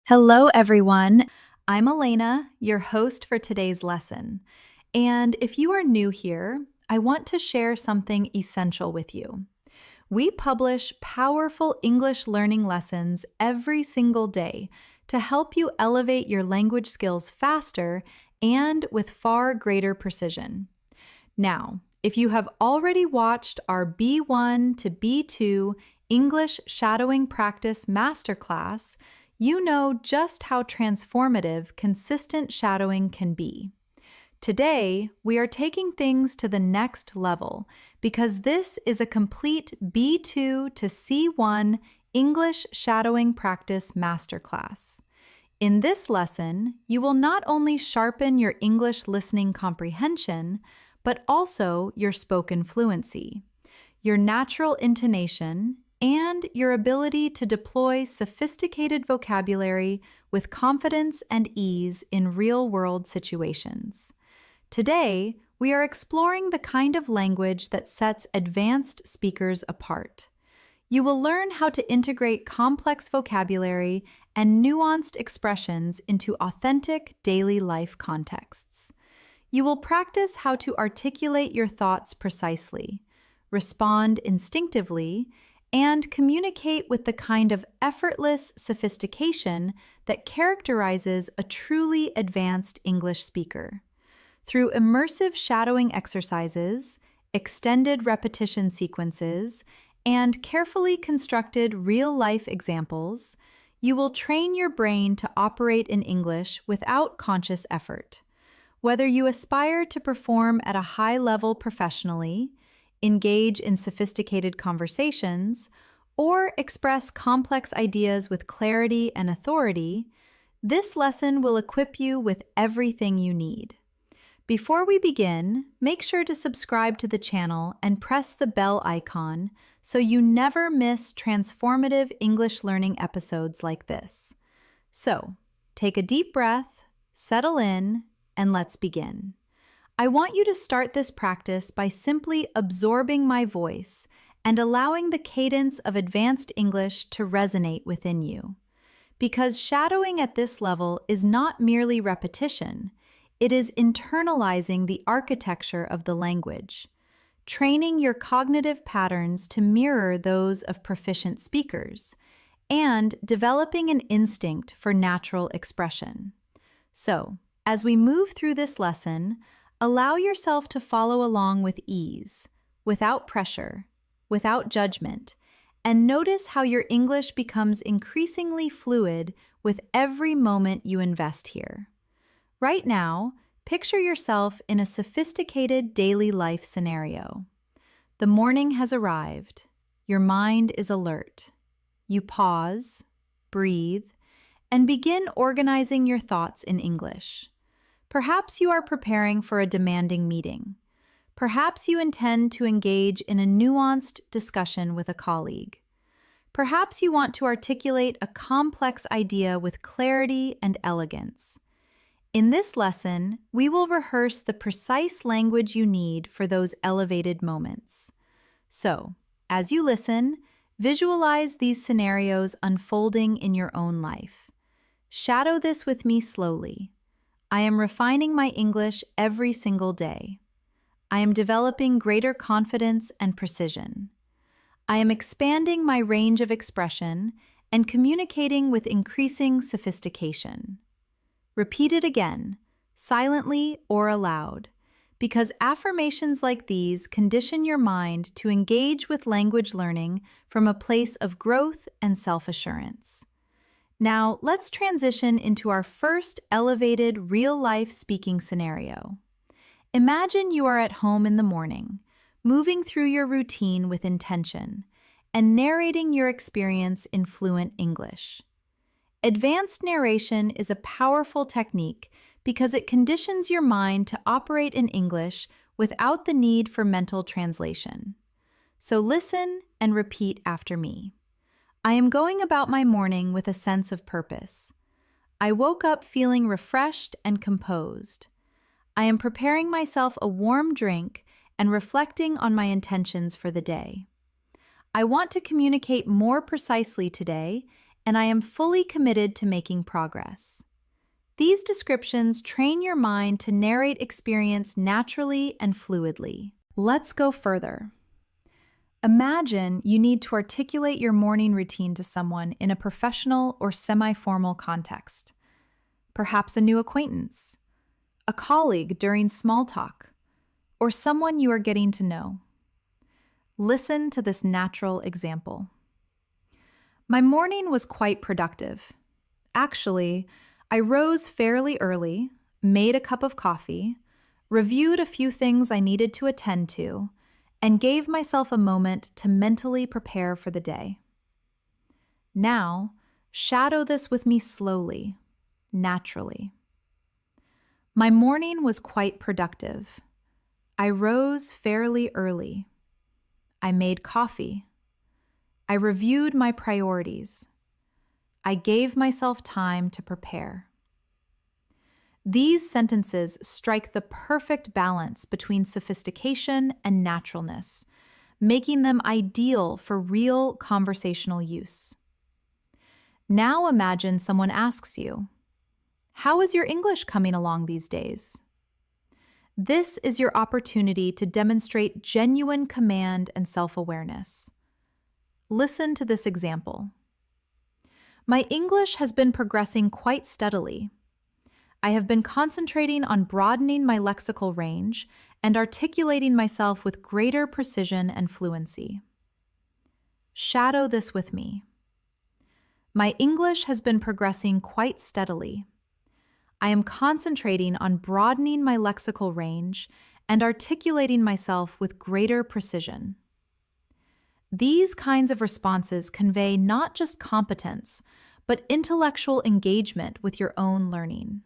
Hello, everyone. I'm Elena, your host for today's lesson. And if you are new here, I want to share something essential with you. We publish powerful English learning lessons every single day to help you elevate your language skills faster and with far greater precision. Now, if you have already watched our B1 to B2 English Shadowing Practice Masterclass, you know just how transformative consistent shadowing can be. Today, we are taking things to the next level because this is a complete B2 to C1 English Shadowing Practice Masterclass. In this lesson, you will not only sharpen your English listening comprehension, but also your spoken fluency, your natural intonation, and your ability to deploy sophisticated vocabulary with confidence and ease in real-world situations. Today, we are exploring the kind of language that sets advanced speakers apart. You will learn how to integrate complex vocabulary and nuanced expressions into authentic daily life contexts. You will practice how to articulate your thoughts precisely, respond instinctively, and communicate with the kind of effortless sophistication that characterizes a truly advanced English speaker. Through immersive shadowing exercises, extended repetition sequences, and carefully constructed real-life examples, you will train your brain to operate in English without conscious effort. Whether you aspire to perform at a high level professionally, engage in sophisticated conversations, or express complex ideas with clarity and authority, this lesson will equip you with everything you need. Before we begin, make sure to subscribe to the channel and press the bell icon so you never miss transformative English learning episodes like this. So, take a deep breath, settle in, and let's begin. I want you to start this practice by simply absorbing my voice and allowing the cadence of advanced English to resonate within you. Because shadowing at this level is not merely repetition, it is internalizing the architecture of the language, training your cognitive patterns to mirror those of proficient speakers, and developing an instinct for natural expression. So, as we move through this lesson, allow yourself to follow along with ease, without pressure, without judgment, and notice how your English becomes increasingly fluid with every moment you invest here. Right now, picture yourself in a sophisticated daily life scenario. The morning has arrived. Your mind is alert. You pause, breathe, and begin organizing your thoughts in English. Perhaps you are preparing for a demanding meeting. Perhaps you intend to engage in a nuanced discussion with a colleague. Perhaps you want to articulate a complex idea with clarity and elegance. In this lesson, we will rehearse the precise language you need for those elevated moments. So, as you listen, visualize these scenarios unfolding in your own life. Shadow this with me slowly. I am refining my English every single day. I am developing greater confidence and precision. I am expanding my range of expression and communicating with increasing sophistication. Repeat it again, silently or aloud, because affirmations like these condition your mind to engage with language learning from a place of growth and self-assurance. Now, let's transition into our first elevated real-life speaking scenario. Imagine you are at home in the morning, moving through your routine with intention, and narrating your experience in fluent English. Advanced narration is a powerful technique because it conditions your mind to operate in English without the need for mental translation. So listen and repeat after me. I am going about my morning with a sense of purpose. I woke up feeling refreshed and composed. I am preparing myself a warm drink and reflecting on my intentions for the day. I want to communicate more precisely today and I am fully committed to making progress. These descriptions train your mind to narrate experience naturally and fluidly. Let's go further. Imagine you need to articulate your morning routine to someone in a professional or semi-formal context. Perhaps a new acquaintance, a colleague during small talk, or someone you are getting to know. Listen to this natural example. My morning was quite productive. Actually, I rose fairly early, made a cup of coffee, reviewed a few things I needed to attend to, and gave myself a moment to mentally prepare for the day. Now, shadow this with me slowly, naturally. My morning was quite productive. I rose fairly early. I made coffee. I reviewed my priorities. I gave myself time to prepare. These sentences strike the perfect balance between sophistication and naturalness, making them ideal for real conversational use. Now imagine someone asks you, "How is your English coming along these days?" This is your opportunity to demonstrate genuine command and self-awareness. Listen to this example. My English has been progressing quite steadily. I have been concentrating on broadening my lexical range and articulating myself with greater precision and fluency. Shadow this with me. My English has been progressing quite steadily. I am concentrating on broadening my lexical range and articulating myself with greater precision. These kinds of responses convey not just competence, but intellectual engagement with your own learning.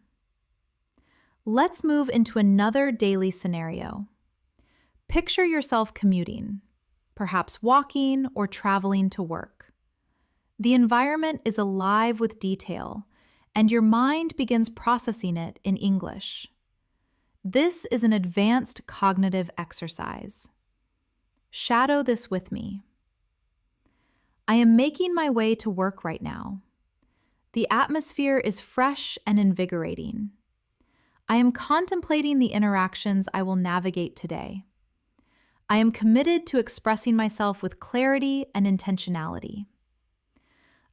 Let's move into another daily scenario. Picture yourself commuting, perhaps walking or traveling to work. The environment is alive with detail, and your mind begins processing it in English. This is an advanced cognitive exercise. Shadow this with me. I am making my way to work right now. The atmosphere is fresh and invigorating. I am contemplating the interactions I will navigate today. I am committed to expressing myself with clarity and intentionality.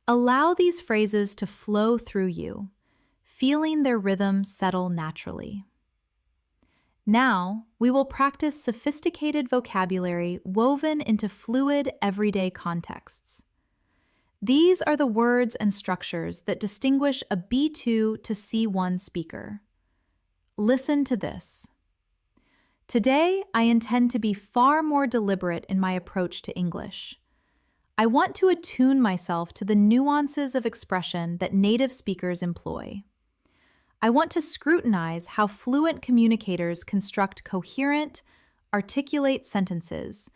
Allow these phrases to flow through you, feeling their rhythm settle naturally. Now, we will practice sophisticated vocabulary woven into fluid, everyday contexts. These are the words and structures that distinguish a B2 to C1 speaker. Listen to this. Today, I intend to be far more deliberate in my approach to English. I want to attune myself to the nuances of expression that native speakers employ. I want to scrutinize how fluent communicators construct coherent, articulate sentences,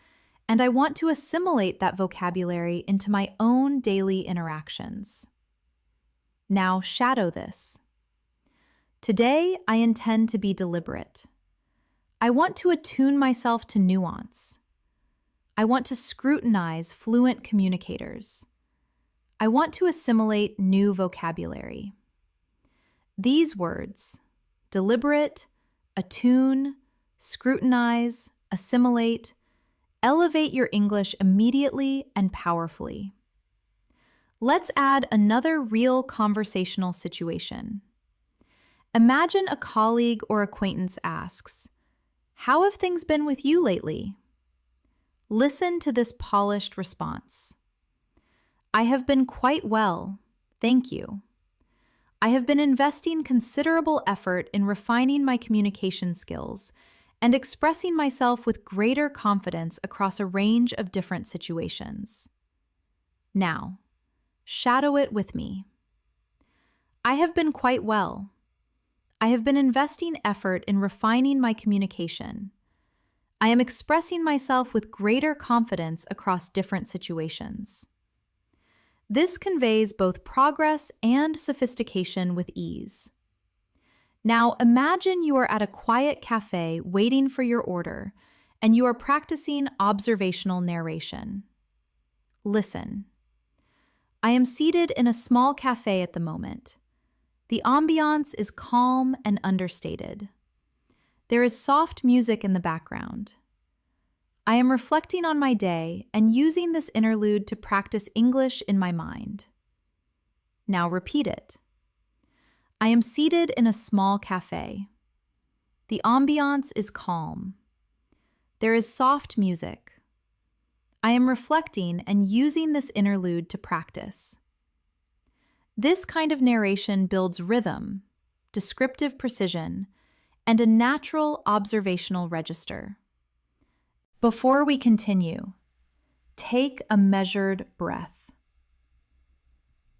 and I want to assimilate that vocabulary into my own daily interactions. Now shadow this. Today, I intend to be deliberate. I want to attune myself to nuance. I want to scrutinize fluent communicators. I want to assimilate new vocabulary. These words, deliberate, attune, scrutinize, assimilate, elevate your English immediately and powerfully. Let's add another real conversational situation. Imagine a colleague or acquaintance asks, "How have things been with you lately?" Listen to this polished response. "I have been quite well, thank you. I have been investing considerable effort in refining my communication skills and expressing myself with greater confidence across a range of different situations." Now, shadow it with me. I have been quite well. I have been investing effort in refining my communication. I am expressing myself with greater confidence across different situations. This conveys both progress and sophistication with ease. Now imagine you are at a quiet cafe waiting for your order, and you are practicing observational narration. Listen. I am seated in a small cafe at the moment. The ambiance is calm and understated. There is soft music in the background. I am reflecting on my day and using this interlude to practice English in my mind. Now repeat it. I am seated in a small cafe. The ambiance is calm. There is soft music. I am reflecting and using this interlude to practice. This kind of narration builds rhythm, descriptive precision, and a natural observational register. Before we continue, take a measured breath.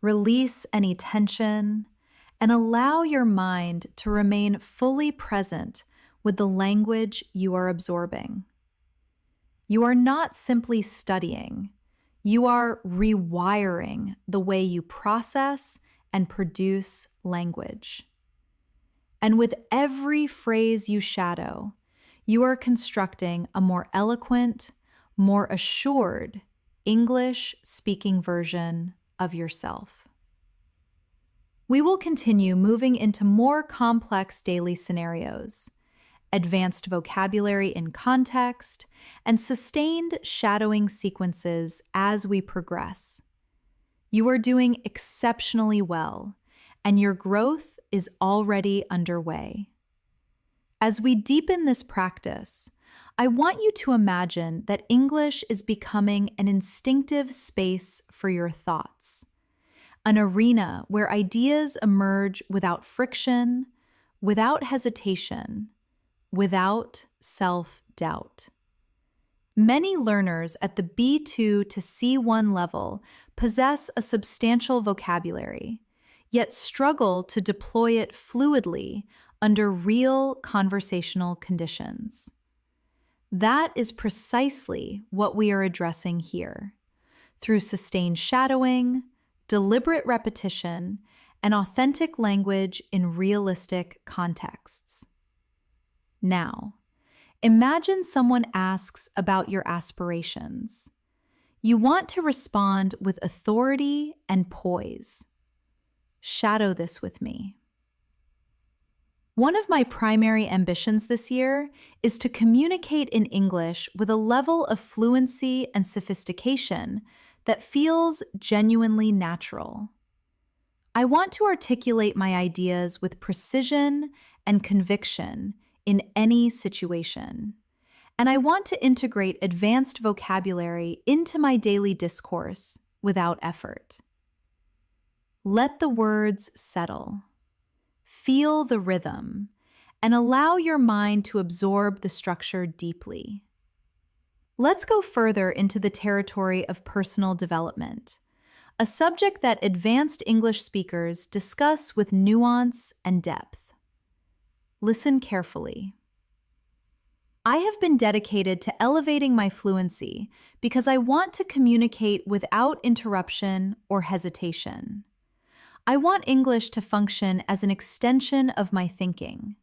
Release any tension and allow your mind to remain fully present with the language you are absorbing. You are not simply studying, you are rewiring the way you process and produce language. And with every phrase you shadow, you are constructing a more eloquent, more assured English-speaking version of yourself. We will continue moving into more complex daily scenarios, advanced vocabulary in context, and sustained shadowing sequences as we progress. You are doing exceptionally well, and your growth is already underway. As we deepen this practice, I want you to imagine that English is becoming an instinctive space for your thoughts, an arena where ideas emerge without friction, without hesitation, without self-doubt. Many learners at the B2 to C1 level possess a substantial vocabulary, yet struggle to deploy it fluidly under real conversational conditions. That is precisely what we are addressing here, through sustained shadowing, deliberate repetition, and authentic language in realistic contexts. Now, imagine someone asks about your aspirations. You want to respond with authority and poise. Shadow this with me. One of my primary ambitions this year is to communicate in English with a level of fluency and sophistication that feels genuinely natural. I want to articulate my ideas with precision and conviction in any situation, and I want to integrate advanced vocabulary into my daily discourse without effort. Let the words settle. Feel the rhythm, and allow your mind to absorb the structure deeply. Let's go further into the territory of personal development, a subject that advanced English speakers discuss with nuance and depth. Listen carefully. I have been dedicated to elevating my fluency because I want to communicate without interruption or hesitation. I want English to function as an extension of my thinking,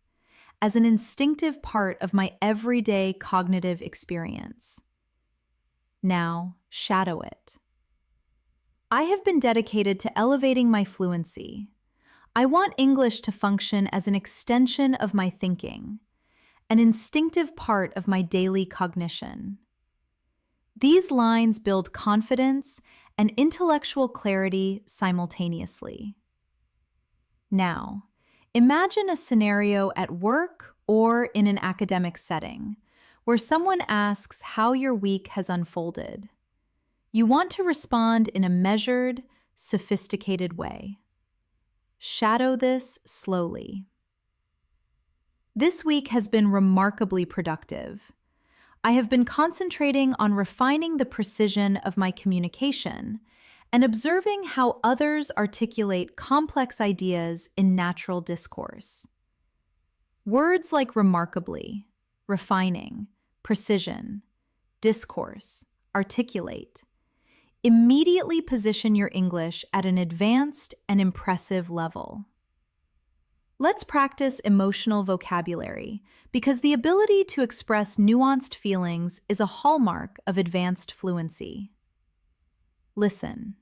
as an instinctive part of my everyday cognitive experience. Now, shadow it. I have been dedicated to elevating my fluency. I want English to function as an extension of my thinking, an instinctive part of my daily cognition. These lines build confidence and intellectual clarity simultaneously. Now, imagine a scenario at work or in an academic setting where someone asks how your week has unfolded. You want to respond in a measured, sophisticated way. Shadow this slowly. This week has been remarkably productive. I have been concentrating on refining the precision of my communication and observing how others articulate complex ideas in natural discourse. Words like remarkably, refining, precision, discourse, articulate immediately position your English at an advanced and impressive level. Let's practice emotional vocabulary because the ability to express nuanced feelings is a hallmark of advanced fluency. Listen.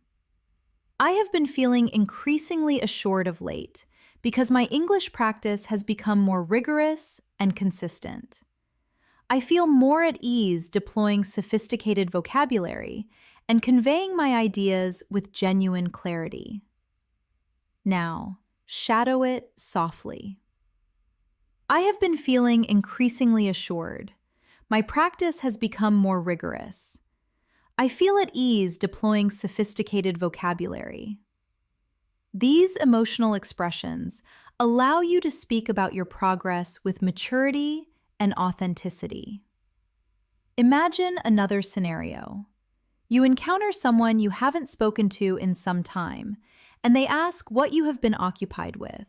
I have been feeling increasingly assured of late because my English practice has become more rigorous and consistent. I feel more at ease deploying sophisticated vocabulary and conveying my ideas with genuine clarity. Now, shadow it softly. I have been feeling increasingly assured. My practice has become more rigorous. I feel at ease deploying sophisticated vocabulary. These emotional expressions allow you to speak about your progress with maturity and authenticity. Imagine another scenario. You encounter someone you haven't spoken to in some time, and they ask what you have been occupied with.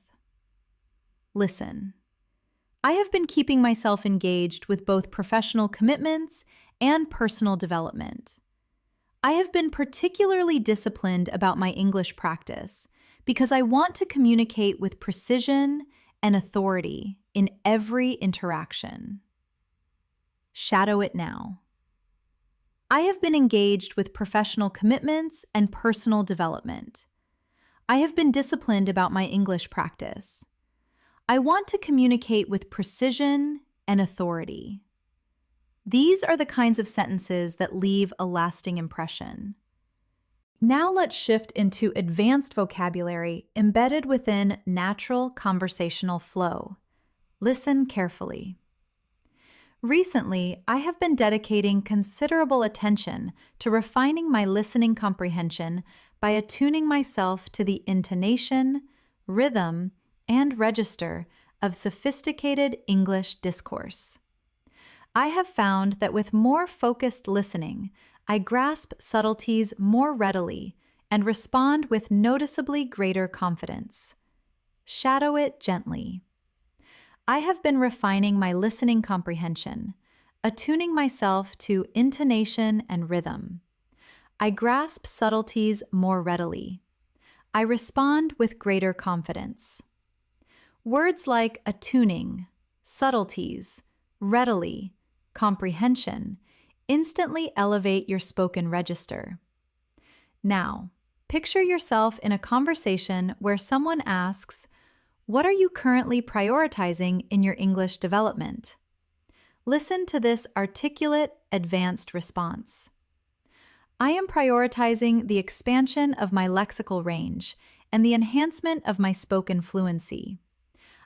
Listen. I have been keeping myself engaged with both professional commitments and personal development. I have been particularly disciplined about my English practice because I want to communicate with precision and authority in every interaction. Shadow it now. I have been engaged with professional commitments and personal development. I have been disciplined about my English practice. I want to communicate with precision and authority. These are the kinds of sentences that leave a lasting impression. Now let's shift into advanced vocabulary embedded within natural conversational flow. Listen carefully. Recently, I have been dedicating considerable attention to refining my listening comprehension by attuning myself to the intonation, rhythm, and register of sophisticated English discourse. I have found that with more focused listening, I grasp subtleties more readily and respond with noticeably greater confidence. Shadow it gently. I have been refining my listening comprehension, attuning myself to intonation and rhythm. I grasp subtleties more readily. I respond with greater confidence. Words like attuning, subtleties, readily, comprehension instantly elevate your spoken register. Now, picture yourself in a conversation where someone asks, "What are you currently prioritizing in your English development?" Listen to this articulate, advanced response. I am prioritizing the expansion of my lexical range and the enhancement of my spoken fluency.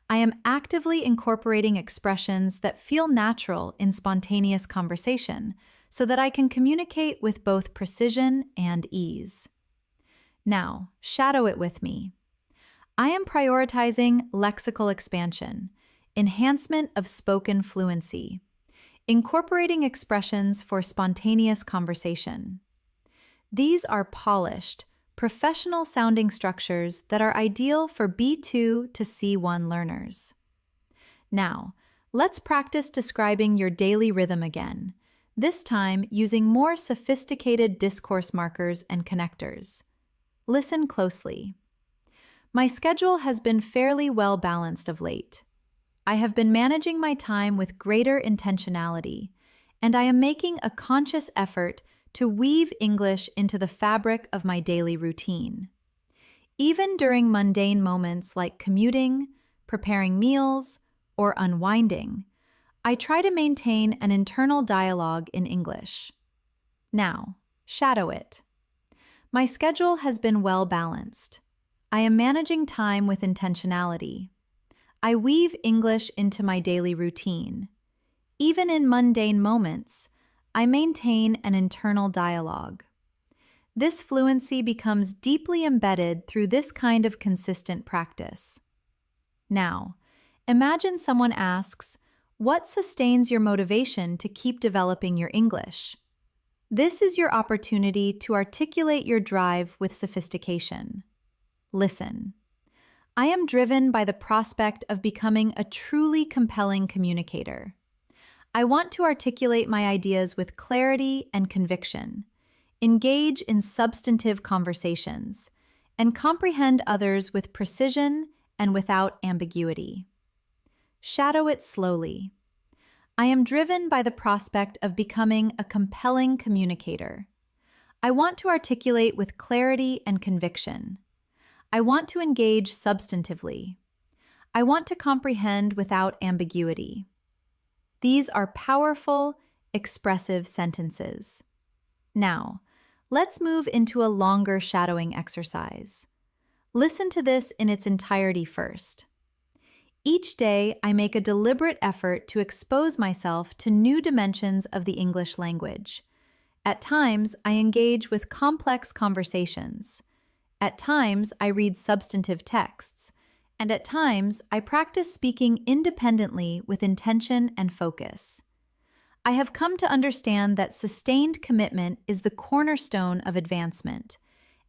I am actively incorporating expressions that feel natural in spontaneous conversation so that I can communicate with both precision and ease. Now, shadow it with me. I am prioritizing lexical expansion, enhancement of spoken fluency, incorporating expressions for spontaneous conversation. These are polished, professional-sounding structures that are ideal for B2 to C1 learners. Now, let's practice describing your daily rhythm again, this time using more sophisticated discourse markers and connectors. Listen closely. My schedule has been fairly well balanced of late. I have been managing my time with greater intentionality, and I am making a conscious effort to weave English into the fabric of my daily routine. Even during mundane moments like commuting, preparing meals, or unwinding, I try to maintain an internal dialogue in English. Now, shadow it. My schedule has been well balanced. I am managing time with intentionality. I weave English into my daily routine. Even in mundane moments, I maintain an internal dialogue. This fluency becomes deeply embedded through this kind of consistent practice. Now, imagine someone asks, "What sustains your motivation to keep developing your English?" This is your opportunity to articulate your drive with sophistication. Listen. I am driven by the prospect of becoming a truly compelling communicator. I want to articulate my ideas with clarity and conviction, engage in substantive conversations, and comprehend others with precision and without ambiguity. Shadow it slowly. I am driven by the prospect of becoming a compelling communicator. I want to articulate with clarity and conviction. I want to engage substantively. I want to comprehend without ambiguity. These are powerful, expressive sentences. Now, let's move into a longer shadowing exercise. Listen to this in its entirety first. Each day, I make a deliberate effort to expose myself to new dimensions of the English language. At times, I engage with complex conversations. At times, I read substantive texts. And at times, I practice speaking independently with intention and focus. I have come to understand that sustained commitment is the cornerstone of advancement,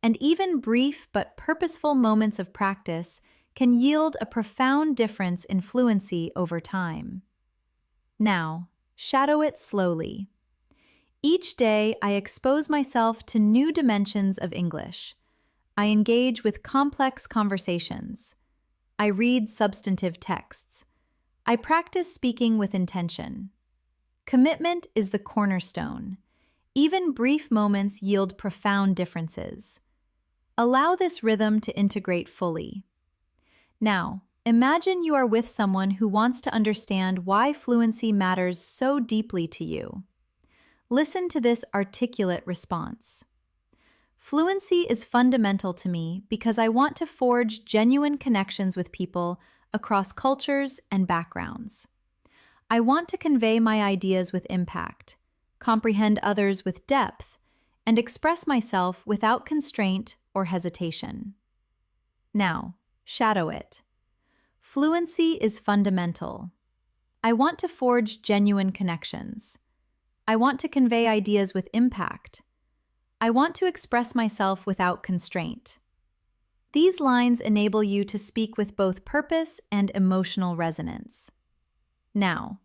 and even brief but purposeful moments of practice can yield a profound difference in fluency over time. Now, shadow it slowly. Each day, I expose myself to new dimensions of English. I engage with complex conversations. I read substantive texts. I practice speaking with intention. Commitment is the cornerstone. Even brief moments yield profound differences. Allow this rhythm to integrate fully. Now, imagine you are with someone who wants to understand why fluency matters so deeply to you. Listen to this articulate response. Fluency is fundamental to me because I want to forge genuine connections with people across cultures and backgrounds. I want to convey my ideas with impact, comprehend others with depth, and express myself without constraint or hesitation. Now, shadow it. Fluency is fundamental. I want to forge genuine connections. I want to convey ideas with impact. I want to express myself without constraint. These lines enable you to speak with both purpose and emotional resonance. Now,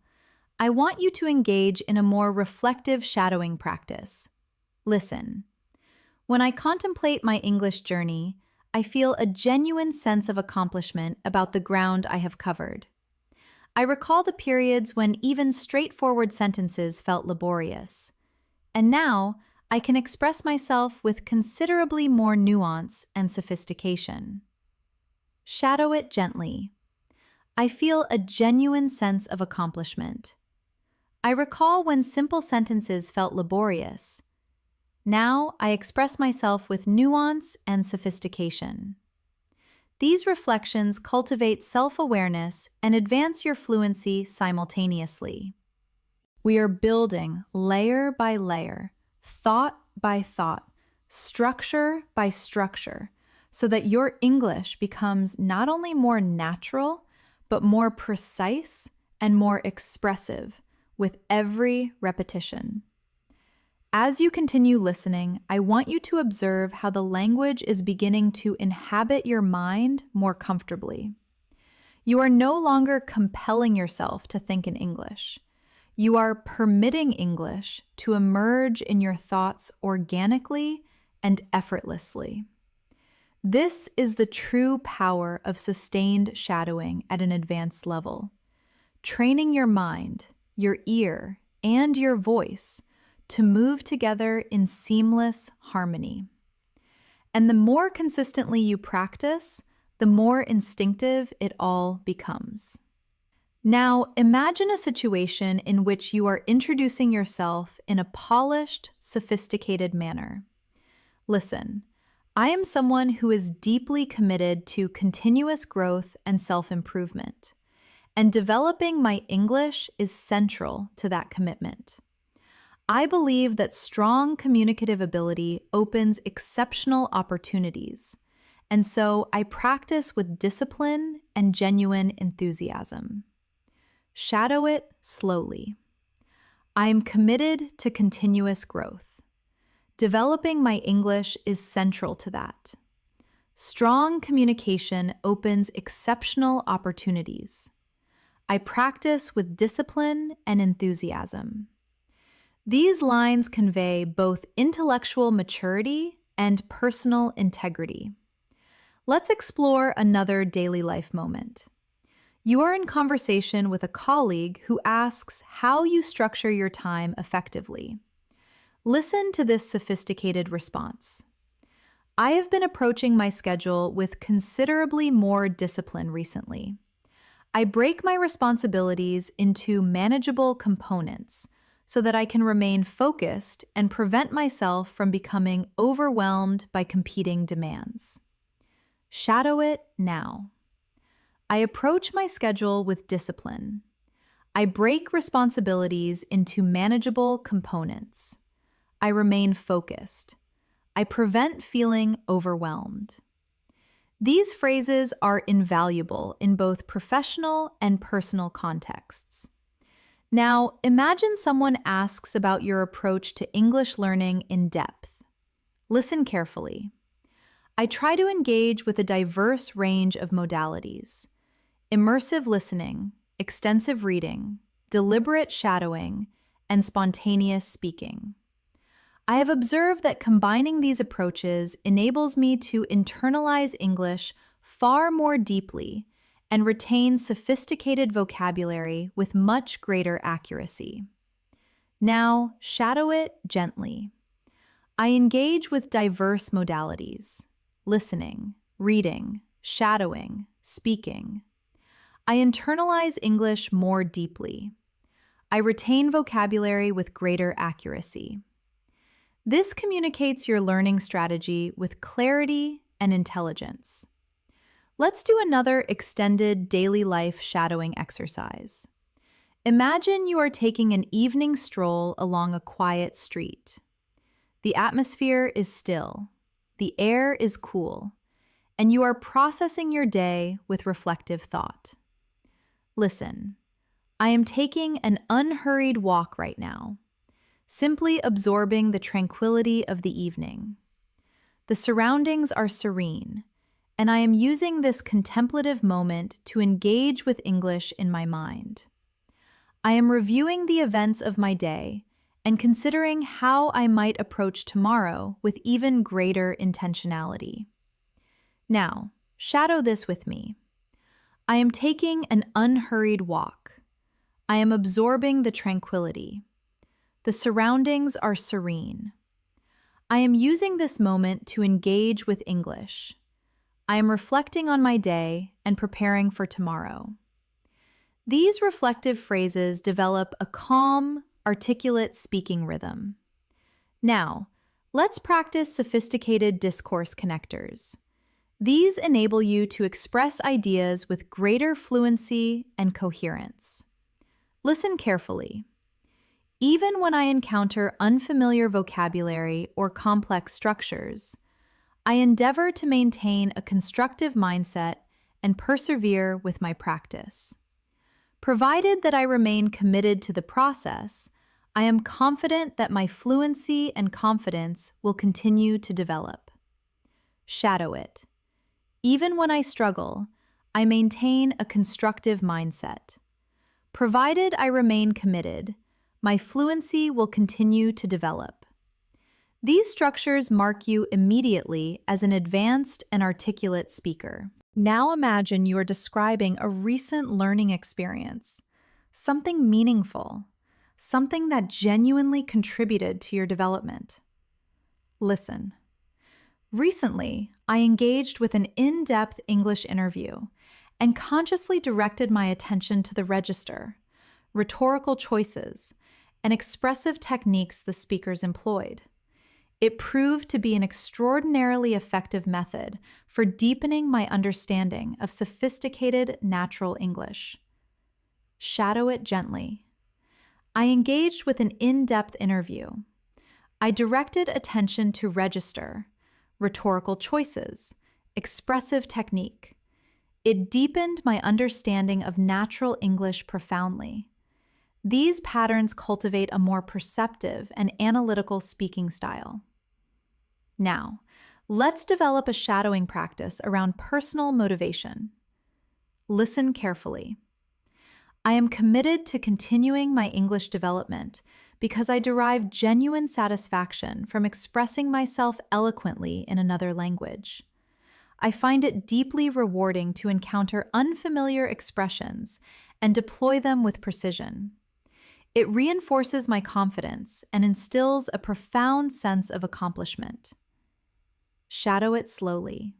I want you to engage in a more reflective shadowing practice. Listen. When I contemplate my English journey, I feel a genuine sense of accomplishment about the ground I have covered. I recall the periods when even straightforward sentences felt laborious. And now, I can express myself with considerably more nuance and sophistication. Shadow it gently. I feel a genuine sense of accomplishment. I recall when simple sentences felt laborious. Now I express myself with nuance and sophistication. These reflections cultivate self-awareness and advance your fluency simultaneously. We are building layer by layer, thought by thought, structure by structure, so that your English becomes not only more natural, but more precise and more expressive with every repetition. As you continue listening, I want you to observe how the language is beginning to inhabit your mind more comfortably. You are no longer compelling yourself to think in English. You are permitting English to emerge in your thoughts organically and effortlessly. This is the true power of sustained shadowing at an advanced level. Training your mind, your ear, and your voice to move together in seamless harmony. And the more consistently you practice, the more instinctive it all becomes. Now, imagine a situation in which you are introducing yourself in a polished, sophisticated manner. Listen, I am someone who is deeply committed to continuous growth and self-improvement, and developing my English is central to that commitment. I believe that strong communicative ability opens exceptional opportunities, and so I practice with discipline and genuine enthusiasm. Shadow it slowly. I am committed to continuous growth. Developing my English is central to that. Strong communication opens exceptional opportunities. I practice with discipline and enthusiasm. These lines convey both intellectual maturity and personal integrity. Let's explore another daily life moment. You are in conversation with a colleague who asks how you structure your time effectively. Listen to this sophisticated response. I have been approaching my schedule with considerably more discipline recently. I break my responsibilities into manageable components so that I can remain focused and prevent myself from becoming overwhelmed by competing demands. Shadow it now. I approach my schedule with discipline. I break responsibilities into manageable components. I remain focused. I prevent feeling overwhelmed. These phrases are invaluable in both professional and personal contexts. Now, imagine someone asks about your approach to English learning in depth. Listen carefully. I try to engage with a diverse range of modalities: immersive listening, extensive reading, deliberate shadowing, and spontaneous speaking. I have observed that combining these approaches enables me to internalize English far more deeply and retain sophisticated vocabulary with much greater accuracy. Now, shadow it gently. I engage with diverse modalities: listening, reading, shadowing, speaking. I internalize English more deeply. I retain vocabulary with greater accuracy. This communicates your learning strategy with clarity and intelligence. Let's do another extended daily life shadowing exercise. Imagine you are taking an evening stroll along a quiet street. The atmosphere is still, the air is cool, and you are processing your day with reflective thought. Listen, I am taking an unhurried walk right now, simply absorbing the tranquility of the evening. The surroundings are serene, and I am using this contemplative moment to engage with English in my mind. I am reviewing the events of my day and considering how I might approach tomorrow with even greater intentionality. Now, shadow this with me. I am taking an unhurried walk. I am absorbing the tranquility. The surroundings are serene. I am using this moment to engage with English. I am reflecting on my day and preparing for tomorrow. These reflective phrases develop a calm, articulate speaking rhythm. Now, let's practice sophisticated discourse connectors. These enable you to express ideas with greater fluency and coherence. Listen carefully. Even when I encounter unfamiliar vocabulary or complex structures, I endeavor to maintain a constructive mindset and persevere with my practice. Provided that I remain committed to the process, I am confident that my fluency and confidence will continue to develop. Shadow it. Even when I struggle, I maintain a constructive mindset. Provided I remain committed, my fluency will continue to develop. These structures mark you immediately as an advanced and articulate speaker. Now imagine you are describing a recent learning experience, something meaningful, something that genuinely contributed to your development. Listen. Recently, I engaged with an in-depth English interview and consciously directed my attention to the register, rhetorical choices, and expressive techniques the speakers employed. It proved to be an extraordinarily effective method for deepening my understanding of sophisticated natural English. Shadow it gently. I engaged with an in-depth interview. I directed attention to register, rhetorical choices, expressive technique. It deepened my understanding of natural English profoundly. These patterns cultivate a more perceptive and analytical speaking style. Now, let's develop a shadowing practice around personal motivation. Listen carefully. I am committed to continuing my English development because I derive genuine satisfaction from expressing myself eloquently in another language. I find it deeply rewarding to encounter unfamiliar expressions and deploy them with precision. It reinforces my confidence and instills a profound sense of accomplishment. Shadow it slowly.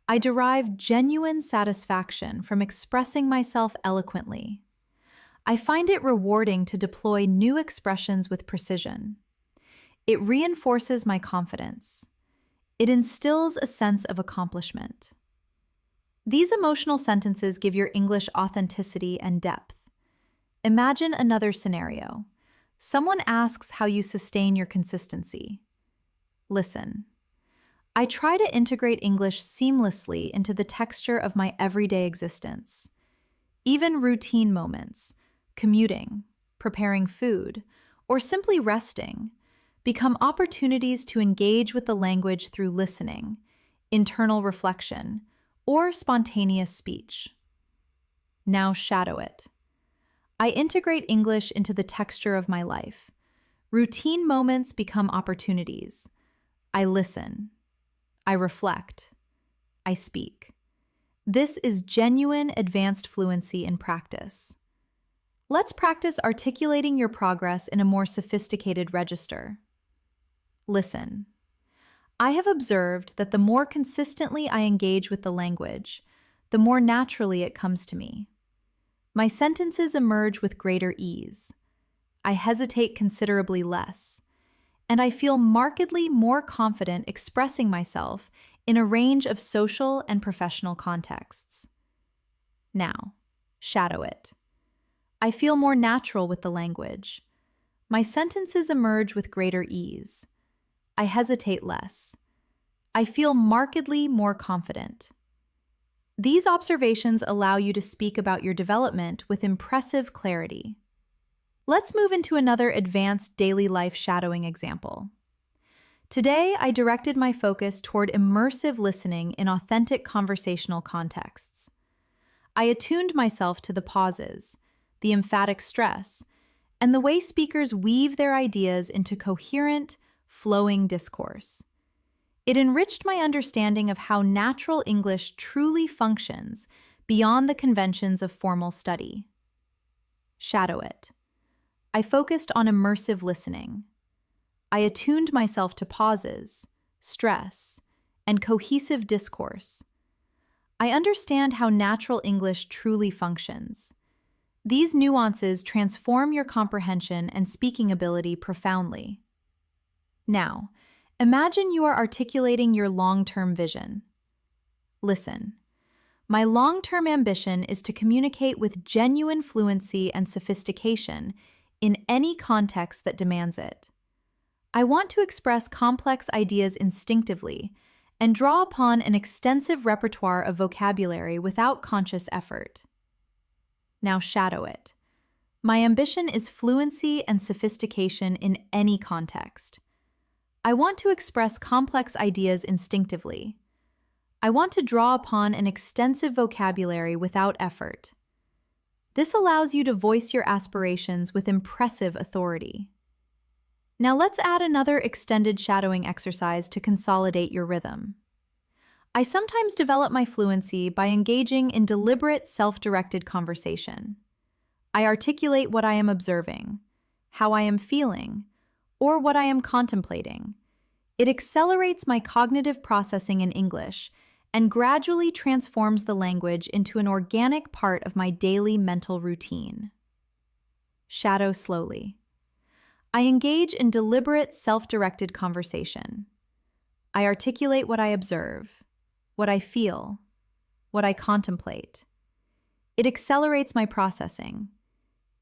I derive genuine satisfaction from expressing myself eloquently. I find it rewarding to deploy new expressions with precision. It reinforces my confidence. It instills a sense of accomplishment. These emotional sentences give your English authenticity and depth. Imagine another scenario. Someone asks how you sustain your consistency. Listen. I try to integrate English seamlessly into the texture of my everyday existence. Even routine moments, commuting, preparing food, or simply resting, become opportunities to engage with the language through listening, internal reflection, or spontaneous speech. Now shadow it. I integrate English into the texture of my life. Routine moments become opportunities. I listen. I reflect. I speak. This is genuine advanced fluency in practice. Let's practice articulating your progress in a more sophisticated register. Listen. I have observed that the more consistently I engage with the language, the more naturally it comes to me. My sentences emerge with greater ease. I hesitate considerably less, and I feel markedly more confident expressing myself in a range of social and professional contexts. Now, shadow it. I feel more natural with the language. My sentences emerge with greater ease. I hesitate less. I feel markedly more confident. These observations allow you to speak about your development with impressive clarity. Let's move into another advanced daily life shadowing example. Today, I directed my focus toward immersive listening in authentic conversational contexts. I attuned myself to the pauses, the emphatic stress, and the way speakers weave their ideas into coherent, flowing discourse. It enriched my understanding of how natural English truly functions beyond the conventions of formal study. Shadow it. I focused on immersive listening. I attuned myself to pauses, stress, and cohesive discourse. I understand how natural English truly functions. These nuances transform your comprehension and speaking ability profoundly. Now, imagine you are articulating your long-term vision. Listen. My long-term ambition is to communicate with genuine fluency and sophistication in any context that demands it. I want to express complex ideas instinctively and draw upon an extensive repertoire of vocabulary without conscious effort. Now shadow it. My ambition is fluency and sophistication in any context. I want to express complex ideas instinctively. I want to draw upon an extensive vocabulary without effort. This allows you to voice your aspirations with impressive authority. Now let's add another extended shadowing exercise to consolidate your rhythm. I sometimes develop my fluency by engaging in deliberate, self-directed conversation. I articulate what I am observing, how I am feeling, or what I am contemplating. It accelerates my cognitive processing in English and gradually transforms the language into an organic part of my daily mental routine. Shadow slowly. I engage in deliberate, self-directed conversation. I articulate what I observe, what I feel, what I contemplate. It accelerates my processing.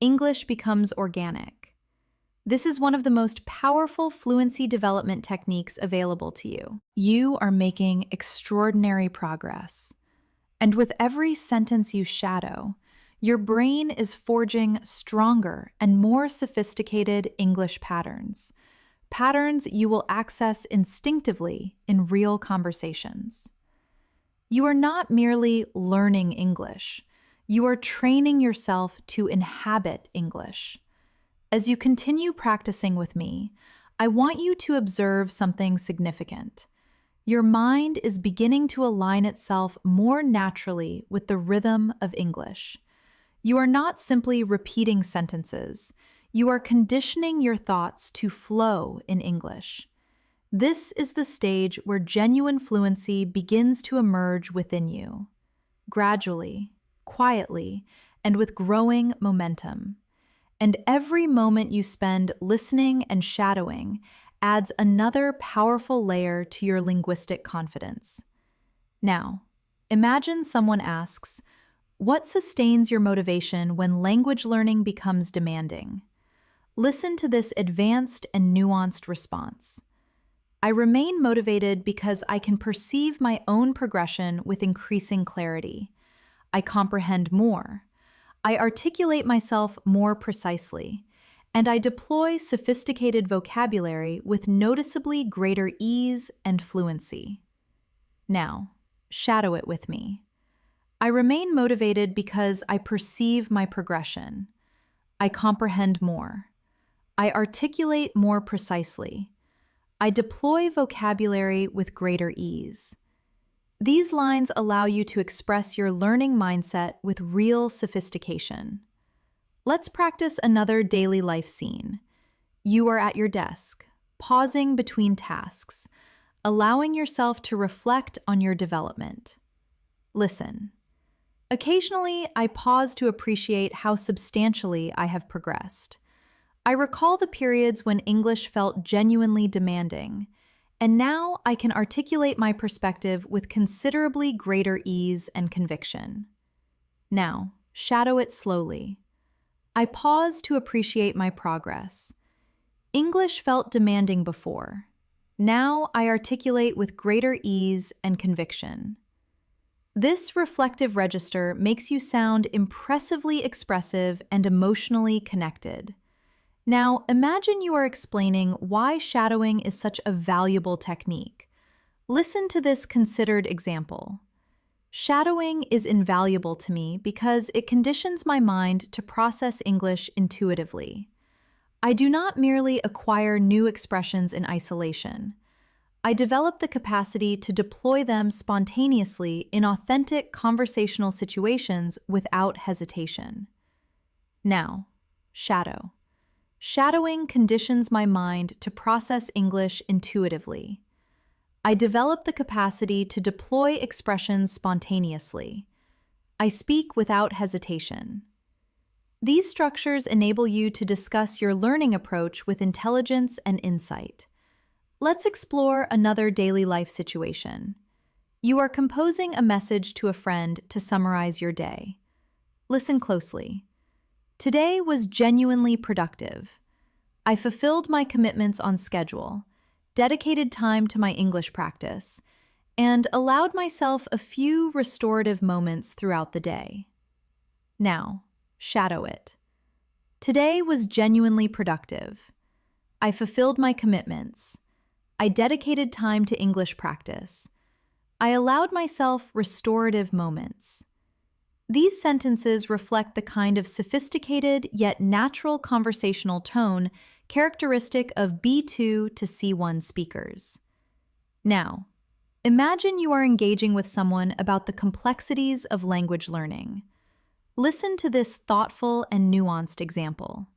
English becomes organic. This is one of the most powerful fluency development techniques available to you. You are making extraordinary progress. And with every sentence you shadow, your brain is forging stronger and more sophisticated English patterns. Patterns you will access instinctively in real conversations. You are not merely learning English. You are training yourself to inhabit English. As you continue practicing with me, I want you to observe something significant. Your mind is beginning to align itself more naturally with the rhythm of English. You are not simply repeating sentences. You are conditioning your thoughts to flow in English. This is the stage where genuine fluency begins to emerge within you, gradually, quietly, and with growing momentum. And every moment you spend listening and shadowing adds another powerful layer to your linguistic confidence. Now, imagine someone asks, "What sustains your motivation when language learning becomes demanding?" Listen to this advanced and nuanced response. I remain motivated because I can perceive my own progression with increasing clarity. I comprehend more. I articulate myself more precisely. And I deploy sophisticated vocabulary with noticeably greater ease and fluency. Now, shadow it with me. I remain motivated because I perceive my progression. I comprehend more. I articulate more precisely. I deploy vocabulary with greater ease. These lines allow you to express your learning mindset with real sophistication. Let's practice another daily life scene. You are at your desk, pausing between tasks, allowing yourself to reflect on your development. Listen. Occasionally, I pause to appreciate how substantially I have progressed. I recall the periods when English felt genuinely demanding, and now I can articulate my perspective with considerably greater ease and conviction. Now, shadow it slowly. I pause to appreciate my progress. English felt demanding before. Now I articulate with greater ease and conviction. This reflective register makes you sound impressively expressive and emotionally connected. Now, imagine you are explaining why shadowing is such a valuable technique. Listen to this considered example. Shadowing is invaluable to me because it conditions my mind to process English intuitively. I do not merely acquire new expressions in isolation. I develop the capacity to deploy them spontaneously in authentic conversational situations without hesitation. Now, shadow. Shadowing conditions my mind to process English intuitively. I develop the capacity to deploy expressions spontaneously. I speak without hesitation. These structures enable you to discuss your learning approach with intelligence and insight. Let's explore another daily life situation. You are composing a message to a friend to summarize your day. Listen closely. Today was genuinely productive. I fulfilled my commitments on schedule, dedicated time to my English practice, and allowed myself a few restorative moments throughout the day. Now, shadow it. Today was genuinely productive. I fulfilled my commitments. I dedicated time to English practice. I allowed myself restorative moments. These sentences reflect the kind of sophisticated yet natural conversational tone characteristic of B2 to C1 speakers. Now, imagine you are engaging with someone about the complexities of language learning. Listen to this thoughtful and nuanced example.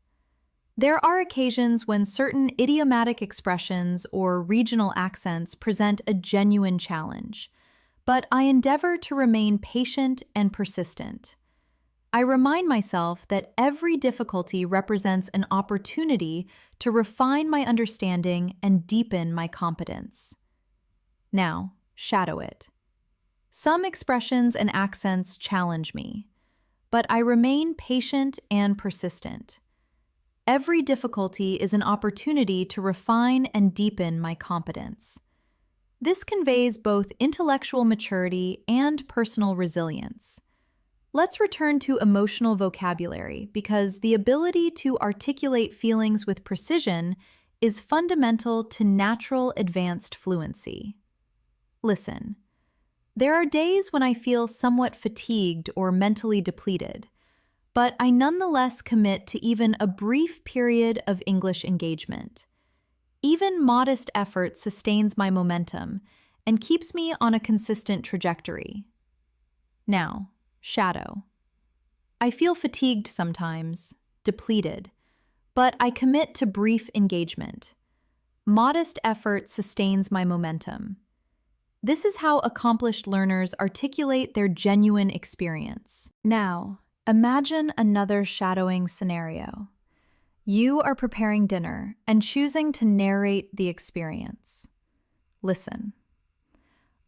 There are occasions when certain idiomatic expressions or regional accents present a genuine challenge, but I endeavor to remain patient and persistent. I remind myself that every difficulty represents an opportunity to refine my understanding and deepen my competence. Now, shadow it. Some expressions and accents challenge me, but I remain patient and persistent. Every difficulty is an opportunity to refine and deepen my competence. This conveys both intellectual maturity and personal resilience. Let's return to emotional vocabulary because the ability to articulate feelings with precision is fundamental to natural advanced fluency. Listen. There are days when I feel somewhat fatigued or mentally depleted, but I nonetheless commit to even a brief period of English engagement. Even modest effort sustains my momentum and keeps me on a consistent trajectory. Now, shadow. I feel fatigued sometimes, depleted, but I commit to brief engagement. Modest effort sustains my momentum. This is how accomplished learners articulate their genuine experience. Now, imagine another shadowing scenario. You are preparing dinner and choosing to narrate the experience. Listen.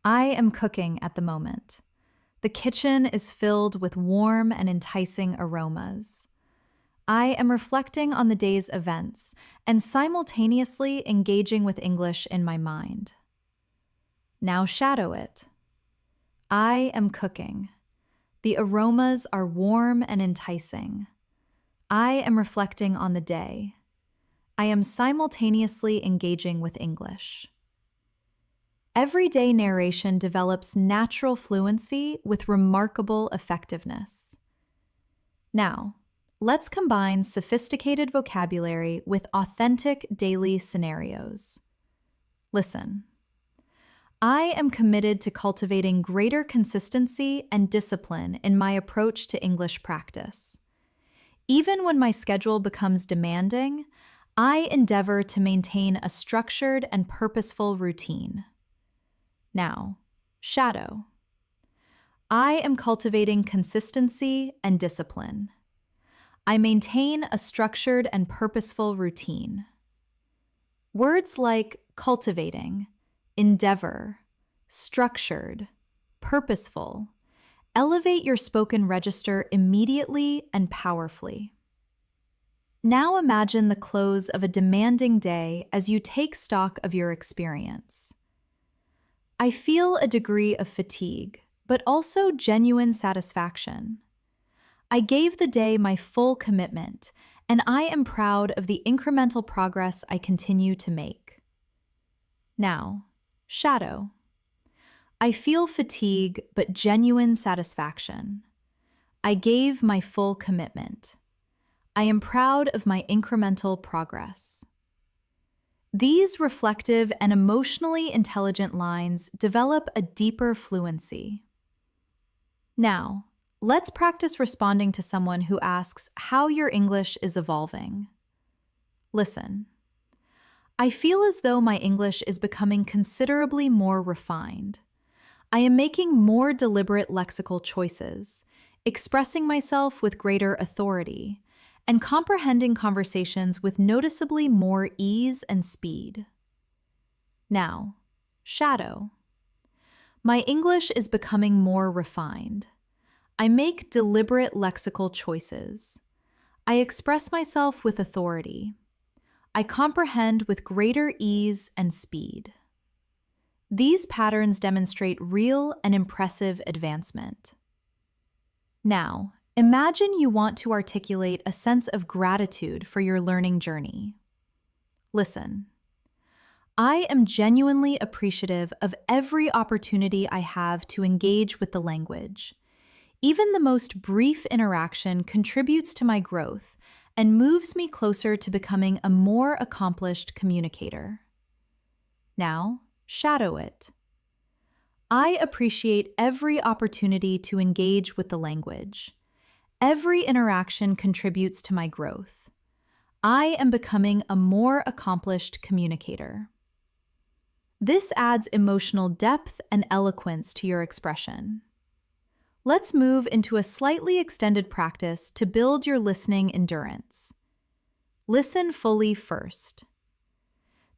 I am cooking at the moment. The kitchen is filled with warm and enticing aromas. I am reflecting on the day's events and simultaneously engaging with English in my mind. Now shadow it. I am cooking. The aromas are warm and enticing. I am reflecting on the day. I am simultaneously engaging with English. Everyday narration develops natural fluency with remarkable effectiveness. Now, let's combine sophisticated vocabulary with authentic daily scenarios. Listen. I am committed to cultivating greater consistency and discipline in my approach to English practice. Even when my schedule becomes demanding, I endeavor to maintain a structured and purposeful routine. Now, shadow. I am cultivating consistency and discipline. I maintain a structured and purposeful routine. Words like cultivating, endeavor, structured, purposeful elevate your spoken register immediately and powerfully. Now imagine the close of a demanding day as you take stock of your experience. I feel a degree of fatigue, but also genuine satisfaction. I gave the day my full commitment, and I am proud of the incremental progress I continue to make. Now, shadow. I feel fatigue, but genuine satisfaction. I gave my full commitment. I am proud of my incremental progress. These reflective and emotionally intelligent lines develop a deeper fluency. Now, let's practice responding to someone who asks how your English is evolving. Listen. I feel as though my English is becoming considerably more refined. I am making more deliberate lexical choices, expressing myself with greater authority, and comprehending conversations with noticeably more ease and speed. Now, shadow. My English is becoming more refined. I make deliberate lexical choices. I express myself with authority. I comprehend with greater ease and speed. These patterns demonstrate real and impressive advancement. Now, imagine you want to articulate a sense of gratitude for your learning journey. Listen. I am genuinely appreciative of every opportunity I have to engage with the language. Even the most brief interaction contributes to my growth and moves me closer to becoming a more accomplished communicator. Now, shadow it. I appreciate every opportunity to engage with the language. Every interaction contributes to my growth. I am becoming a more accomplished communicator. This adds emotional depth and eloquence to your expression. Let's move into a slightly extended practice to build your listening endurance. Listen fully first.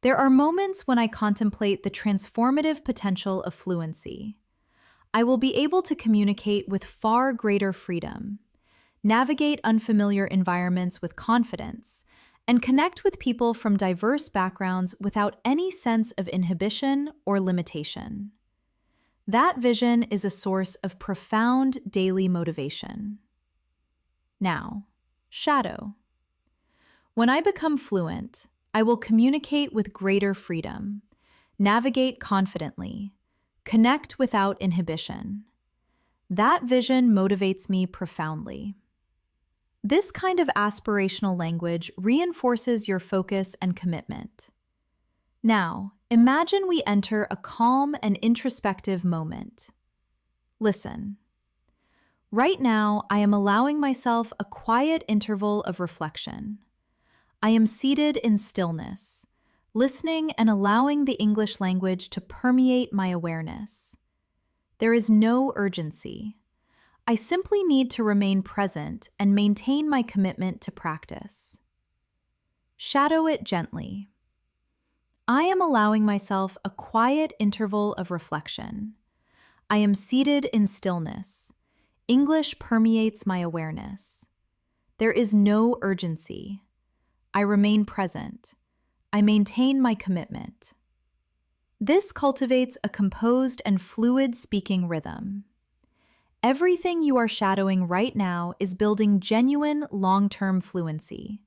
There are moments when I contemplate the transformative potential of fluency. I will be able to communicate with far greater freedom, navigate unfamiliar environments with confidence, and connect with people from diverse backgrounds without any sense of inhibition or limitation. That vision is a source of profound daily motivation. Now, shadow. When I become fluent, I will communicate with greater freedom, navigate confidently, connect without inhibition. That vision motivates me profoundly. This kind of aspirational language reinforces your focus and commitment. Now, imagine we enter a calm and introspective moment. Listen. Right now, I am allowing myself a quiet interval of reflection. I am seated in stillness, listening and allowing the English language to permeate my awareness. There is no urgency. I simply need to remain present and maintain my commitment to practice. Shadow it gently. I am allowing myself a quiet interval of reflection. I am seated in stillness. English permeates my awareness. There is no urgency. I remain present. I maintain my commitment. This cultivates a composed and fluid speaking rhythm. Everything you are shadowing right now is building genuine long-term fluency.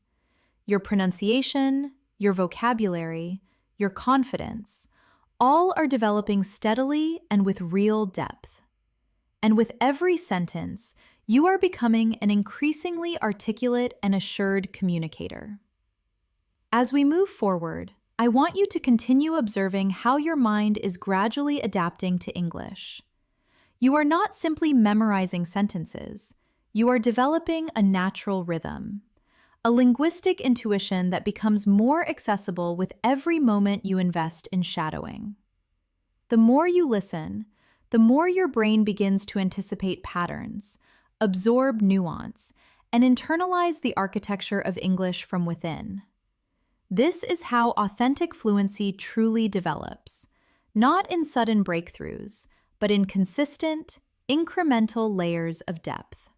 Your pronunciation, your vocabulary, your confidence, all are developing steadily and with real depth. And with every sentence, you are becoming an increasingly articulate and assured communicator. As we move forward, I want you to continue observing how your mind is gradually adapting to English. You are not simply memorizing sentences, you are developing a natural rhythm, a linguistic intuition that becomes more accessible with every moment you invest in shadowing. The more you listen, the more your brain begins to anticipate patterns, absorb nuance, and internalize the architecture of English from within. This is how authentic fluency truly develops, not in sudden breakthroughs, but in consistent, incremental layers of depth.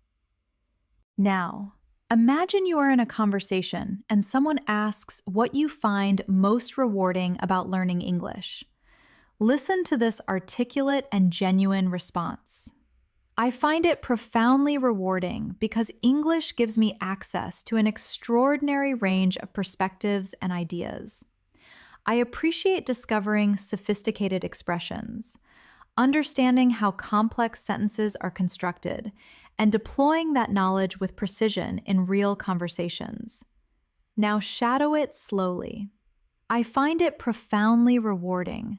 Now, imagine you are in a conversation and someone asks what you find most rewarding about learning English. Listen to this articulate and genuine response. I find it profoundly rewarding because English gives me access to an extraordinary range of perspectives and ideas. I appreciate discovering sophisticated expressions, understanding how complex sentences are constructed, and deploying that knowledge with precision in real conversations. Now shadow it slowly. I find it profoundly rewarding.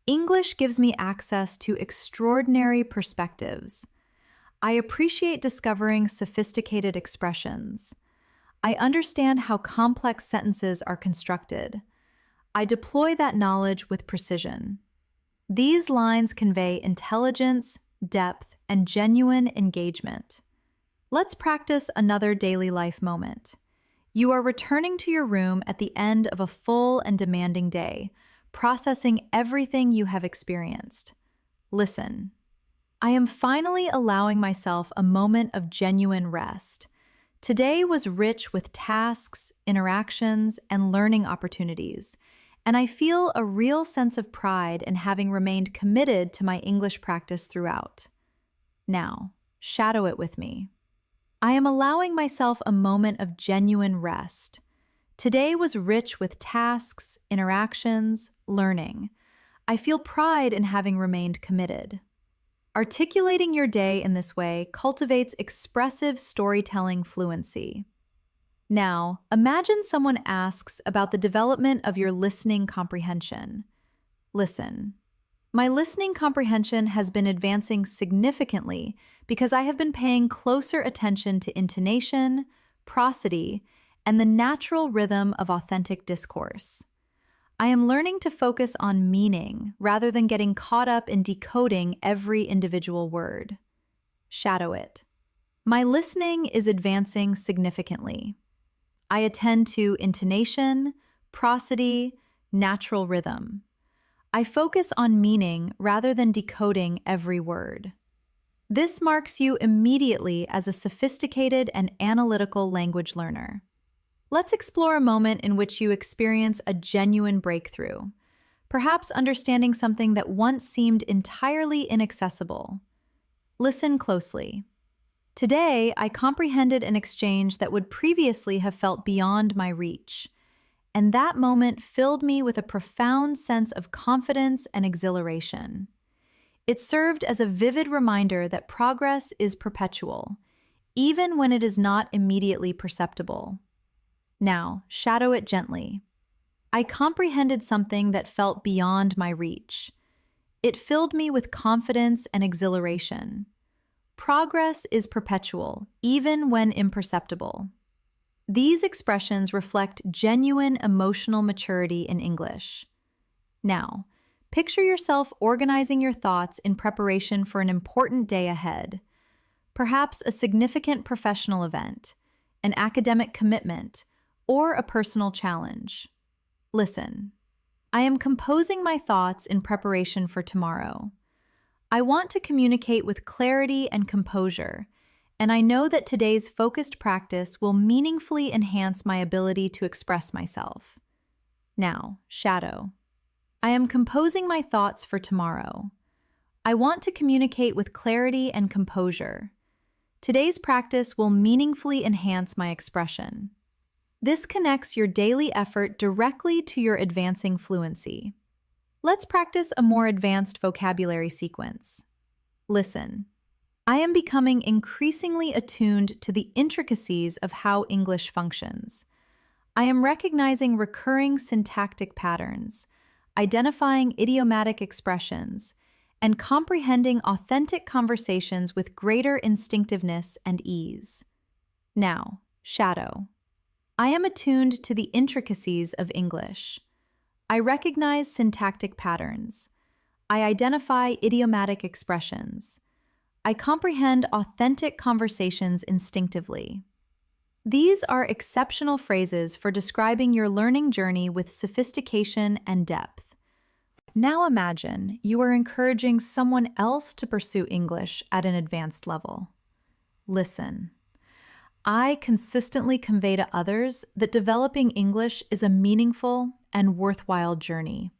English gives me access to extraordinary perspectives. I appreciate discovering sophisticated expressions. I understand how complex sentences are constructed. I deploy that knowledge with precision. These lines convey intelligence, depth, and genuine engagement. Let's practice another daily life moment. You are returning to your room at the end of a full and demanding day, processing everything you have experienced. Listen. I am finally allowing myself a moment of genuine rest. Today was rich with tasks, interactions, and learning opportunities, and I feel a real sense of pride in having remained committed to my English practice throughout. Now, shadow it with me. I am allowing myself a moment of genuine rest. Today was rich with tasks, interactions, learning. I feel pride in having remained committed. Articulating your day in this way cultivates expressive storytelling fluency. Now, imagine someone asks about the development of your listening comprehension. Listen. My listening comprehension has been advancing significantly because I have been paying closer attention to intonation, prosody, and the natural rhythm of authentic discourse. I am learning to focus on meaning rather than getting caught up in decoding every individual word. Shadow it. My listening is advancing significantly. I attend to intonation, prosody, natural rhythm. I focus on meaning rather than decoding every word. This marks you immediately as a sophisticated and analytical language learner. Let's explore a moment in which you experience a genuine breakthrough, perhaps understanding something that once seemed entirely inaccessible. Listen closely. Today, I comprehended an exchange that would previously have felt beyond my reach, and that moment filled me with a profound sense of confidence and exhilaration. It served as a vivid reminder that progress is perpetual, even when it is not immediately perceptible. Now, shadow it gently. I comprehended something that felt beyond my reach. It filled me with confidence and exhilaration. Progress is perpetual, even when imperceptible. These expressions reflect genuine emotional maturity in English. Now, picture yourself organizing your thoughts in preparation for an important day ahead, perhaps a significant professional event, an academic commitment, or a personal challenge. Listen, I am composing my thoughts in preparation for tomorrow. I want to communicate with clarity and composure, and I know that today's focused practice will meaningfully enhance my ability to express myself. Now, shadow. I am composing my thoughts for tomorrow. I want to communicate with clarity and composure. Today's practice will meaningfully enhance my expression. This connects your daily effort directly to your advancing fluency. Let's practice a more advanced vocabulary sequence. Listen. I am becoming increasingly attuned to the intricacies of how English functions. I am recognizing recurring syntactic patterns, identifying idiomatic expressions, and comprehending authentic conversations with greater instinctiveness and ease. Now, shadow. I am attuned to the intricacies of English. I recognize syntactic patterns. I identify idiomatic expressions. I comprehend authentic conversations instinctively. These are exceptional phrases for describing your learning journey with sophistication and depth. Now imagine you are encouraging someone else to pursue English at an advanced level. Listen. I consistently convey to others that developing English is a meaningful and worthwhile journey.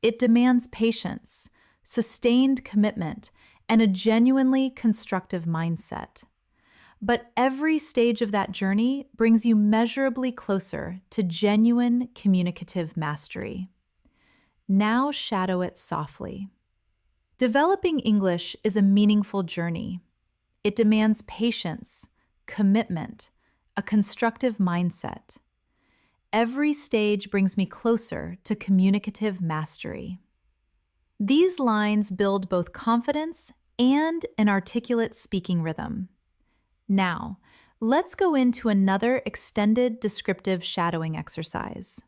It demands patience, sustained commitment, and a genuinely constructive mindset. But every stage of that journey brings you measurably closer to genuine communicative mastery. Now shadow it softly. Developing English is a meaningful journey. It demands patience, commitment, a constructive mindset. Every stage brings me closer to communicative mastery. These lines build both confidence and an articulate speaking rhythm. Now, let's go into another extended descriptive shadowing exercise.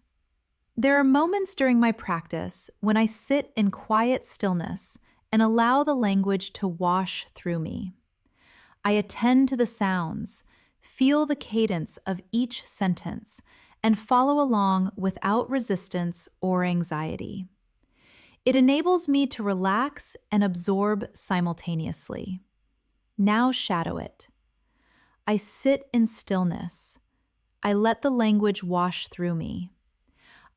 There are moments during my practice when I sit in quiet stillness and allow the language to wash through me. I attend to the sounds, feel the cadence of each sentence, and follow along without resistance or anxiety. It enables me to relax and absorb simultaneously. Now shadow it. I sit in stillness. I let the language wash through me.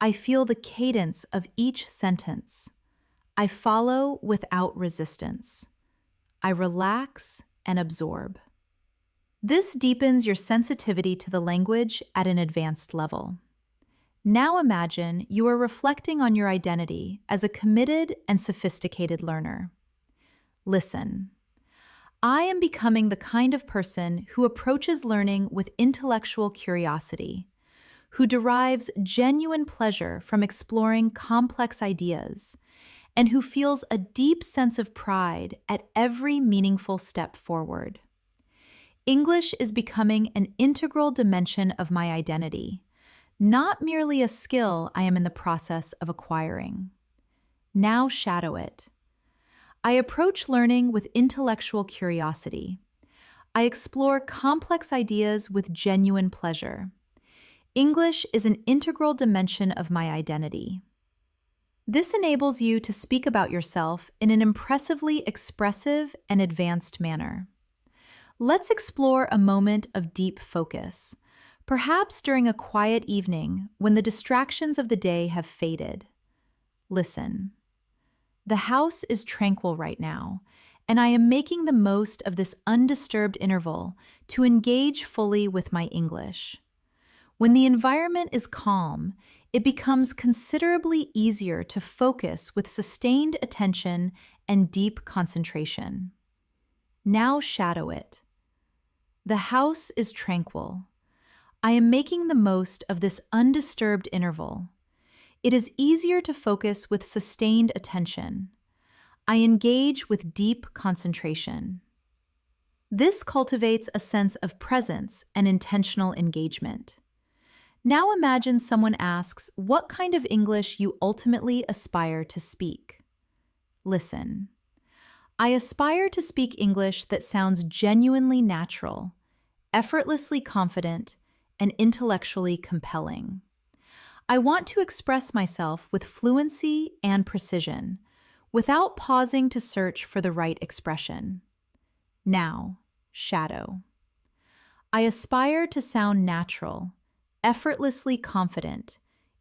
I feel the cadence of each sentence. I follow without resistance. I relax and absorb. This deepens your sensitivity to the language at an advanced level. Now imagine you are reflecting on your identity as a committed and sophisticated learner. Listen. I am becoming the kind of person who approaches learning with intellectual curiosity, who derives genuine pleasure from exploring complex ideas, and who feels a deep sense of pride at every meaningful step forward. English is becoming an integral dimension of my identity, not merely a skill I am in the process of acquiring. Now shadow it. I approach learning with intellectual curiosity. I explore complex ideas with genuine pleasure. English is an integral dimension of my identity. This enables you to speak about yourself in an impressively expressive and advanced manner. Let's explore a moment of deep focus, perhaps during a quiet evening when the distractions of the day have faded. Listen. The house is tranquil right now, and I am making the most of this undisturbed interval to engage fully with my English. When the environment is calm, it becomes considerably easier to focus with sustained attention and deep concentration. Now shadow it. The house is tranquil. I am making the most of this undisturbed interval. It is easier to focus with sustained attention. I engage with deep concentration. This cultivates a sense of presence and intentional engagement. Now imagine someone asks what kind of English you ultimately aspire to speak. Listen. I aspire to speak English that sounds genuinely natural, effortlessly confident, and intellectually compelling. I want to express myself with fluency and precision, without pausing to search for the right expression. Now, shadow. I aspire to sound natural, effortlessly confident,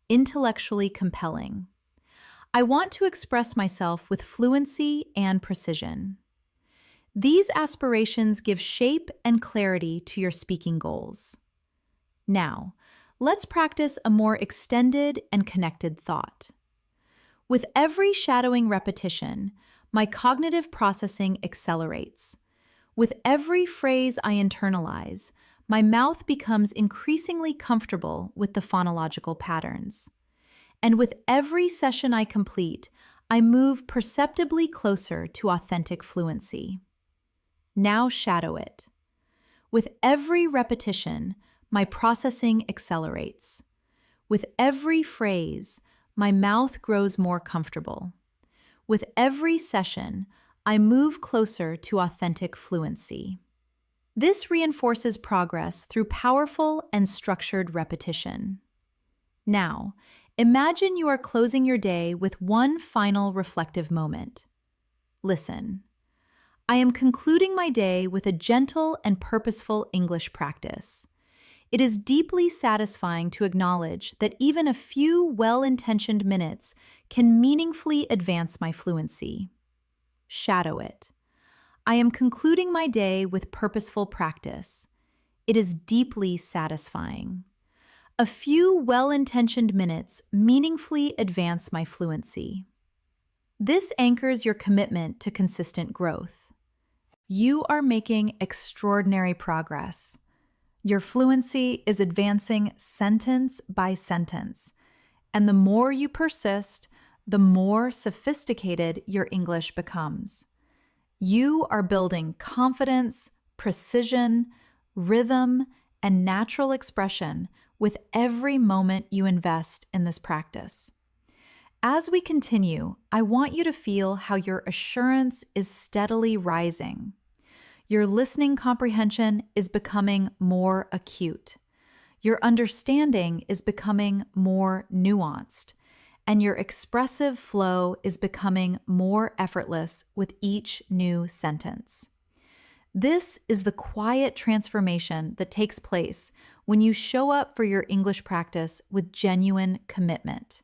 intellectually compelling. I want to express myself with fluency and precision. These aspirations give shape and clarity to your speaking goals. Now, let's practice a more extended and connected thought. With every shadowing repetition, my cognitive processing accelerates. With every phrase I internalize, my mouth becomes increasingly comfortable with the phonological patterns. And with every session I complete, I move perceptibly closer to authentic fluency. Now shadow it. With every repetition, my processing accelerates. With every phrase, my mouth grows more comfortable. With every session, I move closer to authentic fluency. This reinforces progress through powerful and structured repetition. Now, imagine you are closing your day with one final reflective moment. Listen. I am concluding my day with a gentle and purposeful English practice. It is deeply satisfying to acknowledge that even a few well-intentioned minutes can meaningfully advance my fluency. Shadow it. I am concluding my day with purposeful practice. It is deeply satisfying. A few well-intentioned minutes meaningfully advance my fluency. This anchors your commitment to consistent growth. You are making extraordinary progress. Your fluency is advancing sentence by sentence, and the more you persist, the more sophisticated your English becomes. You are building confidence, precision, rhythm, and natural expression with every moment you invest in this practice. As we continue, I want you to feel how your assurance is steadily rising. Your listening comprehension is becoming more acute. Your understanding is becoming more nuanced, and your expressive flow is becoming more effortless with each new sentence. This is the quiet transformation that takes place when you show up for your English practice with genuine commitment.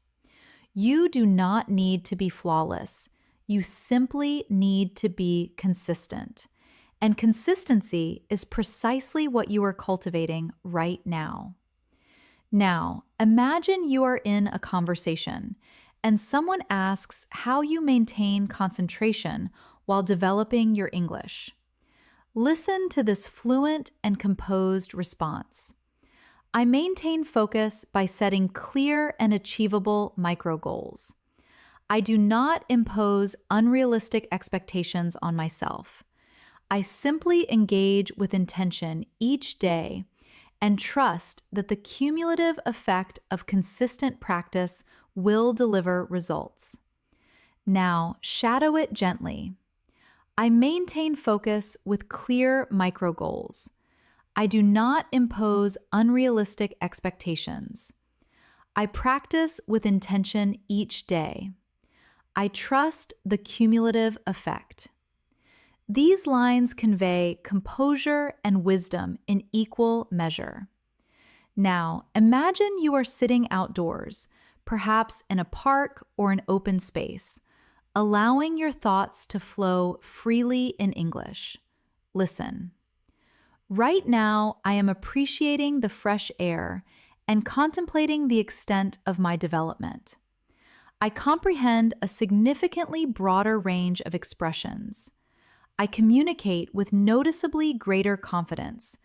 You do not need to be flawless. You simply need to be consistent. And consistency is precisely what you are cultivating right now. Now, imagine you are in a conversation and someone asks how you maintain concentration while developing your English. Listen to this fluent and composed response. I maintain focus by setting clear and achievable micro goals. I do not impose unrealistic expectations on myself. I simply engage with intention each day and trust that the cumulative effect of consistent practice will deliver results. Now, shadow it gently. I maintain focus with clear micro goals. I do not impose unrealistic expectations. I practice with intention each day. I trust the cumulative effect. These lines convey composure and wisdom in equal measure. Now, imagine you are sitting outdoors, perhaps in a park or an open space, allowing your thoughts to flow freely in English. Listen. Right now, I am appreciating the fresh air and contemplating the extent of my development. I comprehend a significantly broader range of expressions. I communicate with noticeably greater confidence,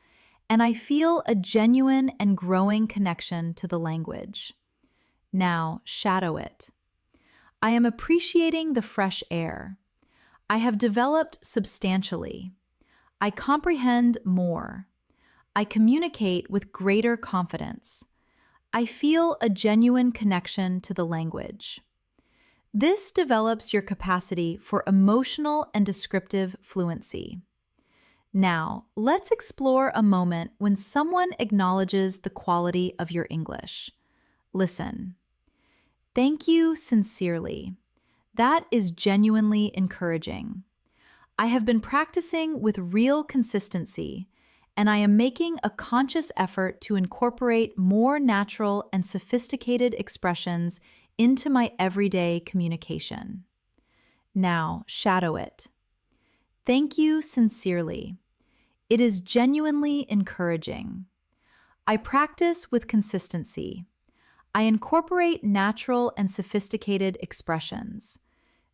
and I feel a genuine and growing connection to the language. Now, shadow it. I am appreciating the fresh air. I have developed substantially. I comprehend more. I communicate with greater confidence. I feel a genuine connection to the language. This develops your capacity for emotional and descriptive fluency. Now, let's explore a moment when someone acknowledges the quality of your English. Listen. Thank you sincerely. That is genuinely encouraging. I have been practicing with real consistency, and I am making a conscious effort to incorporate more natural and sophisticated expressions into my everyday communication. Now, shadow it. Thank you sincerely. It is genuinely encouraging. I practice with consistency. I incorporate natural and sophisticated expressions.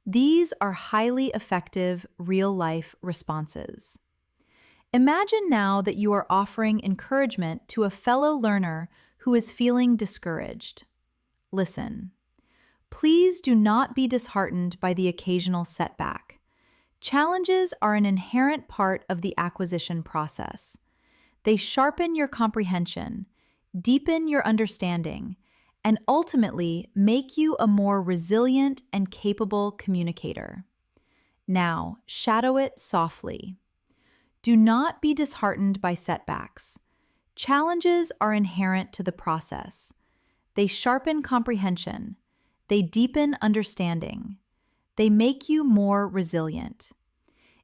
These are highly effective real-life responses. Imagine now that you are offering encouragement to a fellow learner who is feeling discouraged. Listen. Please do not be disheartened by the occasional setback. Challenges are an inherent part of the acquisition process. They sharpen your comprehension, deepen your understanding, and ultimately make you a more resilient and capable communicator. Now, shadow it softly. Do not be disheartened by setbacks. Challenges are inherent to the process. They sharpen comprehension. They deepen understanding. They make you more resilient.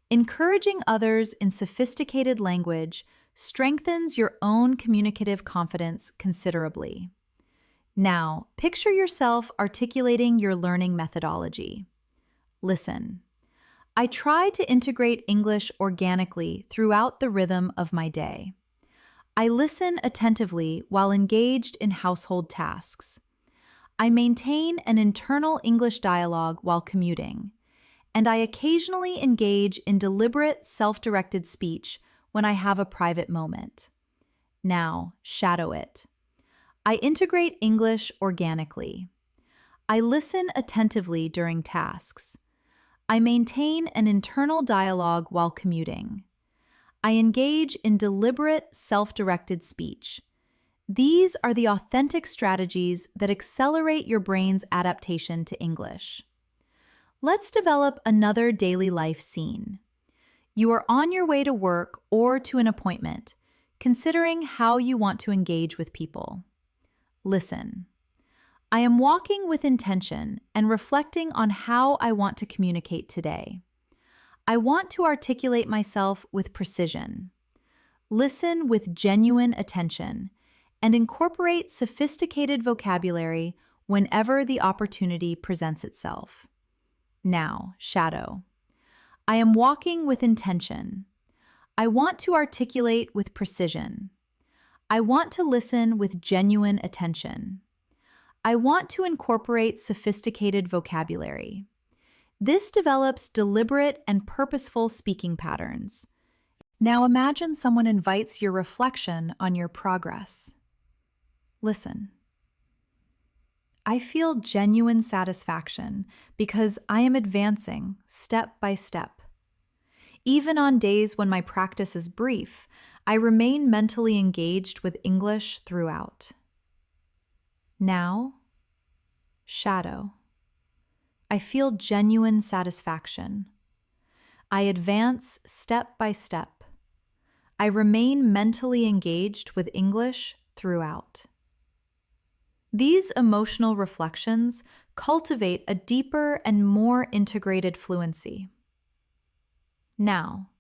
Encouraging others in sophisticated language strengthens your own communicative confidence considerably. Now, picture yourself articulating your learning methodology. Listen. I try to integrate English organically throughout the rhythm of my day. I listen attentively while engaged in household tasks. I maintain an internal English dialogue while commuting, and I occasionally engage in deliberate, self-directed speech when I have a private moment. Now, shadow it. I integrate English organically. I listen attentively during tasks. I maintain an internal dialogue while commuting. I engage in deliberate, self-directed speech. These are the authentic strategies that accelerate your brain's adaptation to English. Let's develop another daily life scene. You are on your way to work or to an appointment, considering how you want to engage with people. Listen. I am walking with intention and reflecting on how I want to communicate today. I want to articulate myself with precision. Listen with genuine attention and incorporate sophisticated vocabulary whenever the opportunity presents itself. Now, shadow. I am walking with intention. I want to articulate with precision. I want to listen with genuine attention. I want to incorporate sophisticated vocabulary. This develops deliberate and purposeful speaking patterns. Now imagine someone invites your reflection on your progress. Listen. I feel genuine satisfaction because I am advancing step by step. Even on days when my practice is brief, I remain mentally engaged with English throughout. Now, shadow. I feel genuine satisfaction. I advance step by step. I remain mentally engaged with English throughout. These emotional reflections cultivate a deeper and more integrated fluency. Now,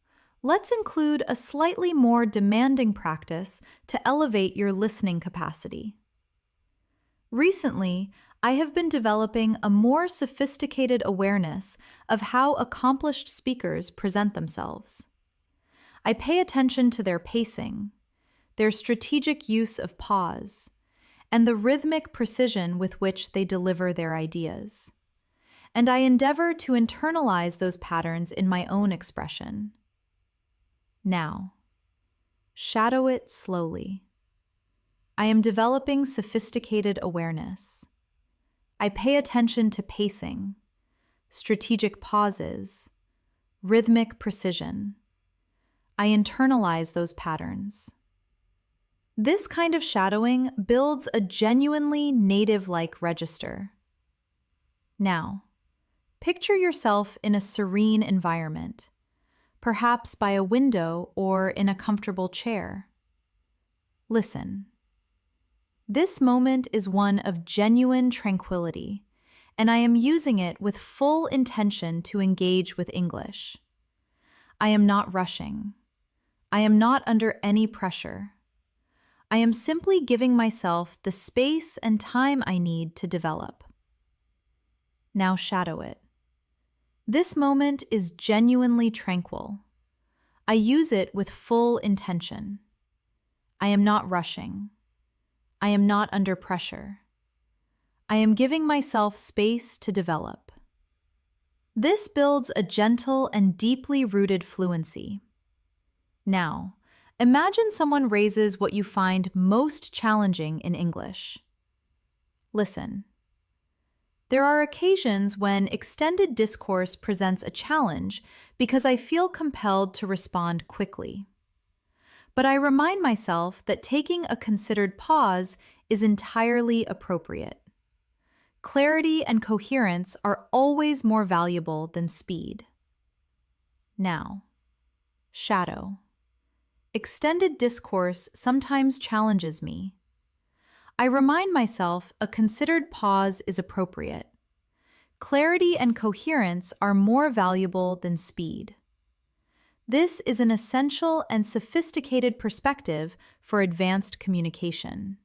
let's include a slightly more demanding practice to elevate your listening capacity. Recently, I have been developing a more sophisticated awareness of how accomplished speakers present themselves. I pay attention to their pacing, their strategic use of pause, and the rhythmic precision with which they deliver their ideas. And I endeavor to internalize those patterns in my own expression. Now, shadow it slowly. I am developing sophisticated awareness. I pay attention to pacing, strategic pauses, rhythmic precision. I internalize those patterns. This kind of shadowing builds a genuinely native-like register. Now, picture yourself in a serene environment, perhaps by a window or in a comfortable chair. Listen. This moment is one of genuine tranquility, and I am using it with full intention to engage with English. I am not rushing. I am not under any pressure. I am simply giving myself the space and time I need to develop. Now shadow it. This moment is genuinely tranquil. I use it with full intention. I am not rushing. I am not under pressure. I am giving myself space to develop. This builds a gentle and deeply rooted fluency. Now, imagine someone raises what you find most challenging in English. Listen. There are occasions when extended discourse presents a challenge because I feel compelled to respond quickly. But I remind myself that taking a considered pause is entirely appropriate. Clarity and coherence are always more valuable than speed. Now, shadow. Extended discourse sometimes challenges me. I remind myself a considered pause is appropriate. Clarity and coherence are more valuable than speed. This is an essential and sophisticated perspective for advanced communication.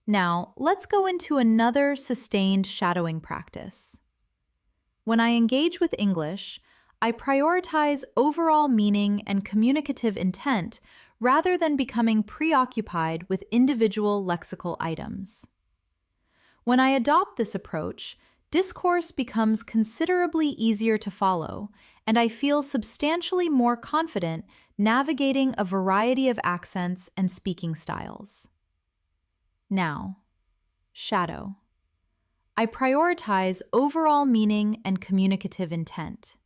Now, let's go into another sustained shadowing practice. When I engage with English, I prioritize overall meaning and communicative intent rather than becoming preoccupied with individual lexical items. When I adopt this approach, discourse becomes considerably easier to follow, and I feel substantially more confident navigating a variety of accents and speaking styles. Now, shadow. I prioritize overall meaning and communicative intent.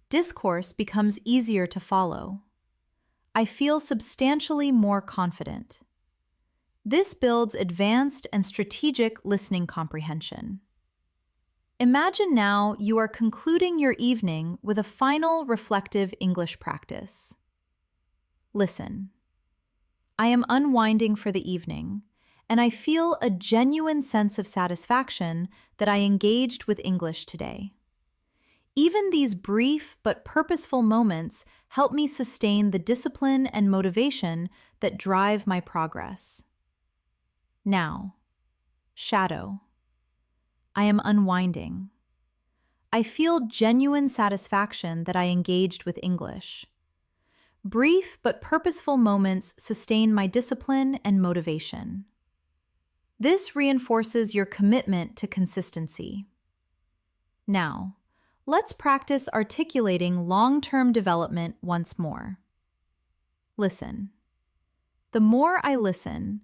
Discourse becomes easier to follow. I feel substantially more confident. This builds advanced and strategic listening comprehension. Imagine now you are concluding your evening with a final reflective English practice. Listen. I am unwinding for the evening, and I feel a genuine sense of satisfaction that I engaged with English today. Even these brief but purposeful moments help me sustain the discipline and motivation that drive my progress. Now, shadow. I am unwinding. I feel genuine satisfaction that I engaged with English. Brief but purposeful moments sustain my discipline and motivation. This reinforces your commitment to consistency. Now, let's practice articulating long-term development once more. Listen. The more I listen,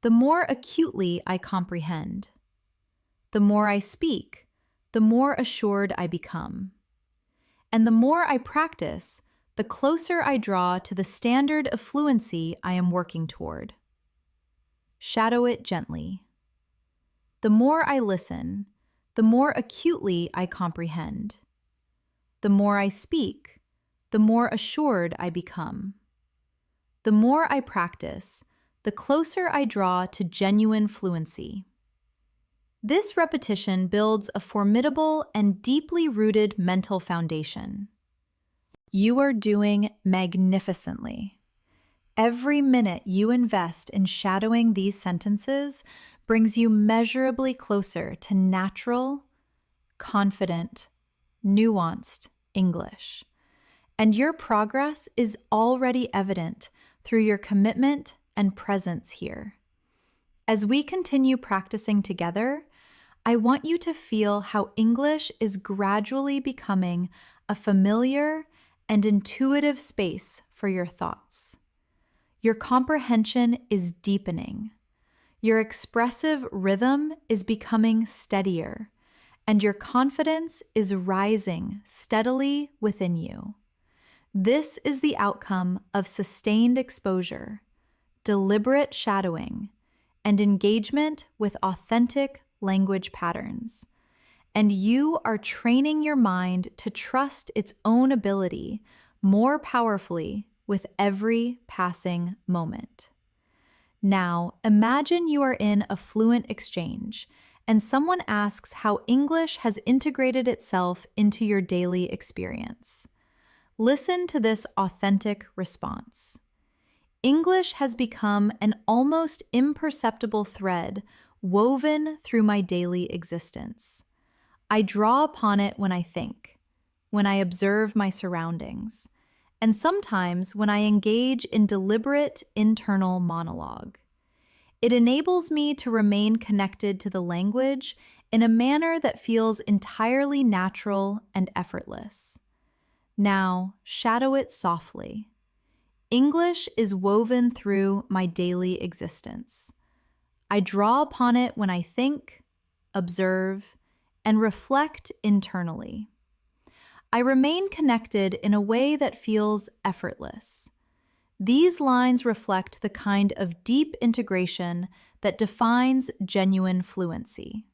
the more acutely I comprehend. The more I speak, the more assured I become. And the more I practice, the closer I draw to the standard of fluency I am working toward. Shadow it gently. The more I listen, the more acutely I comprehend. The more I speak, the more assured I become. The more I practice, the closer I draw to genuine fluency. This repetition builds a formidable and deeply rooted mental foundation. You are doing magnificently. Every minute you invest in shadowing these sentences brings you measurably closer to natural, confident, nuanced English. And your progress is already evident through your commitment and presence here. As we continue practicing together, I want you to feel how English is gradually becoming a familiar and intuitive space for your thoughts. Your comprehension is deepening. Your expressive rhythm is becoming steadier, and your confidence is rising steadily within you. This is the outcome of sustained exposure, deliberate shadowing, and engagement with authentic language patterns. And you are training your mind to trust its own ability more powerfully with every passing moment. Now, imagine you are in a fluent exchange and someone asks how English has integrated itself into your daily experience. Listen to this authentic response. English has become an almost imperceptible thread woven through my daily existence. I draw upon it when I think, when I observe my surroundings, and sometimes when I engage in deliberate internal monologue. It enables me to remain connected to the language in a manner that feels entirely natural and effortless. Now, shadow it softly. English is woven through my daily existence. I draw upon it when I think, observe, and reflect internally. I remain connected in a way that feels effortless. These lines reflect the kind of deep integration that defines genuine fluency.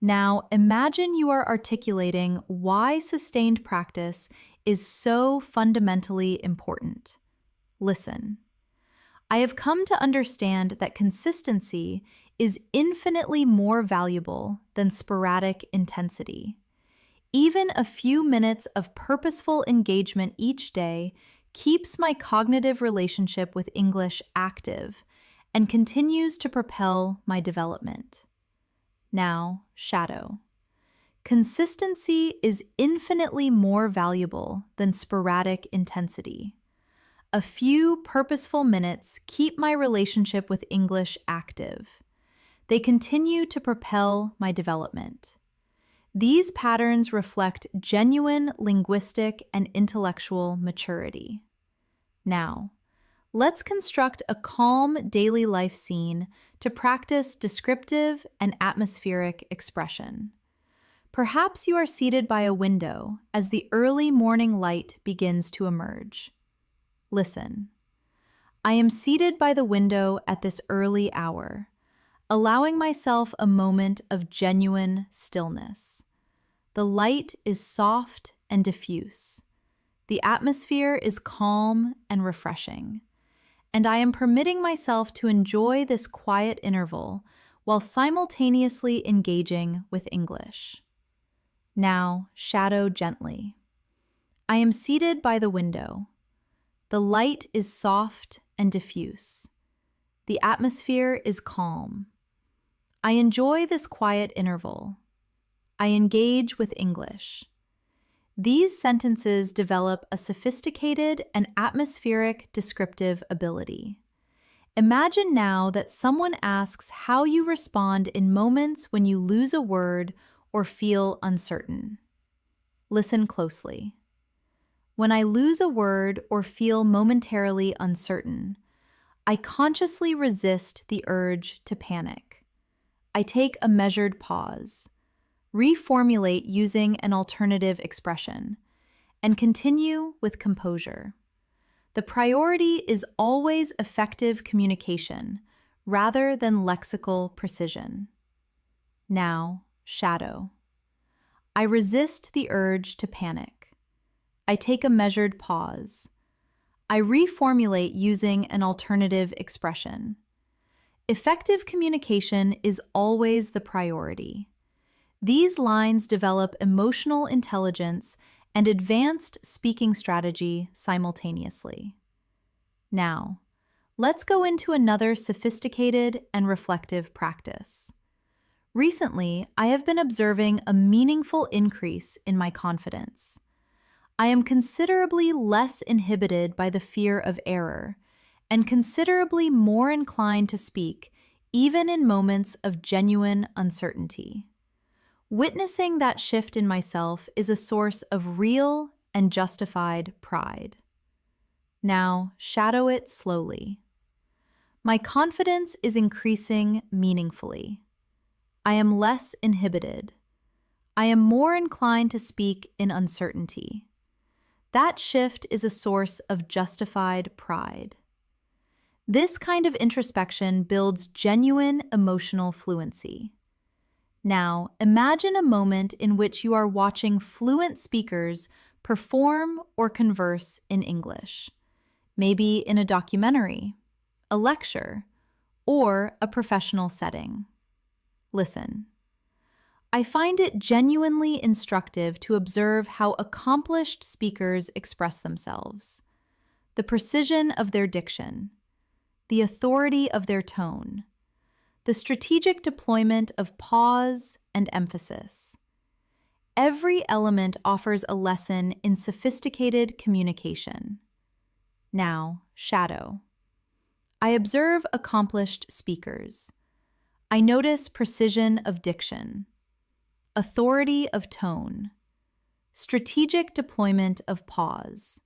Now, imagine you are articulating why sustained practice is so fundamentally important. Listen. I have come to understand that consistency is infinitely more valuable than sporadic intensity. Even a few minutes of purposeful engagement each day keeps my cognitive relationship with English active and continues to propel my development. Now, shadow. Consistency is infinitely more valuable than sporadic intensity. A few purposeful minutes keep my relationship with English active. They continue to propel my development. These patterns reflect genuine linguistic and intellectual maturity. Now, let's construct a calm daily life scene to practice descriptive and atmospheric expression. Perhaps you are seated by a window as the early morning light begins to emerge. Listen. I am seated by the window at this early hour, allowing myself a moment of genuine stillness. The light is soft and diffuse. The atmosphere is calm and refreshing, and I am permitting myself to enjoy this quiet interval while simultaneously engaging with English. Now, shadow gently. I am seated by the window. The light is soft and diffuse. The atmosphere is calm. I enjoy this quiet interval. I engage with English. These sentences develop a sophisticated and atmospheric descriptive ability. Imagine now that someone asks how you respond in moments when you lose a word or feel uncertain. Listen closely. When I lose a word or feel momentarily uncertain, I consciously resist the urge to panic. I take a measured pause, reformulate using an alternative expression, and continue with composure. The priority is always effective communication rather than lexical precision. Now, shadow. I resist the urge to panic. I take a measured pause. I reformulate using an alternative expression. Effective communication is always the priority. These lines develop emotional intelligence and advanced speaking strategy simultaneously. Now, let's go into another sophisticated and reflective practice. Recently, I have been observing a meaningful increase in my confidence. I am considerably less inhibited by the fear of error and considerably more inclined to speak, even in moments of genuine uncertainty. Witnessing that shift in myself is a source of real and justified pride. Now, shadow it slowly. My confidence is increasing meaningfully. I am less inhibited. I am more inclined to speak in uncertainty. That shift is a source of justified pride. This kind of introspection builds genuine emotional fluency. Now, imagine a moment in which you are watching fluent speakers perform or converse in English, maybe in a documentary, a lecture, or a professional setting. Listen. I find it genuinely instructive to observe how accomplished speakers express themselves, the precision of their diction, the authority of their tone, the strategic deployment of pause and emphasis. Every element offers a lesson in sophisticated communication. Now, shadow. I observe accomplished speakers. I notice precision of diction, authority of tone, strategic deployment of pause.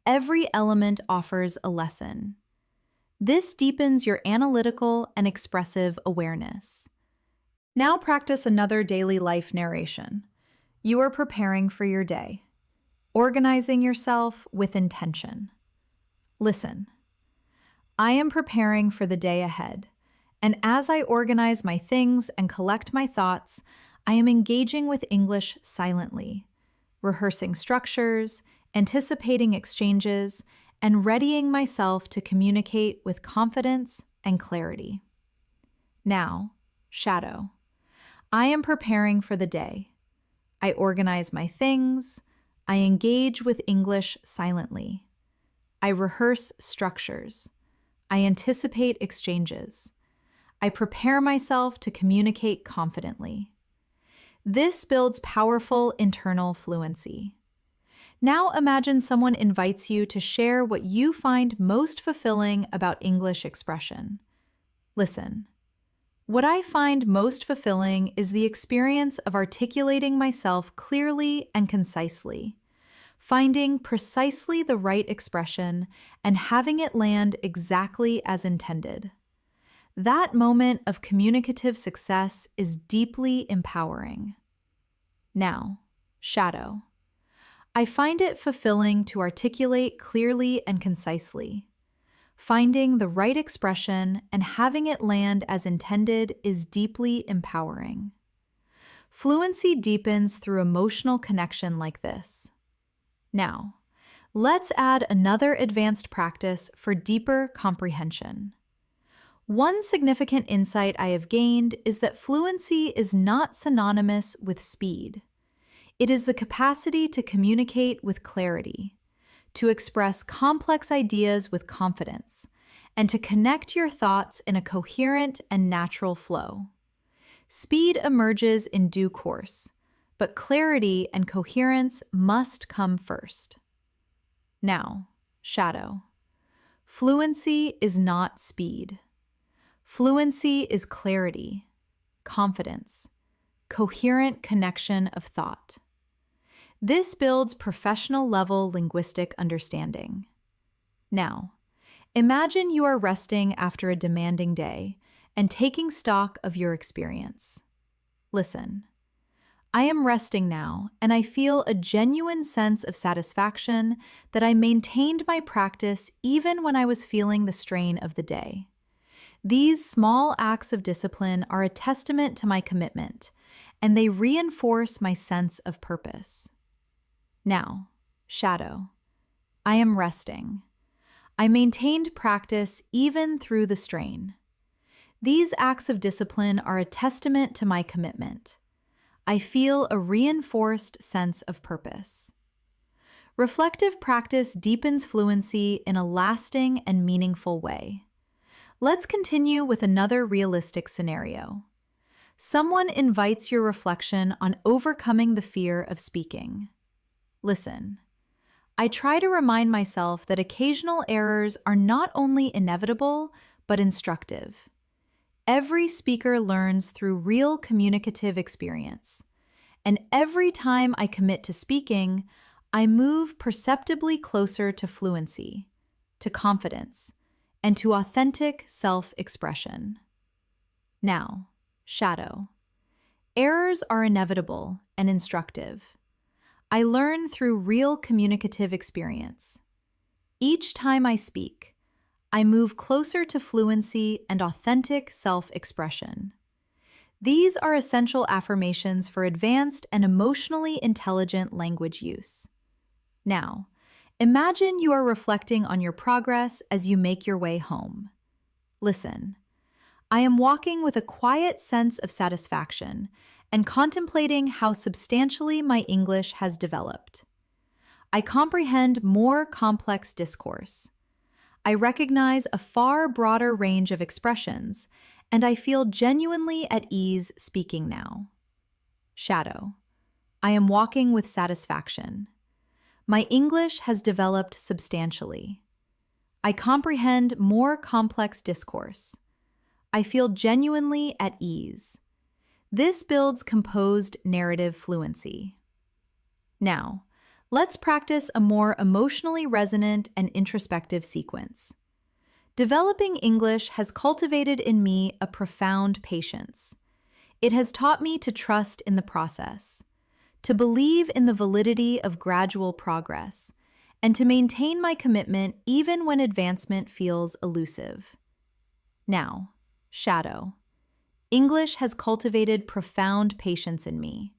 Every element offers a lesson. This deepens your analytical and expressive awareness. Now practice another daily life narration. You are preparing for your day, organizing yourself with intention. Listen. I am preparing for the day ahead, and as I organize my things and collect my thoughts, I am engaging with English silently, rehearsing structures, anticipating exchanges, and readying myself to communicate with confidence and clarity. Now, shadow. I am preparing for the day. I organize my things. I engage with English silently. I rehearse structures. I anticipate exchanges. I prepare myself to communicate confidently. This builds powerful internal fluency. Now imagine someone invites you to share what you find most fulfilling about English expression. Listen. What I find most fulfilling is the experience of articulating myself clearly and concisely, finding precisely the right expression and having it land exactly as intended. That moment of communicative success is deeply empowering. Now, shadow. I find it fulfilling to articulate clearly and concisely. Finding the right expression and having it land as intended is deeply empowering. Fluency deepens through emotional connection like this. Now, let's add another advanced practice for deeper comprehension. One significant insight I have gained is that fluency is not synonymous with speed. It is the capacity to communicate with clarity, to express complex ideas with confidence, and to connect your thoughts in a coherent and natural flow. Speed emerges in due course, but clarity and coherence must come first. Now, shadow. Fluency is not speed. Fluency is clarity, confidence, coherent connection of thought. This builds professional-level linguistic understanding. Now, imagine you are resting after a demanding day and taking stock of your experience. Listen. I am resting now, and I feel a genuine sense of satisfaction that I maintained my practice even when I was feeling the strain of the day. These small acts of discipline are a testament to my commitment, and they reinforce my sense of purpose. Now, shadow. I am resting. I maintained practice even through the strain. These acts of discipline are a testament to my commitment. I feel a reinforced sense of purpose. Reflective practice deepens fluency in a lasting and meaningful way. Let's continue with another realistic scenario. Someone invites your reflection on overcoming the fear of speaking. Listen. I try to remind myself that occasional errors are not only inevitable, but instructive. Every speaker learns through real communicative experience, and every time I commit to speaking, I move perceptibly closer to fluency, to confidence, and to authentic self-expression. Now, shadow. Errors are inevitable and instructive. I learn through real communicative experience. Each time I speak, I move closer to fluency and authentic self-expression. These are essential affirmations for advanced and emotionally intelligent language use. Now, imagine you are reflecting on your progress as you make your way home. Listen, I am walking with a quiet sense of satisfaction and contemplating how substantially my English has developed. I comprehend more complex discourse. I recognize a far broader range of expressions, and I feel genuinely at ease speaking now. Shadow. I am walking with satisfaction. My English has developed substantially. I comprehend more complex discourse. I feel genuinely at ease. This builds composed narrative fluency. Now, let's practice a more emotionally resonant and introspective sequence. Developing English has cultivated in me a profound patience. It has taught me to trust in the process, to believe in the validity of gradual progress, and to maintain my commitment even when advancement feels elusive. Now, shadow. English has cultivated profound patience in me.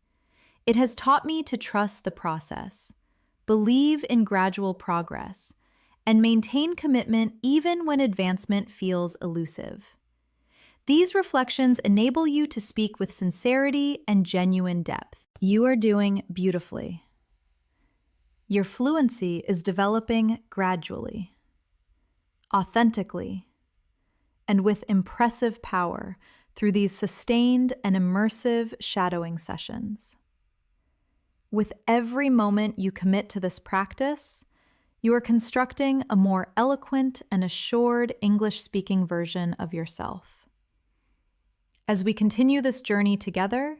It has taught me to trust the process, believe in gradual progress, and maintain commitment even when advancement feels elusive. These reflections enable you to speak with sincerity and genuine depth. You are doing beautifully. Your fluency is developing gradually, authentically, and with impressive power through these sustained and immersive shadowing sessions. With every moment you commit to this practice, you are constructing a more eloquent and assured English-speaking version of yourself. As we continue this journey together,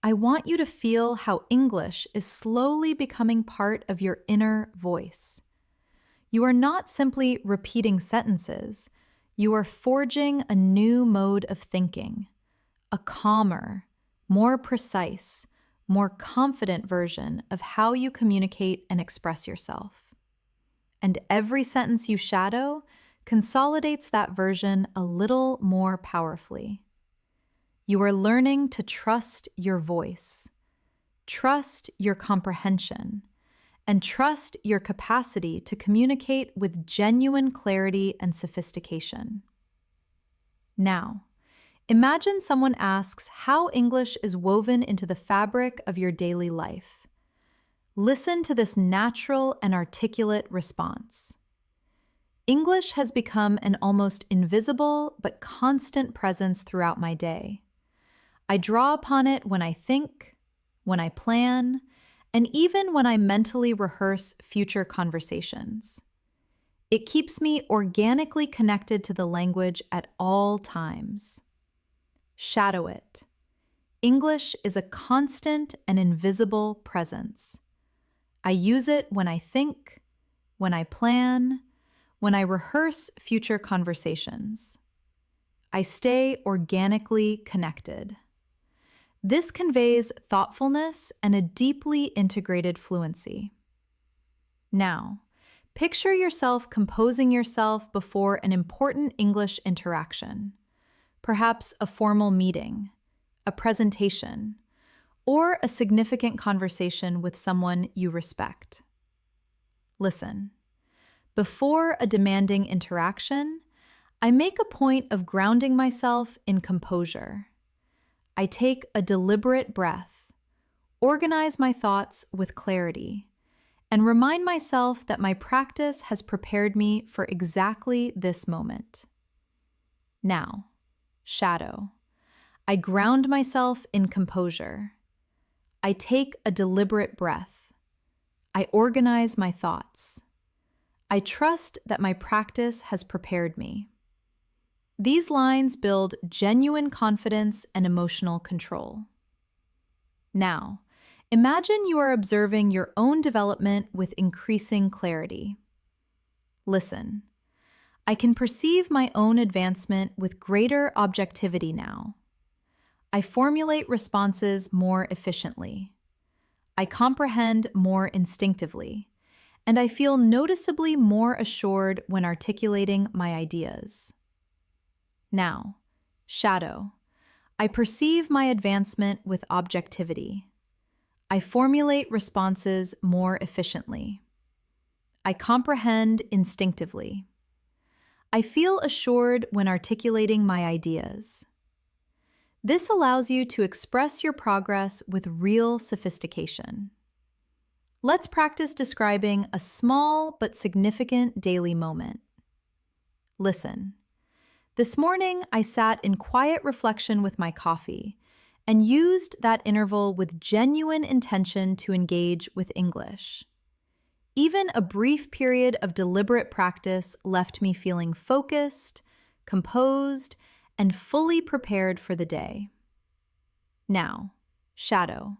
I want you to feel how English is slowly becoming part of your inner voice. You are not simply repeating sentences, you are forging a new mode of thinking, a calmer, more precise, more confident version of how you communicate and express yourself. And every sentence you shadow consolidates that version a little more powerfully. You are learning to trust your voice, trust your comprehension, and trust your capacity to communicate with genuine clarity and sophistication. Now, imagine someone asks how English is woven into the fabric of your daily life. Listen to this natural and articulate response. English has become an almost invisible but constant presence throughout my day. I draw upon it when I think, when I plan, and even when I mentally rehearse future conversations. It keeps me organically connected to the language at all times. Shadow it. English is a constant and invisible presence. I use it when I think, when I plan, when I rehearse future conversations. I stay organically connected. This conveys thoughtfulness and a deeply integrated fluency. Now, picture yourself composing yourself before an important English interaction, perhaps a formal meeting, a presentation, or a significant conversation with someone you respect. Listen, before a demanding interaction, I make a point of grounding myself in composure. I take a deliberate breath, organize my thoughts with clarity, and remind myself that my practice has prepared me for exactly this moment. Now, shadow. I ground myself in composure. I take a deliberate breath. I organize my thoughts. I trust that my practice has prepared me. These lines build genuine confidence and emotional control. Now, imagine you are observing your own development with increasing clarity. Listen, I can perceive my own advancement with greater objectivity now. I formulate responses more efficiently. I comprehend more instinctively, and I feel noticeably more assured when articulating my ideas. Now, shadow. I perceive my advancement with objectivity. I formulate responses more efficiently. I comprehend instinctively. I feel assured when articulating my ideas. This allows you to express your progress with real sophistication. Let's practice describing a small but significant daily moment. Listen. This morning, I sat in quiet reflection with my coffee and used that interval with genuine intention to engage with English. Even a brief period of deliberate practice left me feeling focused, composed, and fully prepared for the day. Now, shadow.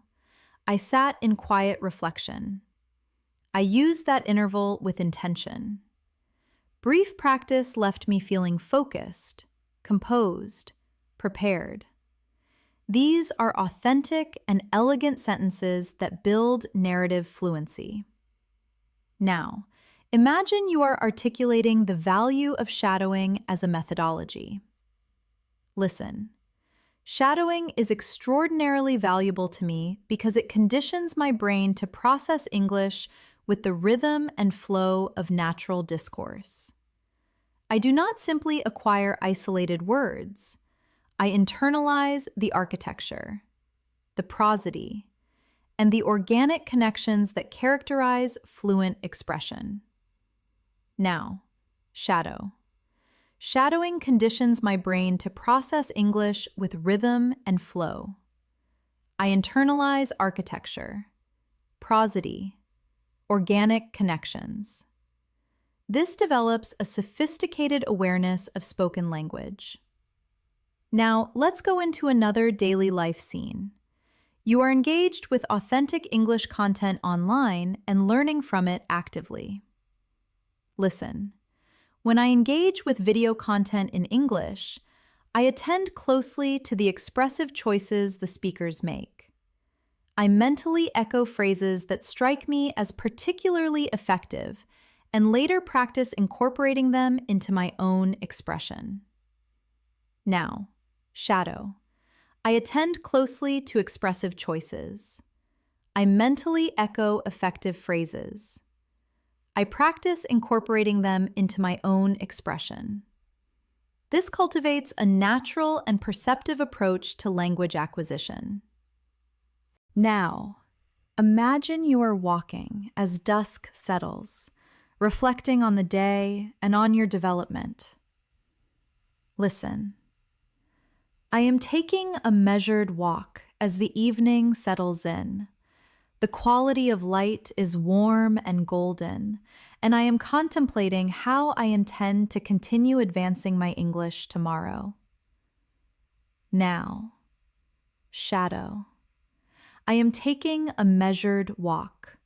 I sat in quiet reflection. I used that interval with intention. Brief practice left me feeling focused, composed, prepared. These are authentic and elegant sentences that build narrative fluency. Now, imagine you are articulating the value of shadowing as a methodology. Listen. Shadowing is extraordinarily valuable to me because it conditions my brain to process English with the rhythm and flow of natural discourse. I do not simply acquire isolated words. I internalize the architecture, the prosody, and the organic connections that characterize fluent expression. Now, shadow. Shadowing conditions my brain to process English with rhythm and flow. I internalize architecture, prosody, organic connections. This develops a sophisticated awareness of spoken language. Now, let's go into another daily life scene. You are engaged with authentic English content online and learning from it actively. Listen. When I engage with video content in English, I attend closely to the expressive choices the speakers make. I mentally echo phrases that strike me as particularly effective and later practice incorporating them into my own expression. Now, shadow. I attend closely to expressive choices. I mentally echo effective phrases. I practice incorporating them into my own expression. This cultivates a natural and perceptive approach to language acquisition. Now, imagine you are walking as dusk settles, reflecting on the day and on your development. Listen. I am taking a measured walk as the evening settles in. The quality of light is warm and golden, and I am contemplating how I intend to continue advancing my English tomorrow. Now, shadow. I am taking a measured walk.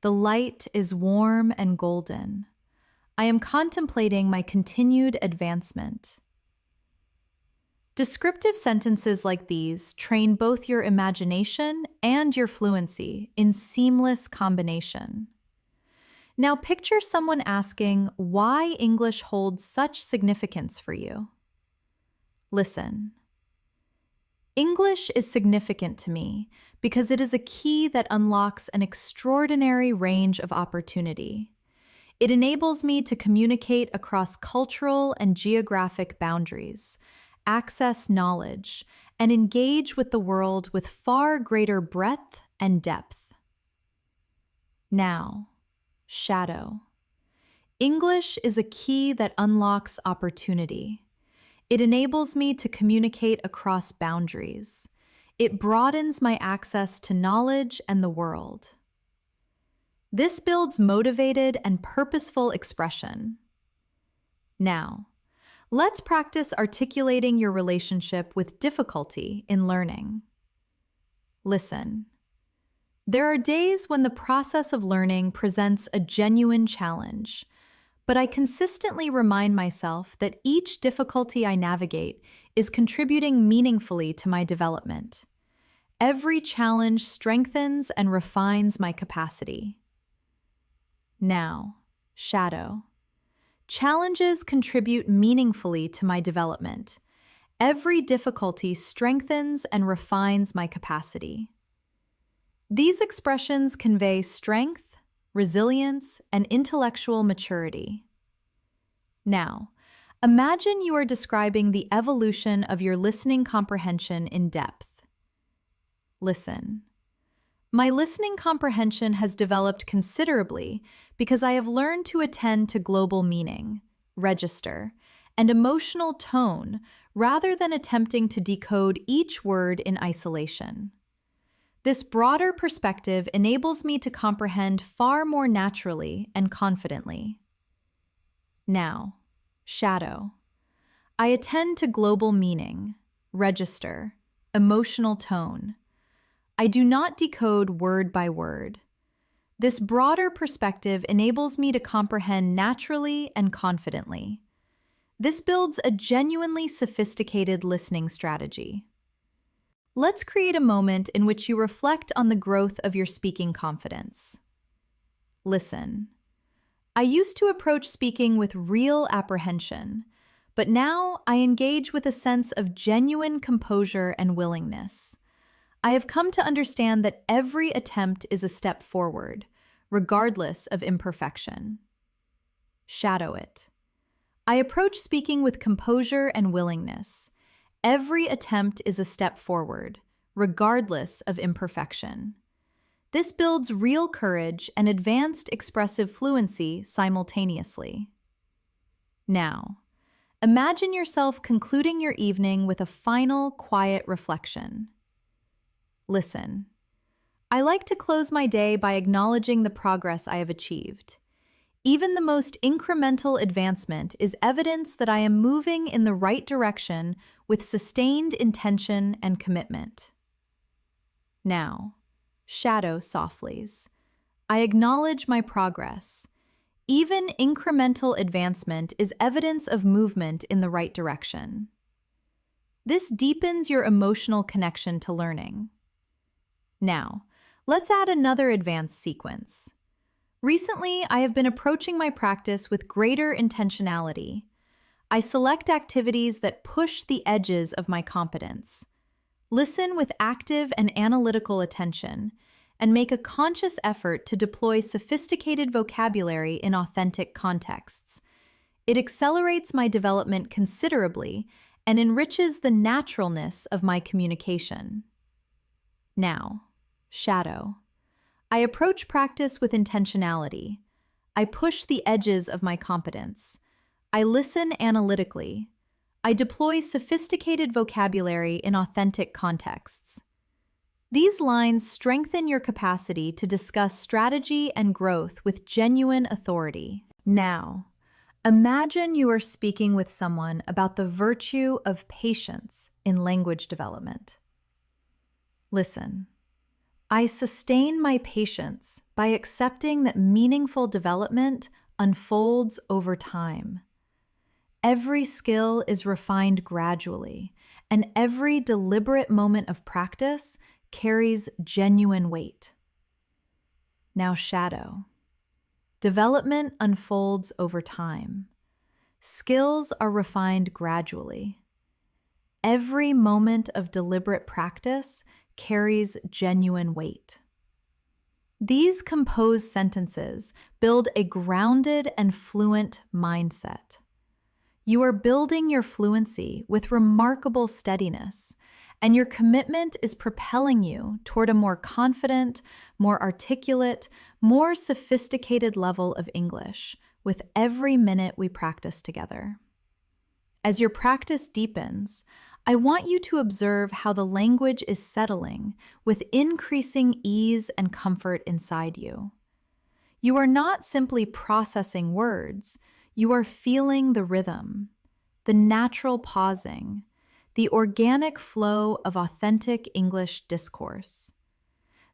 The light is warm and golden. I am contemplating my continued advancement. Descriptive sentences like these train both your imagination and your fluency in seamless combination. Now picture someone asking why English holds such significance for you. Listen. English is significant to me because it is a key that unlocks an extraordinary range of opportunity. It enables me to communicate across cultural and geographic boundaries, access knowledge, and engage with the world with far greater breadth and depth. Now, shadow. English is a key that unlocks opportunity. It enables me to communicate across boundaries. It broadens my access to knowledge and the world. This builds motivated and purposeful expression. Now, let's practice articulating your relationship with difficulty in learning. Listen. There are days when the process of learning presents a genuine challenge, but I consistently remind myself that each difficulty I navigate is contributing meaningfully to my development. Every challenge strengthens and refines my capacity. Now, shadow. Challenges contribute meaningfully to my development. Every difficulty strengthens and refines my capacity. These expressions convey strength, resilience, and intellectual maturity. Now, imagine you are describing the evolution of your listening comprehension in depth. Listen. My listening comprehension has developed considerably because I have learned to attend to global meaning, register, and emotional tone rather than attempting to decode each word in isolation. This broader perspective enables me to comprehend far more naturally and confidently. Now, shadow. I attend to global meaning, register, emotional tone. I do not decode word by word. This broader perspective enables me to comprehend naturally and confidently. This builds a genuinely sophisticated listening strategy. Let's create a moment in which you reflect on the growth of your speaking confidence. Listen. I used to approach speaking with real apprehension, but now I engage with a sense of genuine composure and willingness. I have come to understand that every attempt is a step forward, regardless of imperfection. Shadow it. I approach speaking with composure and willingness. Every attempt is a step forward, regardless of imperfection. This builds real courage and advanced expressive fluency simultaneously. Now, imagine yourself concluding your evening with a final, quiet reflection. Listen. I like to close my day by acknowledging the progress I have achieved. Even the most incremental advancement is evidence that I am moving in the right direction with sustained intention and commitment. Now, shadow softlies. I acknowledge my progress. Even incremental advancement is evidence of movement in the right direction. This deepens your emotional connection to learning. Now, let's add another advanced sequence. Recently, I have been approaching my practice with greater intentionality. I select activities that push the edges of my competence. Listen with active and analytical attention, and make a conscious effort to deploy sophisticated vocabulary in authentic contexts. It accelerates my development considerably and enriches the naturalness of my communication. Now, shadow. I approach practice with intentionality. I push the edges of my competence. I listen analytically. I deploy sophisticated vocabulary in authentic contexts. These lines strengthen your capacity to discuss strategy and growth with genuine authority. Now, imagine you are speaking with someone about the virtue of patience in language development. Listen. I sustain my patience by accepting that meaningful development unfolds over time. Every skill is refined gradually, and every deliberate moment of practice carries genuine weight. Now, shadow. Development unfolds over time. Skills are refined gradually. Every moment of deliberate practice carries genuine weight. These composed sentences build a grounded and fluent mindset. You are building your fluency with remarkable steadiness, and your commitment is propelling you toward a more confident, more articulate, more sophisticated level of English with every minute we practice together. As your practice deepens, I want you to observe how the language is settling with increasing ease and comfort inside you. You are not simply processing words, you are feeling the rhythm, the natural pausing, the organic flow of authentic English discourse.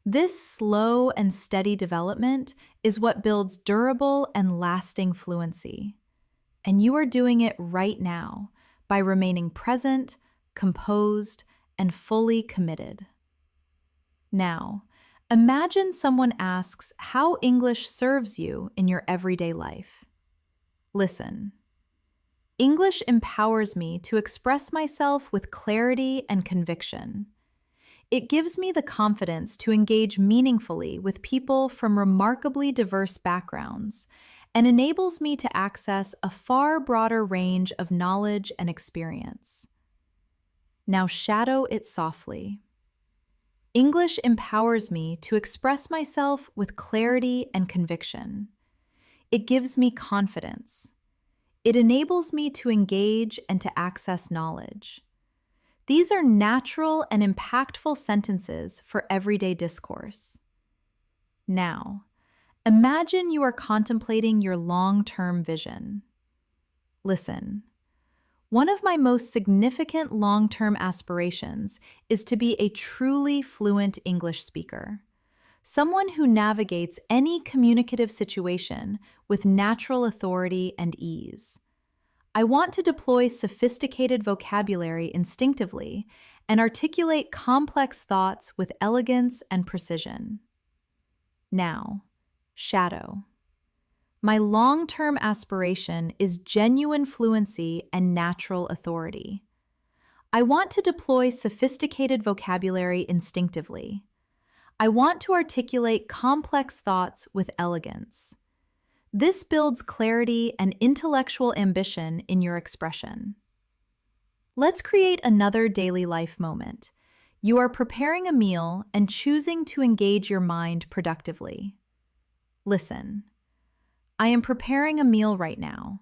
This slow and steady development is what builds durable and lasting fluency. And you are doing it right now by remaining present, composed, and fully committed. Now, imagine someone asks how English serves you in your everyday life. Listen. English empowers me to express myself with clarity and conviction. It gives me the confidence to engage meaningfully with people from remarkably diverse backgrounds and enables me to access a far broader range of knowledge and experience. Now shadow it softly. English empowers me to express myself with clarity and conviction. It gives me confidence. It enables me to engage and to access knowledge. These are natural and impactful sentences for everyday discourse. Now, imagine you are contemplating your long-term vision. Listen. One of my most significant long-term aspirations is to be a truly fluent English speaker, someone who navigates any communicative situation with natural authority and ease. I want to deploy sophisticated vocabulary instinctively and articulate complex thoughts with elegance and precision. Now, shadow. My long-term aspiration is genuine fluency and natural authority. I want to deploy sophisticated vocabulary instinctively. I want to articulate complex thoughts with elegance. This builds clarity and intellectual ambition in your expression. Let's create another daily life moment. You are preparing a meal and choosing to engage your mind productively. Listen. I am preparing a meal right now,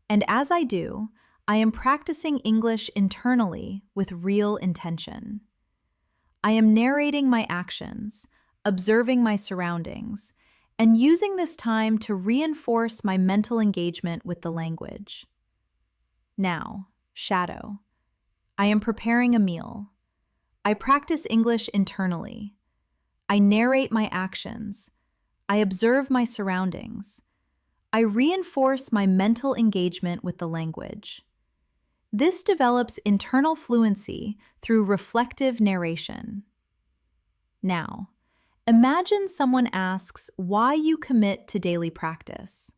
and as I do, I am practicing English internally with real intention. I am narrating my actions, observing my surroundings, and using this time to reinforce my mental engagement with the language. Now, shadow. I am preparing a meal. I practice English internally. I narrate my actions. I observe my surroundings. I reinforce my mental engagement with the language. This develops internal fluency through reflective narration. Now, imagine someone asks why you commit to daily practice.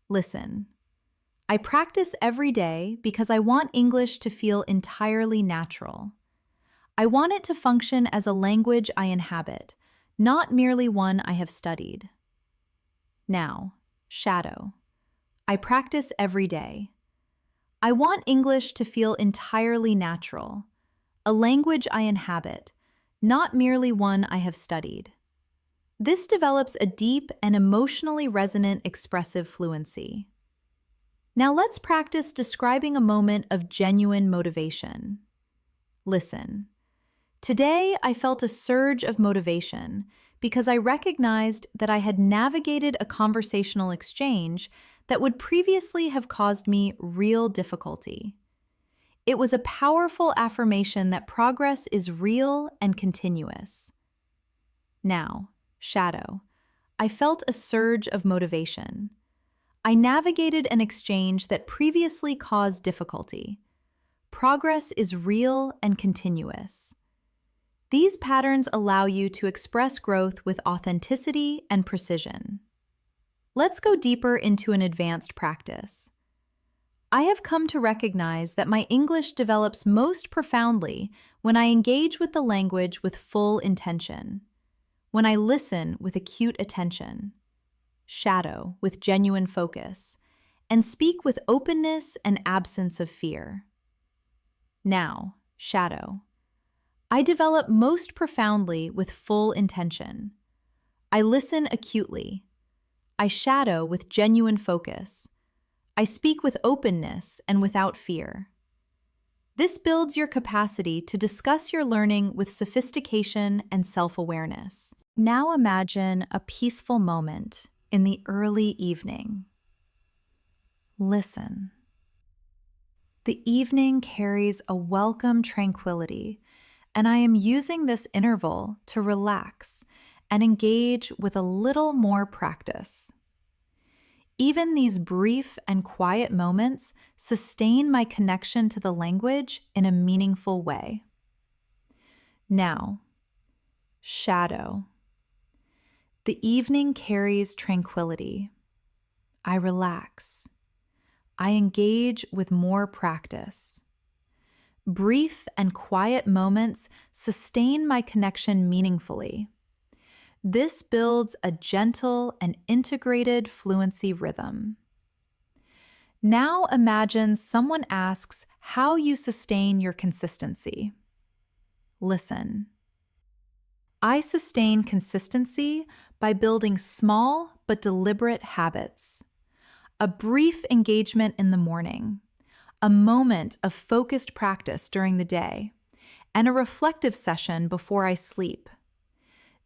Listen. I practice every day because I want English to feel entirely natural. I want it to function as a language I inhabit, not merely one I have studied. Now, shadow. I practice every day. I want English to feel entirely natural, a language I inhabit, not merely one I have studied. This develops a deep and emotionally resonant expressive fluency. Now let's practice describing a moment of genuine motivation. Listen. Today I felt a surge of motivation because I recognized that I had navigated a conversational exchange that would previously have caused me real difficulty. It was a powerful affirmation that progress is real and continuous. Now, shadow. I felt a surge of motivation. I navigated an exchange that previously caused difficulty. Progress is real and continuous. These patterns allow you to express growth with authenticity and precision. Let's go deeper into an advanced practice. I have come to recognize that my English develops most profoundly when I engage with the language with full intention, when I listen with acute attention, shadow with genuine focus, and speak with openness and absence of fear. Now, shadow. I develop most profoundly with full intention. I listen acutely. I shadow with genuine focus. I speak with openness and without fear. This builds your capacity to discuss your learning with sophistication and self-awareness. Now imagine a peaceful moment in the early evening. Listen. The evening carries a welcome tranquility, and I am using this interval to relax and engage with a little more practice. Even these brief and quiet moments sustain my connection to the language in a meaningful way. Now, Shadow. The evening carries tranquility. I relax. I engage with more practice. Brief and quiet moments sustain my connection meaningfully. This builds a gentle and integrated fluency rhythm. Now imagine someone asks how you sustain your consistency. Listen. I sustain consistency by building small but deliberate habits. A brief engagement in the morning, a moment of focused practice during the day, and a reflective session before I sleep.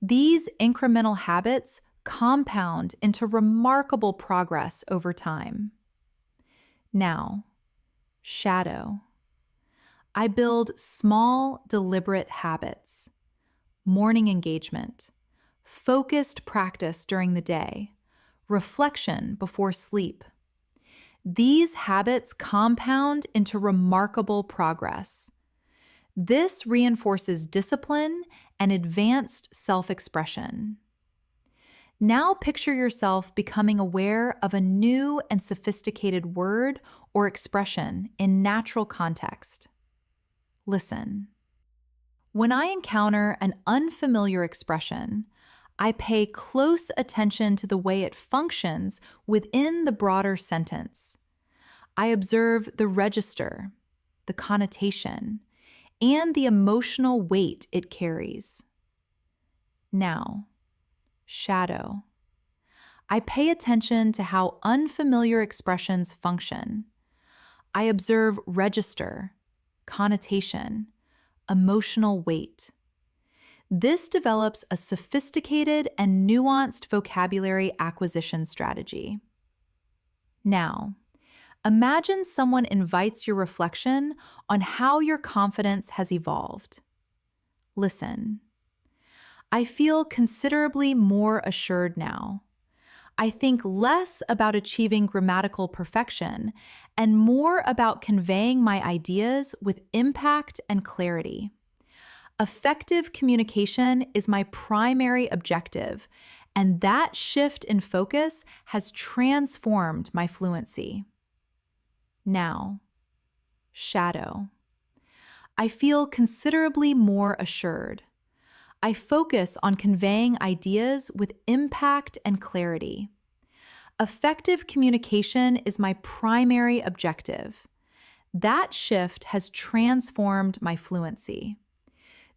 These incremental habits compound into remarkable progress over time. Now, shadow. I build small, deliberate habits. Morning engagement, focused practice during the day, reflection before sleep. These habits compound into remarkable progress. This reinforces discipline and advanced self-expression. Now picture yourself becoming aware of a new and sophisticated word or expression in natural context. Listen. When I encounter an unfamiliar expression, I pay close attention to the way it functions within the broader sentence. I observe the register, the connotation, and the emotional weight it carries. Now, shadow. I pay attention to how unfamiliar expressions function. I observe register, connotation, emotional weight. This develops a sophisticated and nuanced vocabulary acquisition strategy. Now, imagine someone invites your reflection on how your confidence has evolved. Listen. I feel considerably more assured now. I think less about achieving grammatical perfection and more about conveying my ideas with impact and clarity. Effective communication is my primary objective, and that shift in focus has transformed my fluency. Now, shadow. I feel considerably more assured. I focus on conveying ideas with impact and clarity. Effective communication is my primary objective. That shift has transformed my fluency.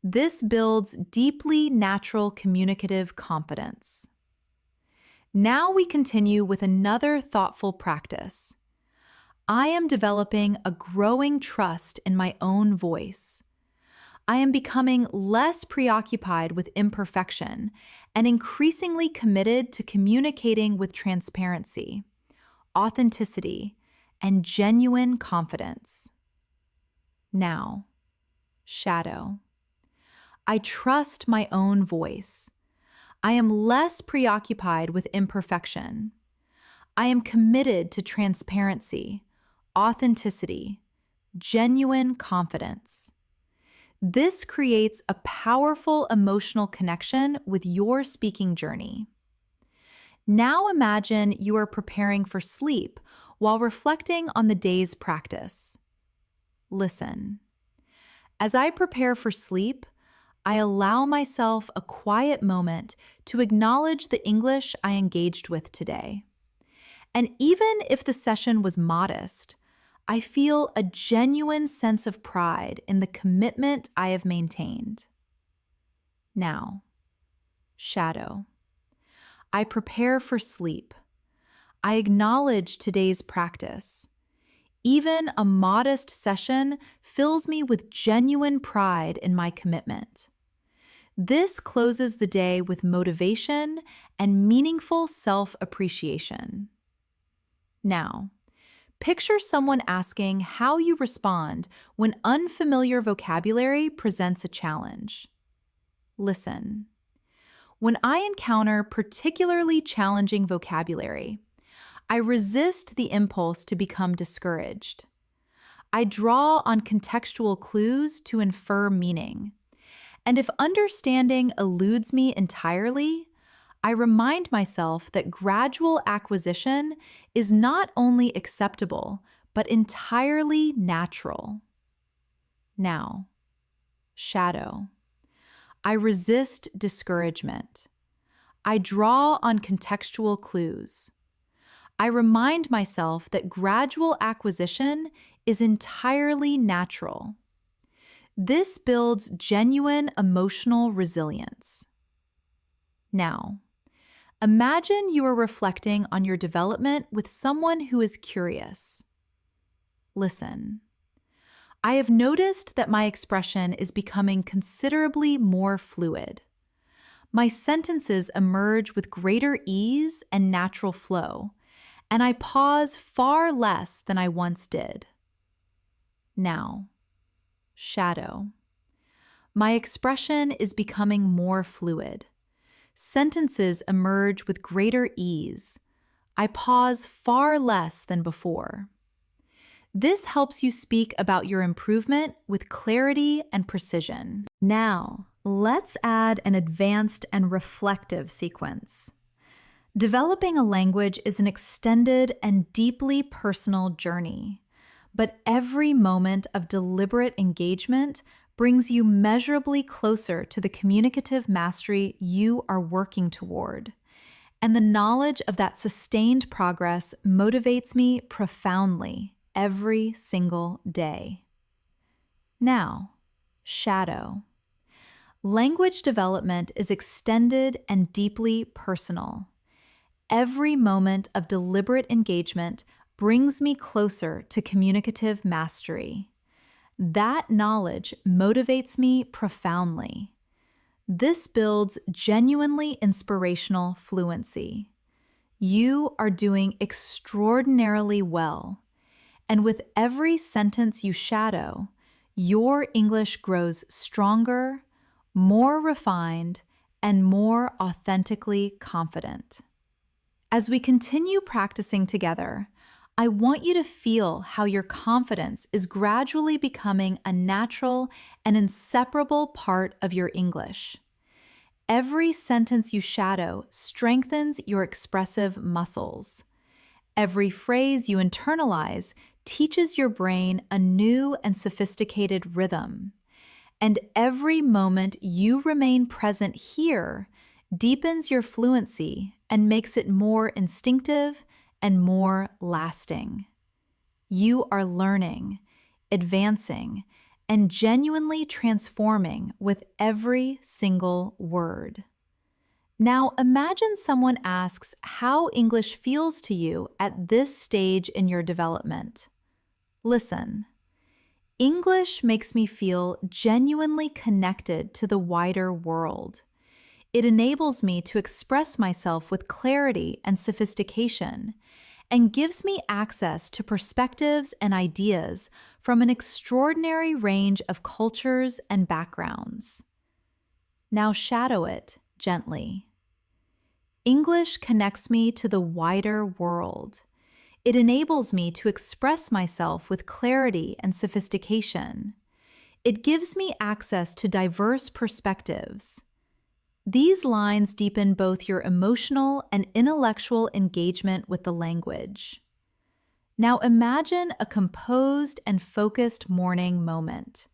This builds deeply natural communicative confidence. Now we continue with another thoughtful practice. I am developing a growing trust in my own voice. I am becoming less preoccupied with imperfection and increasingly committed to communicating with transparency, authenticity, and genuine confidence. Now, shadow. I trust my own voice. I am less preoccupied with imperfection. I am committed to transparency, authenticity, genuine confidence. This creates a powerful emotional connection with your speaking journey. Now imagine you are preparing for sleep while reflecting on the day's practice. Listen. As I prepare for sleep, I allow myself a quiet moment to acknowledge the English I engaged with today. And even if the session was modest, I feel a genuine sense of pride in the commitment I have maintained. Now, shadow. I prepare for sleep. I acknowledge today's practice. Even a modest session fills me with genuine pride in my commitment. This closes the day with motivation and meaningful self-appreciation. Now, picture someone asking how you respond when unfamiliar vocabulary presents a challenge. Listen. When I encounter particularly challenging vocabulary, I resist the impulse to become discouraged. I draw on contextual clues to infer meaning, And if understanding eludes me entirely, I remind myself that gradual acquisition is not only acceptable, but entirely natural. Now, shadow. I resist discouragement. I draw on contextual clues. I remind myself that gradual acquisition is entirely natural. This builds genuine emotional resilience. Now, imagine you are reflecting on your development with someone who is curious. Listen. I have noticed that my expression is becoming considerably more fluid. My sentences emerge with greater ease and natural flow, and I pause far less than I once did. Now, shadow. My expression is becoming more fluid. Sentences emerge with greater ease. I pause far less than before. This helps you speak about your improvement with clarity and precision. Now, let's add an advanced and reflective sequence. Developing a language is an extended and deeply personal journey, but every moment of deliberate engagement brings you measurably closer to the communicative mastery you are working toward. And the knowledge of that sustained progress motivates me profoundly every single day. Now, shadow. Language development is extended and deeply personal. Every moment of deliberate engagement brings me closer to communicative mastery. That knowledge motivates me profoundly. This builds genuinely inspirational fluency. You are doing extraordinarily well, and with every sentence you shadow, your English grows stronger, more refined, and more authentically confident. As we continue practicing together, I want you to feel how your confidence is gradually becoming a natural and inseparable part of your English. Every sentence you shadow strengthens your expressive muscles. Every phrase you internalize teaches your brain a new and sophisticated rhythm. And every moment you remain present here deepens your fluency and makes it more instinctive and more lasting. You are learning, advancing, and genuinely transforming with every single word. Now imagine someone asks how English feels to you at this stage in your development. Listen. English makes me feel genuinely connected to the wider world. It enables me to express myself with clarity and sophistication, and gives me access to perspectives and ideas from an extraordinary range of cultures and backgrounds. Now shadow it gently. English connects me to the wider world. It enables me to express myself with clarity and sophistication. It gives me access to diverse perspectives. These lines deepen both your emotional and intellectual engagement with the language. Now imagine a composed and focused morning moment.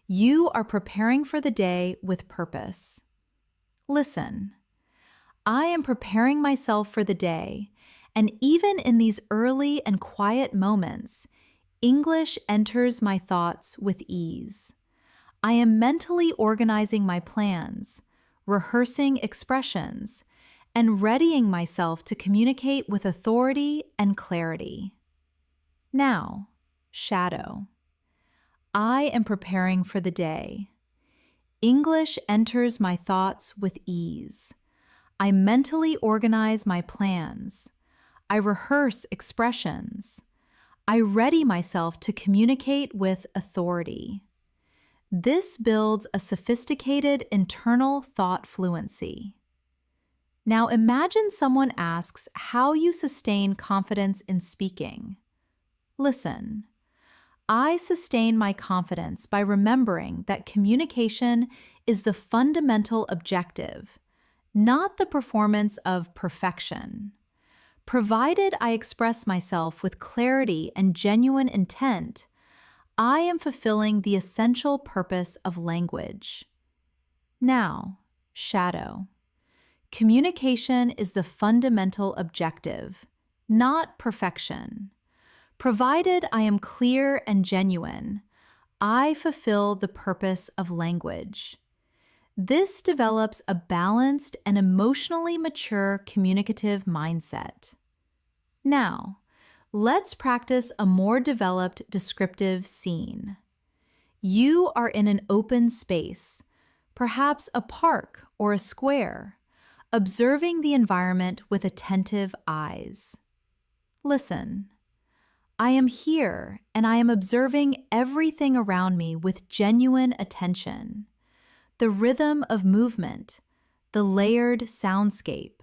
You are preparing for the day with purpose. Listen. I am preparing myself for the day, and even in these early and quiet moments, English enters my thoughts with ease. I am mentally organizing my plans, rehearsing expressions, and readying myself to communicate with authority and clarity. Now, shadow. I am preparing for the day. English enters my thoughts with ease. I mentally organize my plans. I rehearse expressions. I ready myself to communicate with authority. This builds a sophisticated internal thought fluency. Now imagine someone asks how you sustain confidence in speaking. Listen. I sustain my confidence by remembering that communication is the fundamental objective, not the performance of perfection. Provided I express myself with clarity and genuine intent, I am fulfilling the essential purpose of language. Now, shadow. Communication is the fundamental objective, not perfection. Provided I am clear and genuine, I fulfill the purpose of language. This develops a balanced and emotionally mature communicative mindset. Now, let's practice a more developed descriptive scene. You are in an open space, perhaps a park or a square, observing the environment with attentive eyes. Listen. I am here and I am observing everything around me with genuine attention. The rhythm of movement, the layered soundscape,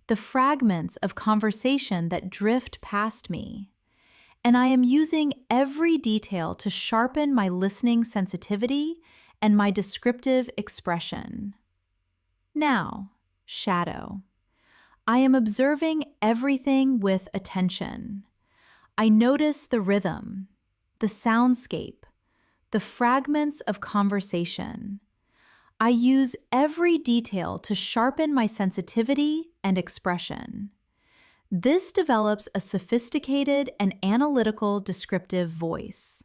the fragments of conversation that drift past me. And I am using every detail to sharpen my listening sensitivity and my descriptive expression. Now, shadow. I am observing everything with attention. I notice the rhythm, the soundscape, the fragments of conversation. I use every detail to sharpen my sensitivity and expression. This develops a sophisticated and analytical descriptive voice.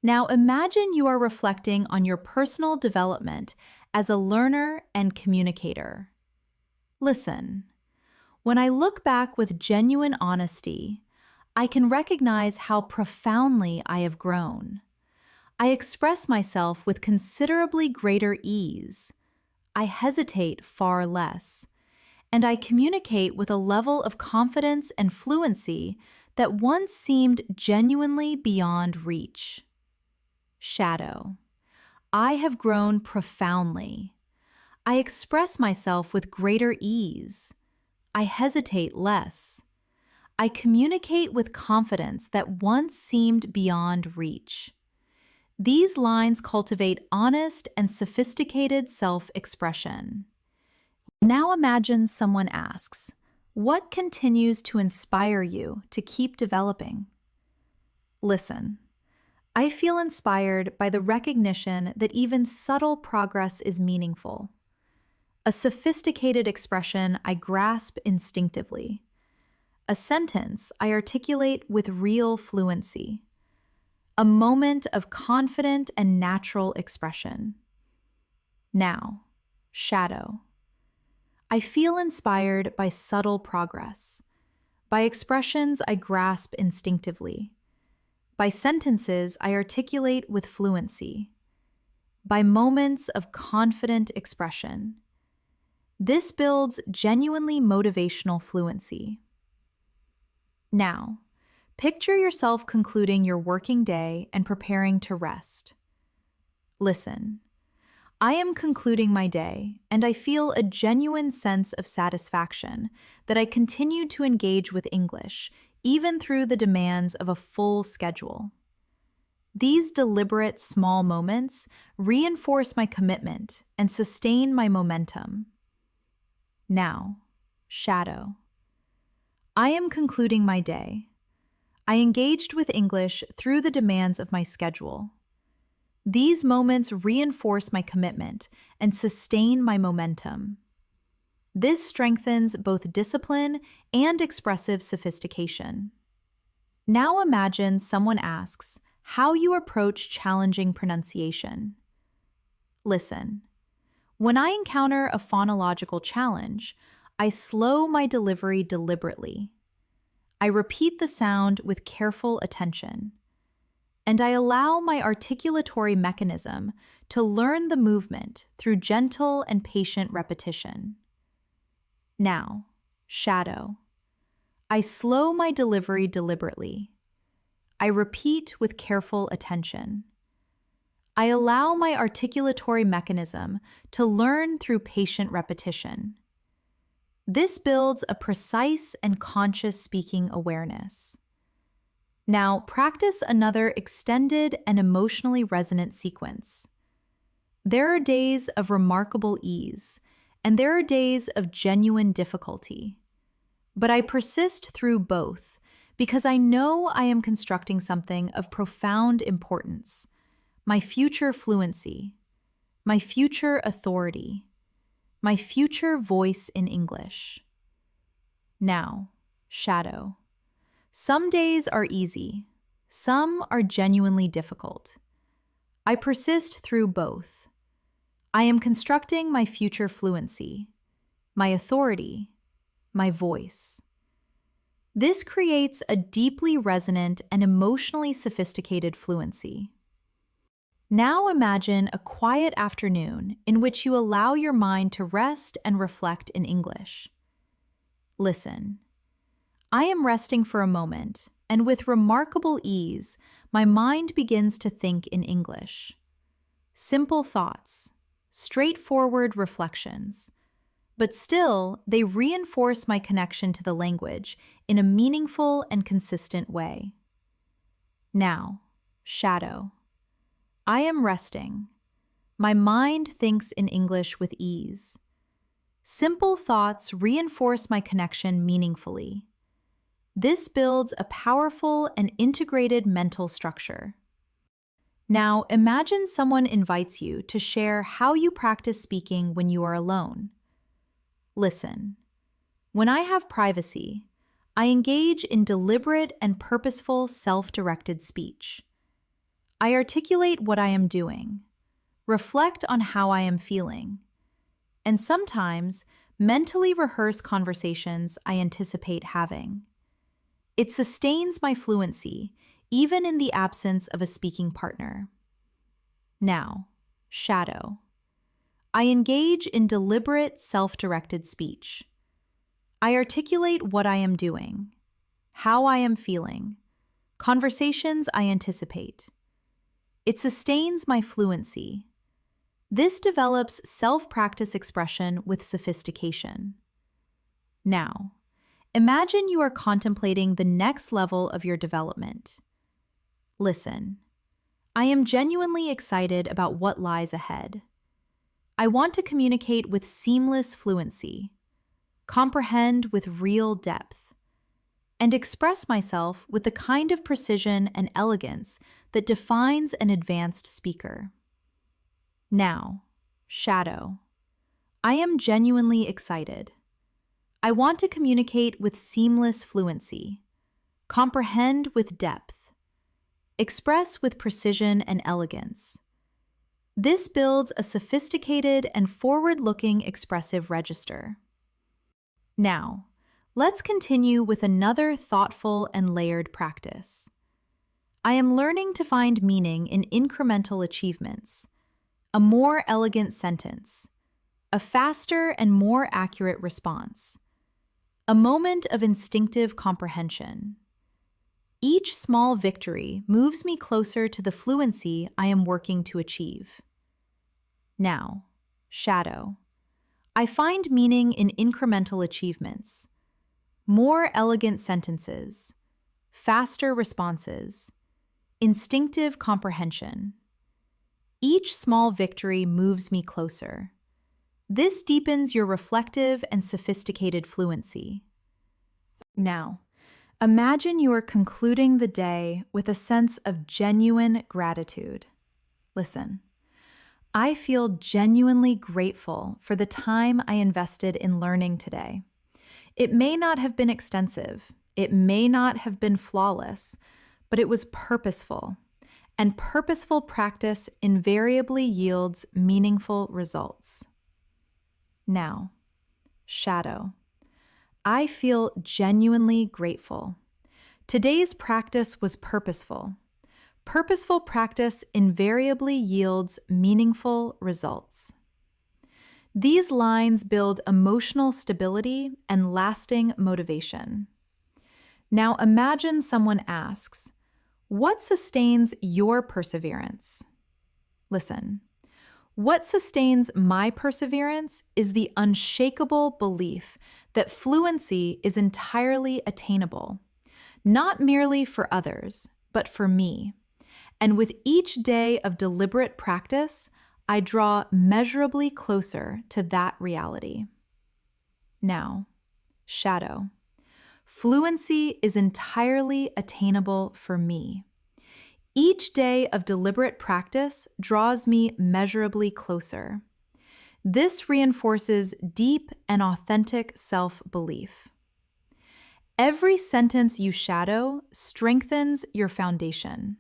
Now imagine you are reflecting on your personal development as a learner and communicator. Listen. When I look back with genuine honesty, I can recognize how profoundly I have grown. I express myself with considerably greater ease. I hesitate far less. And I communicate with a level of confidence and fluency that once seemed genuinely beyond reach. Shadow. I have grown profoundly. I express myself with greater ease. I hesitate less. I communicate with confidence that once seemed beyond reach. These lines cultivate honest and sophisticated self-expression. Now imagine someone asks, "What continues to inspire you to keep developing?" Listen. I feel inspired by the recognition that even subtle progress is meaningful. A sophisticated expression I grasp instinctively. A sentence I articulate with real fluency. A moment of confident and natural expression. Now, shadow. I feel inspired by subtle progress, by expressions I grasp instinctively, by sentences I articulate with fluency, by moments of confident expression. This builds genuinely motivational fluency. Now, picture yourself concluding your working day and preparing to rest. Listen. I am concluding my day, and I feel a genuine sense of satisfaction that I continued to engage with English, even through the demands of a full schedule. These deliberate small moments reinforce my commitment and sustain my momentum. Now, shadow. I am concluding my day. I engaged with English through the demands of my schedule. These moments reinforce my commitment and sustain my momentum. This strengthens both discipline and expressive sophistication. Now imagine someone asks how you approach challenging pronunciation. Listen. When I encounter a phonological challenge, I slow my delivery deliberately. I repeat the sound with careful attention. And I allow my articulatory mechanism to learn the movement through gentle and patient repetition. Now, shadow. I slow my delivery deliberately. I repeat with careful attention. I allow my articulatory mechanism to learn through patient repetition. This builds a precise and conscious speaking awareness. Now, practice another extended and emotionally resonant sequence. There are days of remarkable ease, and there are days of genuine difficulty. But I persist through both because I know I am constructing something of profound importance: my future fluency, my future authority, my future voice in English. Now, shadow. Some days are easy, some are genuinely difficult. I persist through both. I am constructing my future fluency, my authority, my voice. This creates a deeply resonant and emotionally sophisticated fluency. Now imagine a quiet afternoon in which you allow your mind to rest and reflect in English. Listen. I am resting for a moment, and with remarkable ease, my mind begins to think in English. Simple thoughts, straightforward reflections, but still, they reinforce my connection to the language in a meaningful and consistent way. Now, shadow. I am resting. My mind thinks in English with ease. Simple thoughts reinforce my connection meaningfully. This builds a powerful and integrated mental structure. Now, imagine someone invites you to share how you practice speaking when you are alone. Listen. When I have privacy, I engage in deliberate and purposeful self-directed speech. I articulate what I am doing, reflect on how I am feeling, and sometimes mentally rehearse conversations I anticipate having. It sustains my fluency, even in the absence of a speaking partner. Now, shadow. I engage in deliberate, self-directed speech. I articulate what I am doing, how I am feeling, conversations I anticipate. It sustains my fluency. This develops self-practice expression with sophistication. Now, imagine you are contemplating the next level of your development. Listen. I am genuinely excited about what lies ahead. I want to communicate with seamless fluency, comprehend with real depth, and express myself with the kind of precision and elegance that defines an advanced speaker. Now, shadow. I am genuinely excited. I want to communicate with seamless fluency, comprehend with depth, express with precision and elegance. This builds a sophisticated and forward-looking expressive register. Now, let's continue with another thoughtful and layered practice. I am learning to find meaning in incremental achievements, a more elegant sentence, a faster and more accurate response, a moment of instinctive comprehension. Each small victory moves me closer to the fluency I am working to achieve. Now, shadow. I find meaning in incremental achievements, more elegant sentences, faster responses, instinctive comprehension. Each small victory moves me closer. This deepens your reflective and sophisticated fluency. Now, imagine you are concluding the day with a sense of genuine gratitude. Listen. I feel genuinely grateful for the time I invested in learning today. It may not have been extensive, it may not have been flawless, but it was purposeful, and purposeful practice invariably yields meaningful results. Now, shadow. I feel genuinely grateful. Today's practice was purposeful. Purposeful practice invariably yields meaningful results. These lines build emotional stability and lasting motivation. Now imagine someone asks, "What sustains your perseverance?" Listen. What sustains my perseverance is the unshakable belief that fluency is entirely attainable. not merely for others, but for me. And with each day of deliberate practice, I draw measurably closer to that reality. Now, shadow. Fluency is entirely attainable for me. Each day of deliberate practice draws me measurably closer. This reinforces deep and authentic self-belief. Every sentence you shadow strengthens your foundation.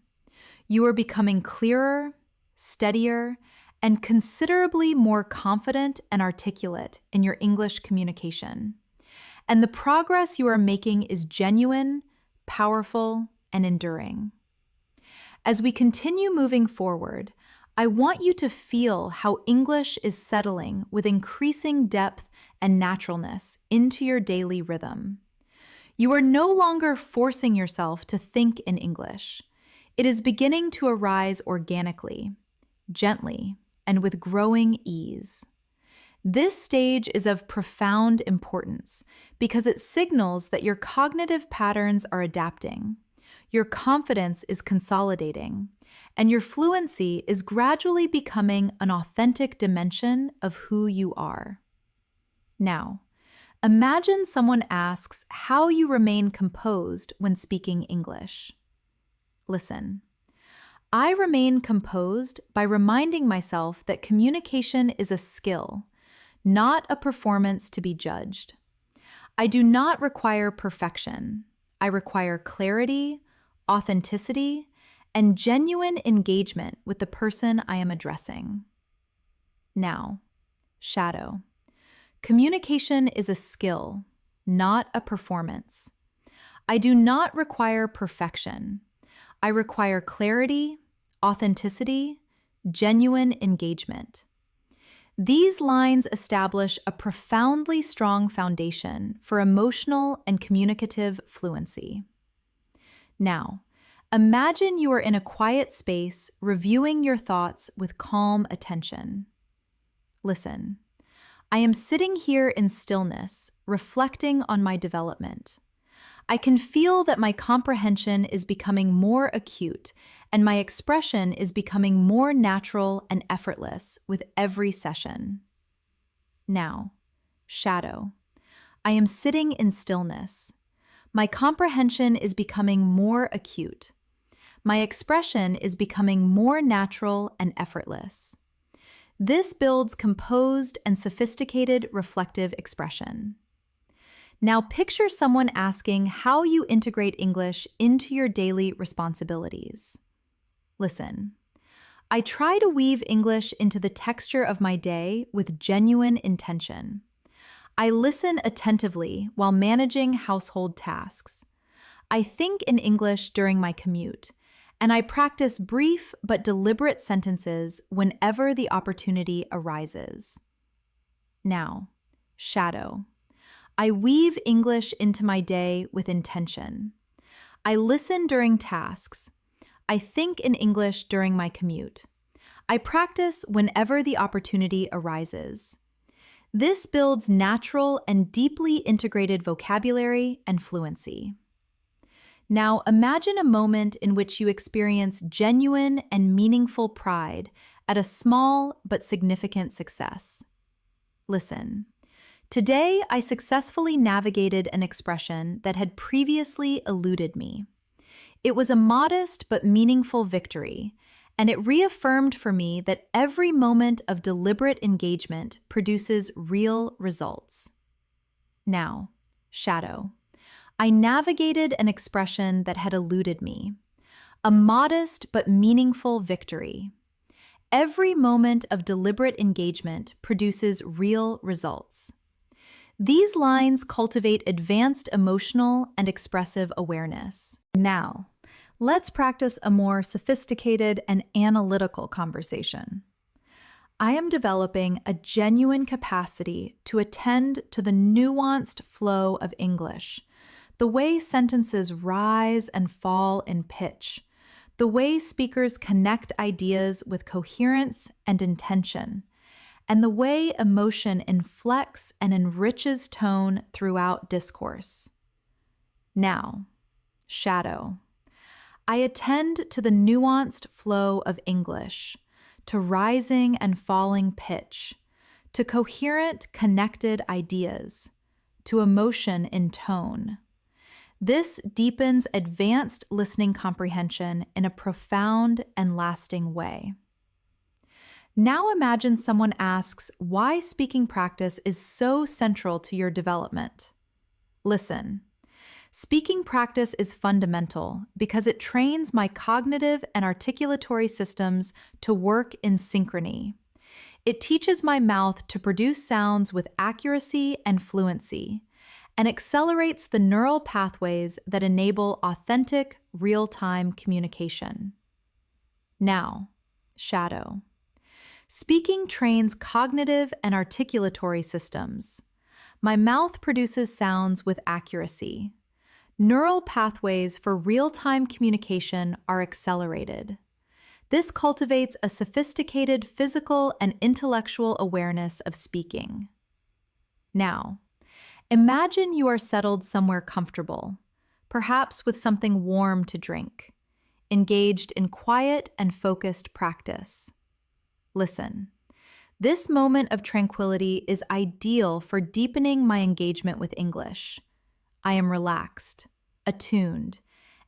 You are becoming clearer, steadier, and considerably more confident and articulate in your English communication. And the progress you are making is genuine, powerful, and enduring. As we continue moving forward, I want you to feel how English is settling with increasing depth and naturalness into your daily rhythm. You are no longer forcing yourself to think in English. It is beginning to arise organically, gently, and with growing ease. This stage is of profound importance because it signals that your cognitive patterns are adapting, your confidence is consolidating, and your fluency is gradually becoming an authentic dimension of who you are. Now, imagine someone asks how you remain composed when speaking English. Listen. I remain composed by reminding myself that communication is a skill, not a performance to be judged. I do not require perfection. I require clarity, authenticity, and genuine engagement with the person I am addressing. Now, shadow. Communication is a skill, not a performance. I do not require perfection. I require clarity, authenticity, genuine engagement. These lines establish a profoundly strong foundation for emotional and communicative fluency. Now, imagine you are in a quiet space reviewing your thoughts with calm attention. Listen. I am sitting here in stillness, reflecting on my development. I can feel that my comprehension is becoming more acute and my expression is becoming more natural and effortless with every session. Now, shadow. I am sitting in stillness. My comprehension is becoming more acute. My expression is becoming more natural and effortless. This builds composed and sophisticated reflective expression. Now picture someone asking how you integrate English into your daily responsibilities. Listen. I try to weave English into the texture of my day with genuine intention. I listen attentively while managing household tasks. I think in English during my commute, and I practice brief but deliberate sentences whenever the opportunity arises. Now, shadow. I weave English into my day with intention. I listen during tasks. I think in English during my commute. I practice whenever the opportunity arises. This builds natural and deeply integrated vocabulary and fluency. Now imagine a moment in which you experience genuine and meaningful pride at a small but significant success. Listen. Today, I successfully navigated an expression that had previously eluded me. It was a modest but meaningful victory, and it reaffirmed for me that every moment of deliberate engagement produces real results. Now, shadow. I navigated an expression that had eluded me. A modest but meaningful victory. Every moment of deliberate engagement produces real results. These lines cultivate advanced emotional and expressive awareness. Now, let's practice a more sophisticated and analytical conversation. I am developing a genuine capacity to attend to the nuanced flow of English, the way sentences rise and fall in pitch, the way speakers connect ideas with coherence and intention, and the way emotion inflects and enriches tone throughout discourse. Now, Shadow. I attend to the nuanced flow of English, to rising and falling pitch, to coherent, connected ideas, to emotion in tone. This deepens advanced listening comprehension in a profound and lasting way. Now imagine someone asks why speaking practice is so central to your development. Listen. Speaking practice is fundamental because it trains my cognitive and articulatory systems to work in synchrony. It teaches my mouth to produce sounds with accuracy and fluency, and accelerates the neural pathways that enable authentic, real-time communication. Now, shadow. Speaking trains cognitive and articulatory systems. My mouth produces sounds with accuracy. Neural pathways for real-time communication are accelerated. This cultivates a sophisticated physical and intellectual awareness of speaking. Now, imagine you are settled somewhere comfortable, perhaps with something warm to drink, engaged in quiet and focused practice. Listen. This moment of tranquility is ideal for deepening my engagement with English. I am relaxed, attuned,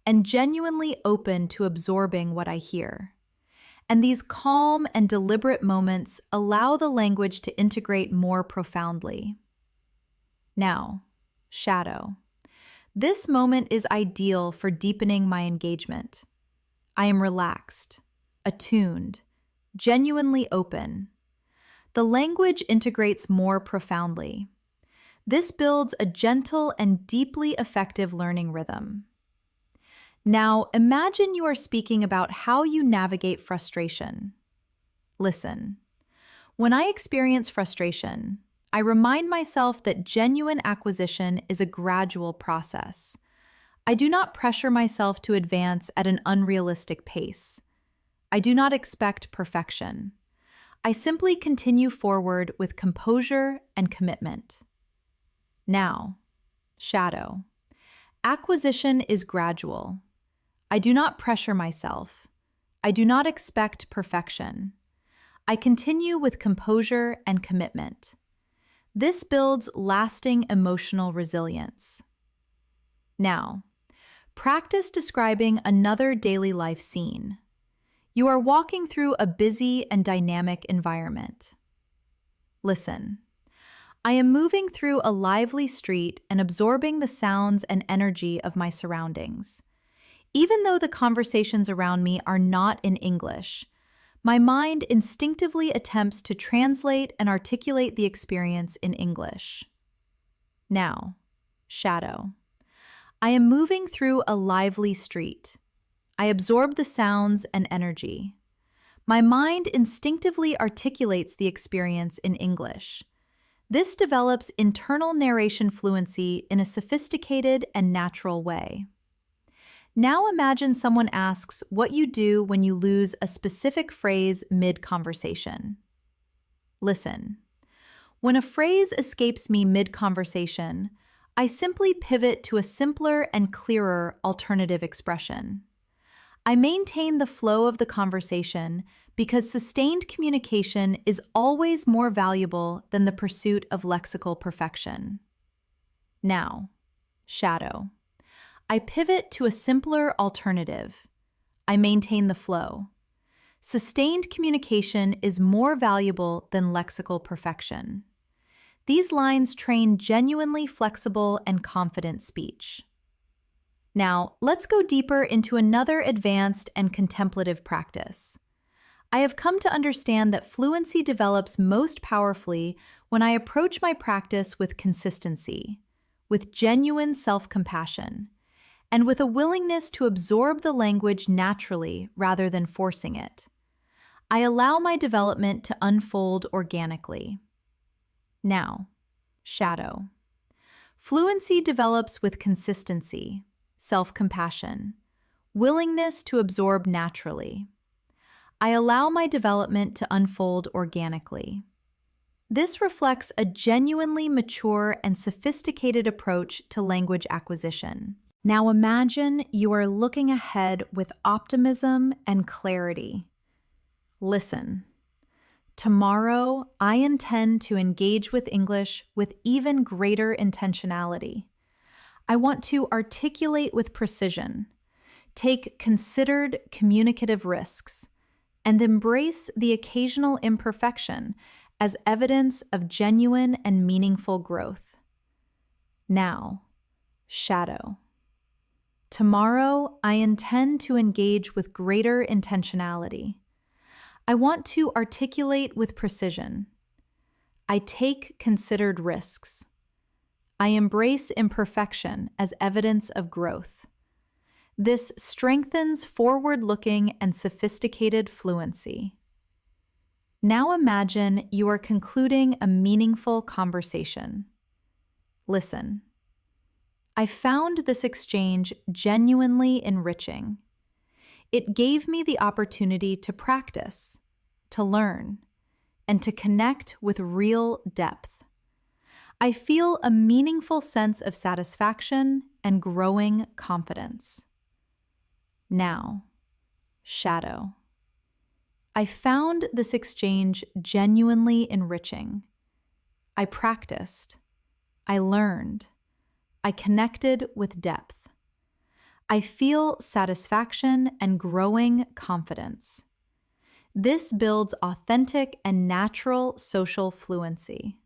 and genuinely open to absorbing what I hear. And these calm and deliberate moments allow the language to integrate more profoundly. Now, shadow. This moment is ideal for deepening my engagement. I am relaxed, attuned, genuinely open. The language integrates more profoundly. This builds a gentle and deeply effective learning rhythm. Now, imagine you are speaking about how you navigate frustration. Listen. When I experience frustration, I remind myself that genuine acquisition is a gradual process. I do not pressure myself to advance at an unrealistic pace. I do not expect perfection. I simply continue forward with composure and commitment. Now, shadow. Acquisition is gradual. I do not pressure myself. I do not expect perfection. I continue with composure and commitment. This builds lasting emotional resilience. Now, practice describing another daily life scene. You are walking through a busy and dynamic environment. Listen. I am moving through a lively street and absorbing the sounds and energy of my surroundings. Even though the conversations around me are not in English, my mind instinctively attempts to translate and articulate the experience in English. Now, shadow. I am moving through a lively street. I absorb the sounds and energy. My mind instinctively articulates the experience in English. This develops internal narration fluency in a sophisticated and natural way. Now imagine someone asks what you do when you lose a specific phrase mid-conversation. Listen. When a phrase escapes me mid-conversation, I simply pivot to a simpler and clearer alternative expression. I maintain the flow of the conversation because sustained communication is always more valuable than the pursuit of lexical perfection. Now, shadow. I pivot to a simpler alternative. I maintain the flow. Sustained communication is more valuable than lexical perfection. These lines train genuinely flexible and confident speech. Now, let's go deeper into another advanced and contemplative practice. I have come to understand that fluency develops most powerfully when I approach my practice with consistency, with genuine self-compassion, and with a willingness to absorb the language naturally rather than forcing it. I allow my development to unfold organically. Now, shadow. Fluency develops with consistency, self-compassion, willingness to absorb naturally. I allow my development to unfold organically. This reflects a genuinely mature and sophisticated approach to language acquisition. Now imagine you are looking ahead with optimism and clarity. Listen. Tomorrow, I intend to engage with English with even greater intentionality. I want to articulate with precision, take considered communicative risks, and embrace the occasional imperfection as evidence of genuine and meaningful growth. Now, shadow. Tomorrow, I intend to engage with greater intentionality. I want to articulate with precision. I take considered risks. I embrace imperfection as evidence of growth. This strengthens forward-looking and sophisticated fluency. Now imagine you are concluding a meaningful conversation. Listen. I found this exchange genuinely enriching. It gave me the opportunity to practice, to learn, and to connect with real depth. I feel a meaningful sense of satisfaction and growing confidence. Now, shadow. I found this exchange genuinely enriching. I practiced. I learned. I connected with depth. I feel satisfaction and growing confidence. This builds authentic and natural social fluency.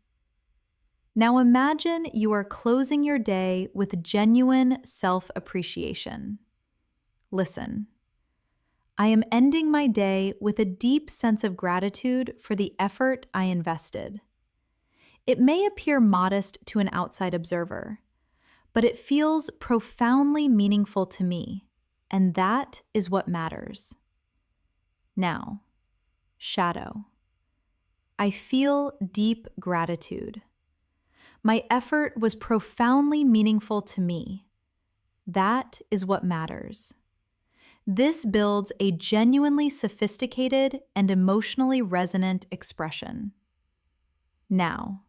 Now imagine you are closing your day with genuine self-appreciation. Listen. I am ending my day with a deep sense of gratitude for the effort I invested. It may appear modest to an outside observer, but it feels profoundly meaningful to me, and that is what matters. Now, shadow. I feel deep gratitude. My effort was profoundly meaningful to me. That is what matters. This builds a genuinely sophisticated and emotionally resonant expression. Now,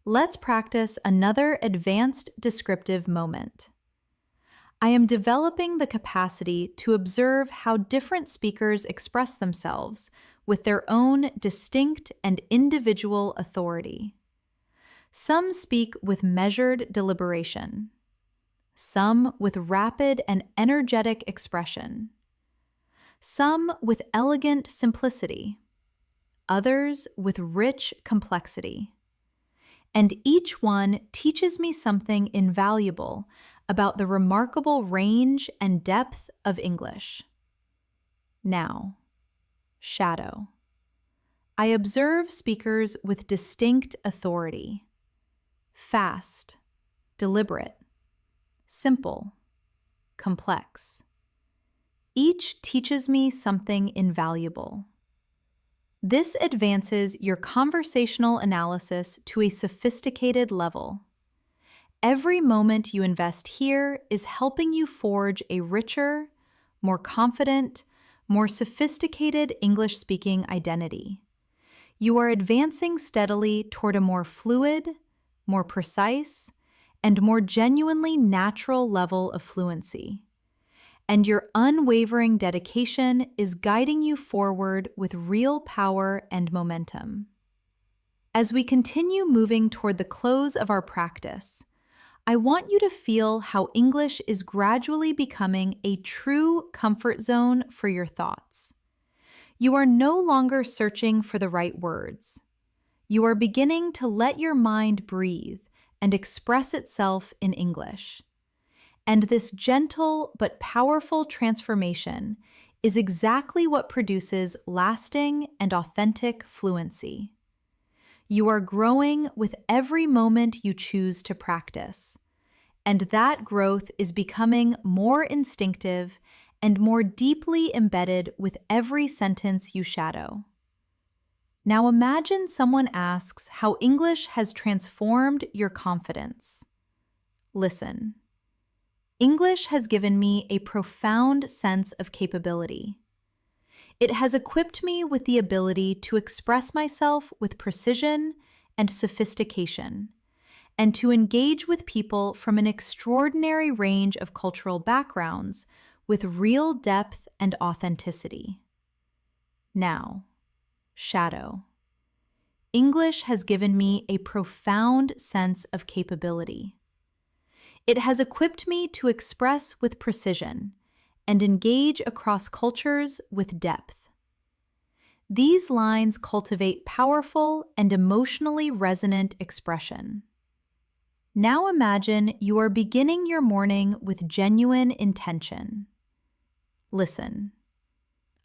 let's practice another advanced descriptive moment. I am developing the capacity to observe how different speakers express themselves with their own distinct and individual authority. Some speak with measured deliberation, some with rapid and energetic expression, some with elegant simplicity, others with rich complexity. And each one teaches me something invaluable about the remarkable range and depth of English. Now, shadow. I observe speakers with distinct authority. Fast, deliberate, simple, complex. Each teaches me something invaluable. This advances your conversational analysis to a sophisticated level. Every moment you invest here is helping you forge a richer, more confident, more sophisticated English-speaking identity. You are advancing steadily toward a more fluid, more precise, and more genuinely natural level of fluency. And your unwavering dedication is guiding you forward with real power and momentum. As we continue moving toward the close of our practice, I want you to feel how English is gradually becoming a true comfort zone for your thoughts. You are no longer searching for the right words. You are beginning to let your mind breathe and express itself in English. And this gentle but powerful transformation is exactly what produces lasting and authentic fluency. You are growing with every moment you choose to practice, and that growth is becoming more instinctive and more deeply embedded with every sentence you shadow. Now imagine someone asks how English has transformed your confidence. Listen. English has given me a profound sense of capability. It has equipped me with the ability to express myself with precision and sophistication, and to engage with people from an extraordinary range of cultural backgrounds with real depth and authenticity. Now, shadow. English has given me a profound sense of capability. It has equipped me to express with precision and engage across cultures with depth. These lines cultivate powerful and emotionally resonant expression. Now imagine you are beginning your morning with genuine intention. Listen.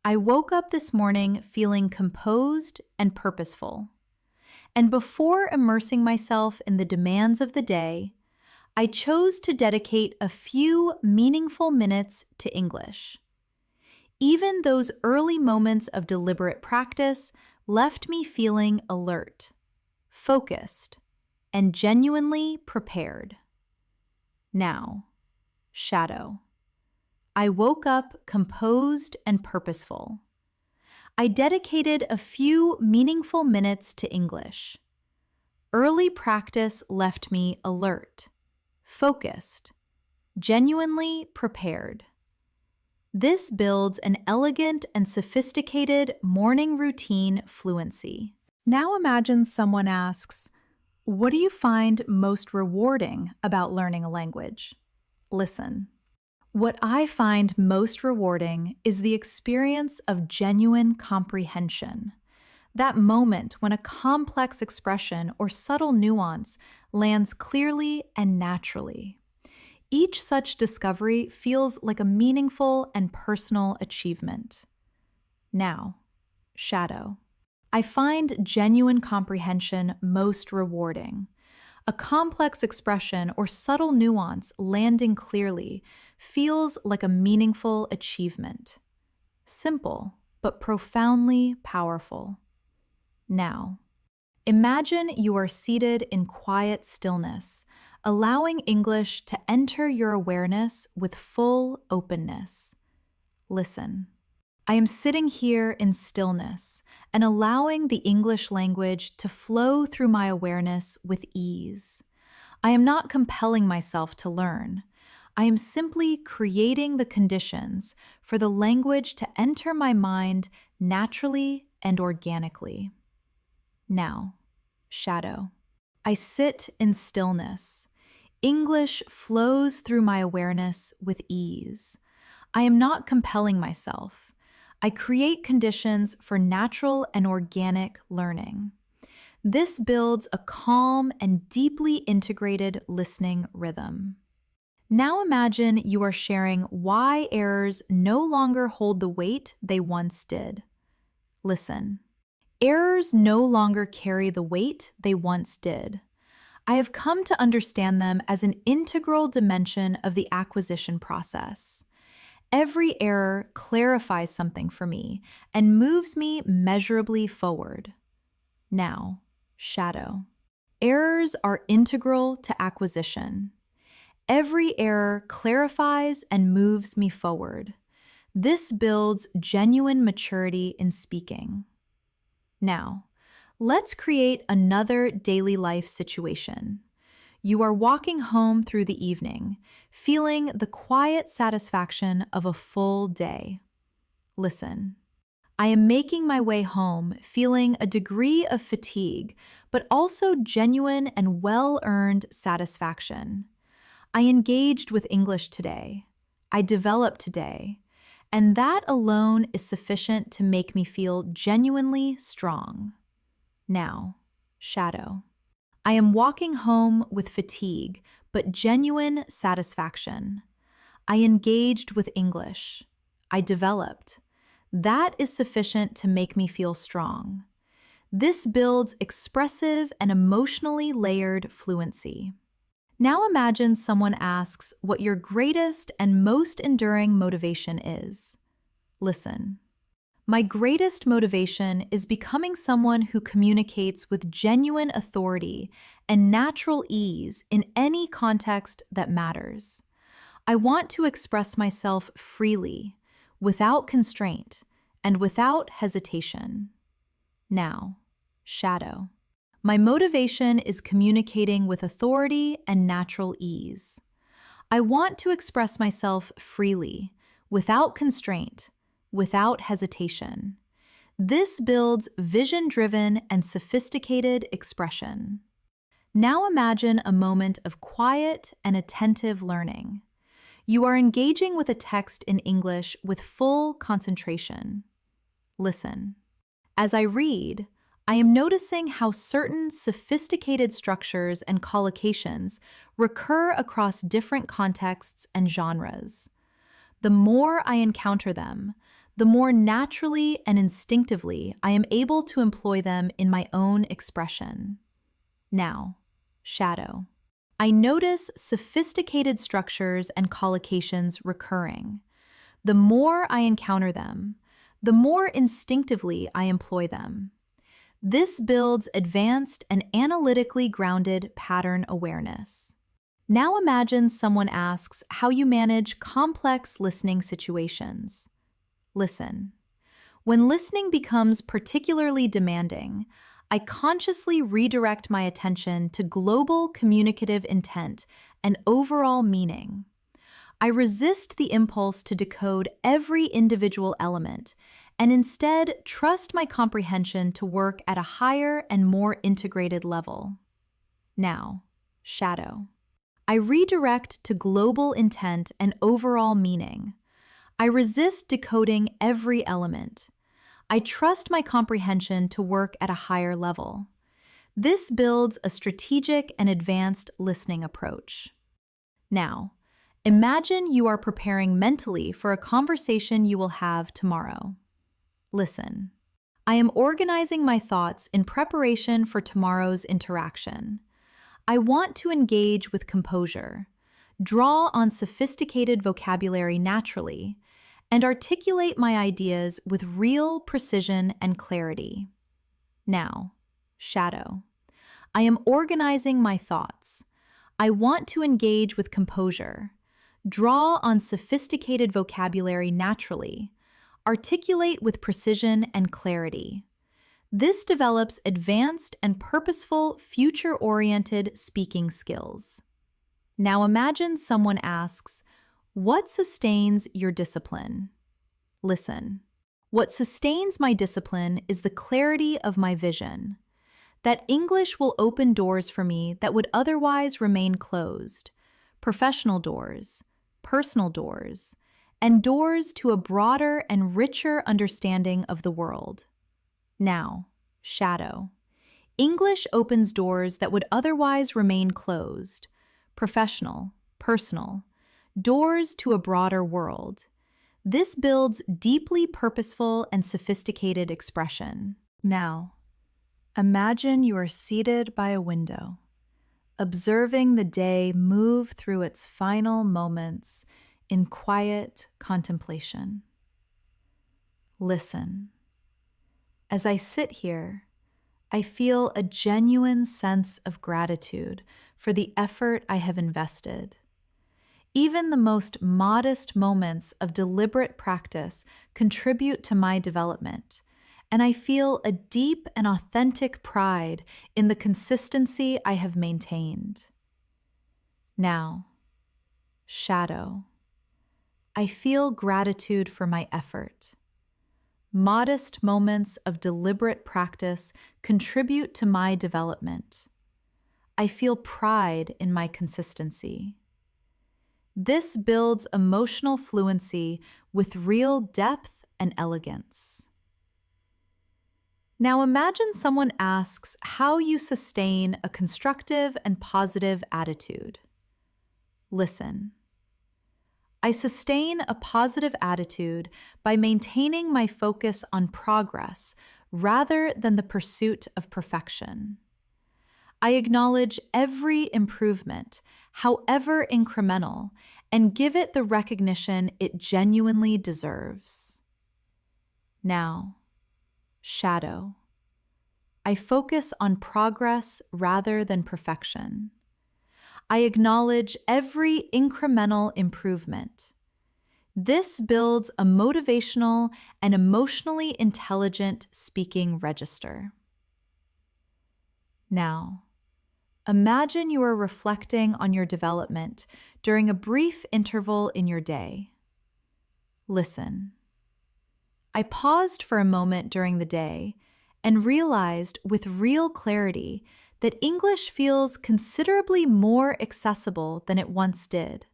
I woke up this morning feeling composed and purposeful. And before immersing myself in the demands of the day, I chose to dedicate a few meaningful minutes to English. Even those early moments of deliberate practice left me feeling alert, focused, and genuinely prepared. Now, shadow. I woke up composed and purposeful. I dedicated a few meaningful minutes to English. Early practice left me alert, focused, genuinely prepared. This builds an elegant and sophisticated morning routine fluency. Now imagine someone asks, "What do you find most rewarding about learning a language?" Listen. What I find most rewarding is the experience of genuine comprehension. That moment when a complex expression or subtle nuance lands clearly and naturally. Each such discovery feels like a meaningful and personal achievement. Now, shadow. I find genuine comprehension most rewarding. A complex expression or subtle nuance landing clearly feels like a meaningful achievement. Simple, but profoundly powerful. Now, imagine you are seated in quiet stillness, allowing English to enter your awareness with full openness. Listen. I am sitting here in stillness and allowing the English language to flow through my awareness with ease. I am not compelling myself to learn. I am simply creating the conditions for the language to enter my mind naturally and organically. Now, shadow. I sit in stillness. English flows through my awareness with ease. I am not compelling myself. I create conditions for natural and organic learning. This builds a calm and deeply integrated listening rhythm. Now imagine you are sharing why errors no longer hold the weight they once did. Listen. Errors no longer carry the weight they once did. I have come to understand them as an integral dimension of the acquisition process. Every error clarifies something for me and moves me measurably forward. Now, shadow. Errors are integral to acquisition. Every error clarifies and moves me forward. This builds genuine maturity in speaking. Now, let's create another daily life situation. You are walking home through the evening, feeling the quiet satisfaction of a full day. Listen. I am making my way home, feeling a degree of fatigue, but also genuine and well-earned satisfaction. I engaged with English today. I developed today. And that alone is sufficient to make me feel genuinely strong. Now, shadow. I am walking home with fatigue, but genuine satisfaction. I engaged with English. I developed. That is sufficient to make me feel strong. This builds expressive and emotionally layered fluency. Now imagine someone asks what your greatest and most enduring motivation is. Listen. My greatest motivation is becoming someone who communicates with genuine authority and natural ease in any context that matters. I want to express myself freely, without constraint, and without hesitation. Now, shadow. My motivation is communicating with authority and natural ease. I want to express myself freely, without constraint, without hesitation. This builds vision-driven and sophisticated expression. Now imagine a moment of quiet and attentive learning. You are engaging with a text in English with full concentration. Listen. As I read, I am noticing how certain sophisticated structures and collocations recur across different contexts and genres. The more I encounter them, the more naturally and instinctively I am able to employ them in my own expression. Now, shadow. I notice sophisticated structures and collocations recurring. The more I encounter them, the more instinctively I employ them. This builds advanced and analytically grounded pattern awareness. Now imagine someone asks how you manage complex listening situations. Listen. When listening becomes particularly demanding, I consciously redirect my attention to global communicative intent and overall meaning. I resist the impulse to decode every individual element and instead trust my comprehension to work at a higher and more integrated level. Now, shadow. I redirect to global intent and overall meaning. I resist decoding every element. I trust my comprehension to work at a higher level. This builds a strategic and advanced listening approach. Now, imagine you are preparing mentally for a conversation you will have tomorrow. Listen. I am organizing my thoughts in preparation for tomorrow's interaction. I want to engage with composure, draw on sophisticated vocabulary naturally, and articulate my ideas with real precision and clarity. Now, shadow. I am organizing my thoughts. I want to engage with composure, draw on sophisticated vocabulary naturally, articulate with precision and clarity. This develops advanced and purposeful, future-oriented speaking skills. Now imagine someone asks, "What sustains your discipline?" Listen. What sustains my discipline is the clarity of my vision. That English will open doors for me that would otherwise remain closed. Professional doors, personal doors, and doors to a broader and richer understanding of the world. Now, shadow. English opens doors that would otherwise remain closed. Professional, personal, doors to a broader world. This builds deeply purposeful and sophisticated expression. Now, imagine you are seated by a window, observing the day move through its final moments in quiet contemplation. Listen. As I sit here, I feel a genuine sense of gratitude for the effort I have invested. Even the most modest moments of deliberate practice contribute to my development, and I feel a deep and authentic pride in the consistency I have maintained. Now, shadow. I feel gratitude for my effort. Modest moments of deliberate practice contribute to my development. I feel pride in my consistency. This builds emotional fluency with real depth and elegance. Now imagine someone asks how you sustain a constructive and positive attitude. Listen. I sustain a positive attitude by maintaining my focus on progress rather than the pursuit of perfection. I acknowledge every improvement, however incremental, and give it the recognition it genuinely deserves. Now, shadow. I focus on progress rather than perfection. I acknowledge every incremental improvement. This builds a motivational and emotionally intelligent speaking register. Now, imagine you are reflecting on your development during a brief interval in your day. Listen. I paused for a moment during the day and realized with real clarity that English feels considerably more accessible than it once did.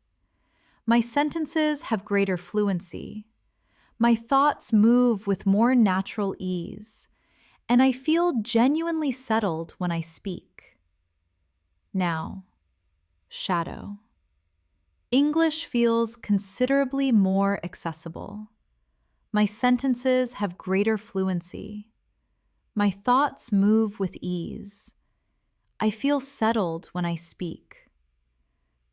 My sentences have greater fluency. My thoughts move with more natural ease, and I feel genuinely settled when I speak. Now, shadow. English feels considerably more accessible. My sentences have greater fluency. My thoughts move with ease. I feel settled when I speak.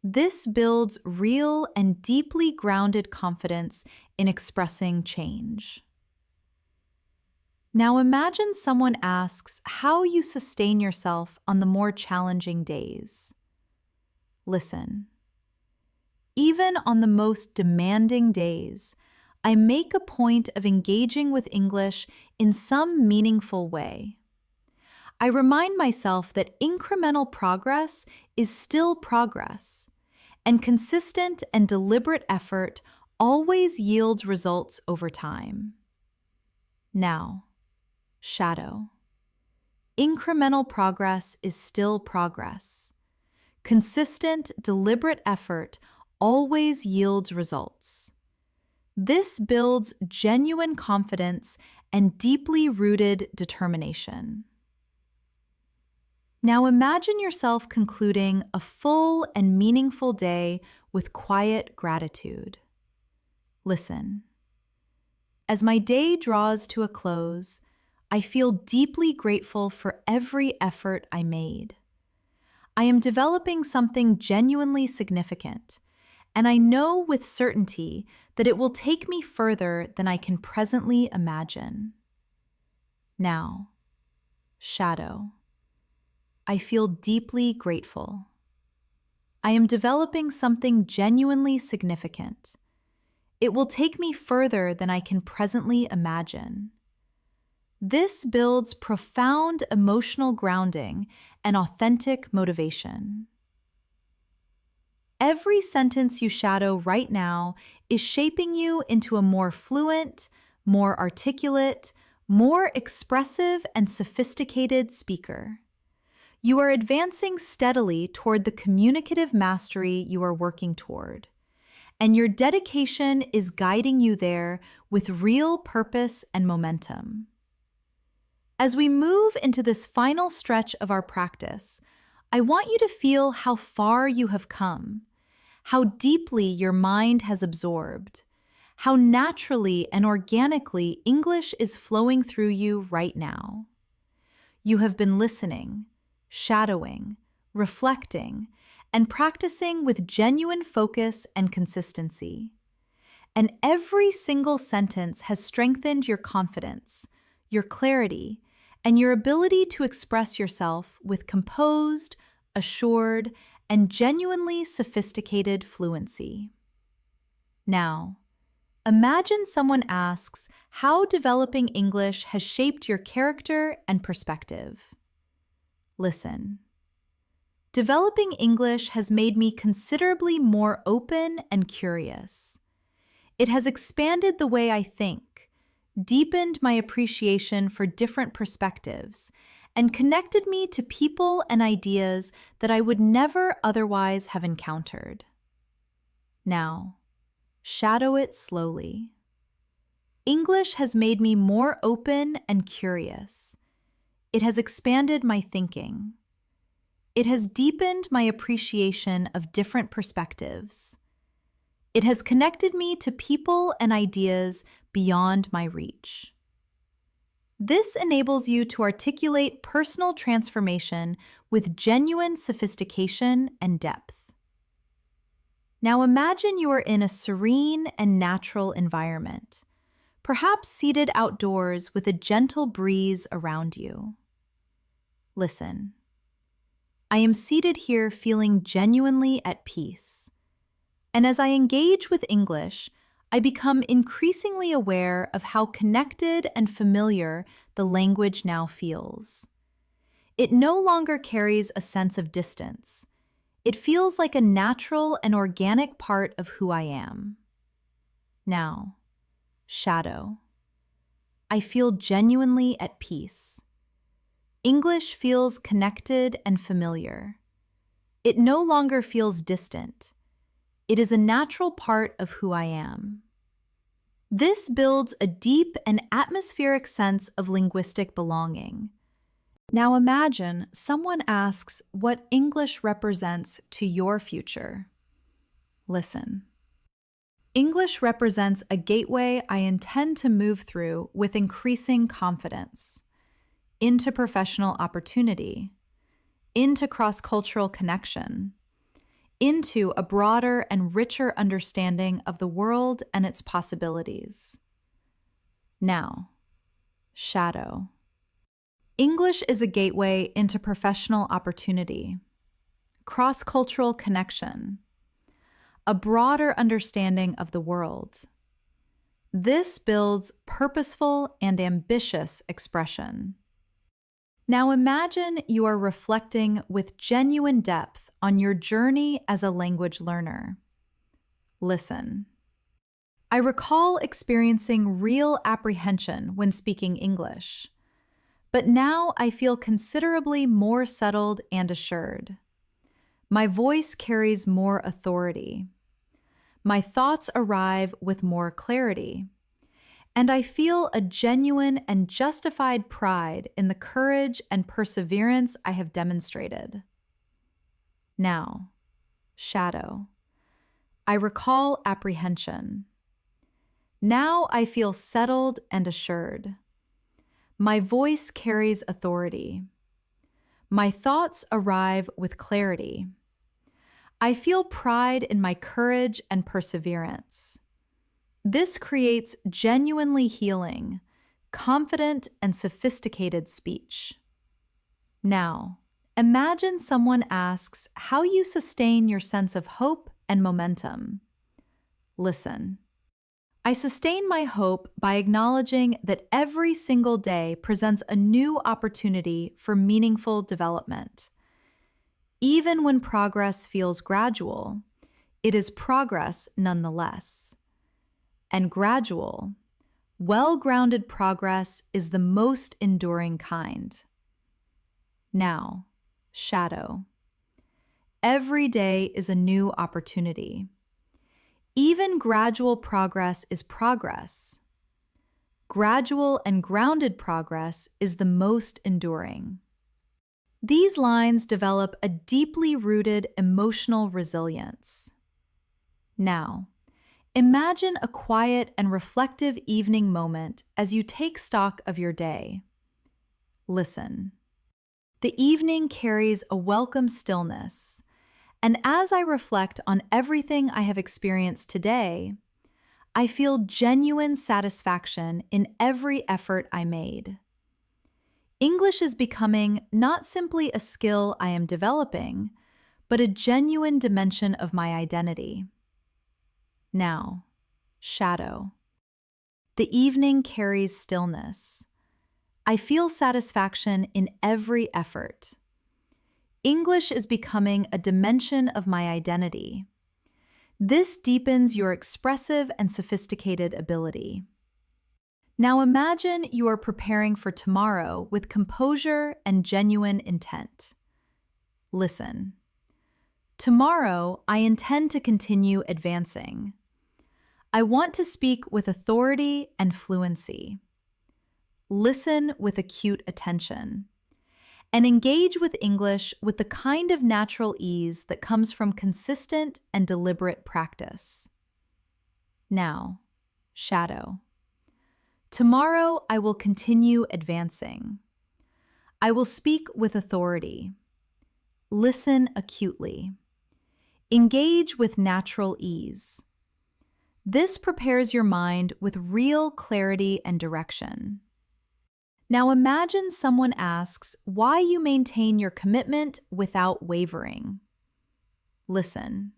This builds real and deeply grounded confidence in expressing change. Now imagine someone asks how you sustain yourself on the more challenging days. Listen. Even on the most demanding days, I make a point of engaging with English in some meaningful way. I remind myself that incremental progress is still progress, and consistent and deliberate effort always yields results over time. Now, shadow. Incremental progress is still progress. Consistent, deliberate effort always yields results. This builds genuine confidence and deeply rooted determination. Now imagine yourself concluding a full and meaningful day with quiet gratitude. Listen. As my day draws to a close, I feel deeply grateful for every effort I made. I am developing something genuinely significant, and I know with certainty that it will take me further than I can presently imagine. Now, shadow. I feel deeply grateful. I am developing something genuinely significant. It will take me further than I can presently imagine. This builds profound emotional grounding and authentic motivation. Every sentence you shadow right now is shaping you into a more fluent, more articulate, more expressive and sophisticated speaker. You are advancing steadily toward the communicative mastery you are working toward, and your dedication is guiding you there with real purpose and momentum. As we move into this final stretch of our practice, I want you to feel how far you have come, how deeply your mind has absorbed, how naturally and organically English is flowing through you right now. You have been listening, shadowing, reflecting, and practicing with genuine focus and consistency. And every single sentence has strengthened your confidence, your clarity, and your ability to express yourself with composed, assured, and genuinely sophisticated fluency. Now, imagine someone asks how developing English has shaped your character and perspective. Listen. Developing English has made me considerably more open and curious. It has expanded the way I think, deepened my appreciation for different perspectives, and connected me to people and ideas that I would never otherwise have encountered. Now, shadow it slowly. English has made me more open and curious. It has expanded my thinking. It has deepened my appreciation of different perspectives. It has connected me to people and ideas beyond my reach. This enables you to articulate personal transformation with genuine sophistication and depth. Now imagine you are in a serene and natural environment, perhaps seated outdoors with a gentle breeze around you. Listen. I am seated here feeling genuinely at peace. And as I engage with English, I become increasingly aware of how connected and familiar the language now feels. It no longer carries a sense of distance. It feels like a natural and organic part of who I am. Now, shadow. I feel genuinely at peace. English feels connected and familiar. It no longer feels distant. It is a natural part of who I am. This builds a deep and atmospheric sense of linguistic belonging. Now imagine someone asks what English represents to your future. Listen. English represents a gateway I intend to move through with increasing confidence into professional opportunity, into cross-cultural connection, into a broader and richer understanding of the world and its possibilities. Now, shadow. English is a gateway into professional opportunity, cross-cultural connection, a broader understanding of the world. This builds purposeful and ambitious expression. Now imagine you are reflecting with genuine depth on your journey as a language learner. Listen. I recall experiencing real apprehension when speaking English, but now I feel considerably more settled and assured. My voice carries more authority. My thoughts arrive with more clarity, and I feel a genuine and justified pride in the courage and perseverance I have demonstrated. Now, shadow. I recall apprehension. Now I feel settled and assured. My voice carries authority. My thoughts arrive with clarity. I feel pride in my courage and perseverance. This creates genuinely healing, confident, and sophisticated speech. Now, imagine someone asks how you sustain your sense of hope and momentum. Listen. I sustain my hope by acknowledging that every single day presents a new opportunity for meaningful development. Even when progress feels gradual, it is progress nonetheless. And gradual, well-grounded progress is the most enduring kind. Now, shadow. Every day is a new opportunity. Even gradual progress is progress. Gradual and grounded progress is the most enduring. These lines develop a deeply rooted emotional resilience. Now, imagine a quiet and reflective evening moment as you take stock of your day. Listen. The evening carries a welcome stillness, and as I reflect on everything I have experienced today, I feel genuine satisfaction in every effort I made. English is becoming not simply a skill I am developing, but a genuine dimension of my identity. Now, shadow. The evening carries stillness. I feel satisfaction in every effort. English is becoming a dimension of my identity. This deepens your expressive and sophisticated ability. Now imagine you are preparing for tomorrow with composure and genuine intent. Listen. Tomorrow, I intend to continue advancing. I want to speak with authority and fluency. Listen with acute attention. And engage with English with the kind of natural ease that comes from consistent and deliberate practice. Now, shadow. Tomorrow, I will continue advancing. I will speak with authority. Listen acutely. Engage with natural ease. This prepares your mind with real clarity and direction. Now imagine someone asks why you maintain your commitment without wavering. Listen.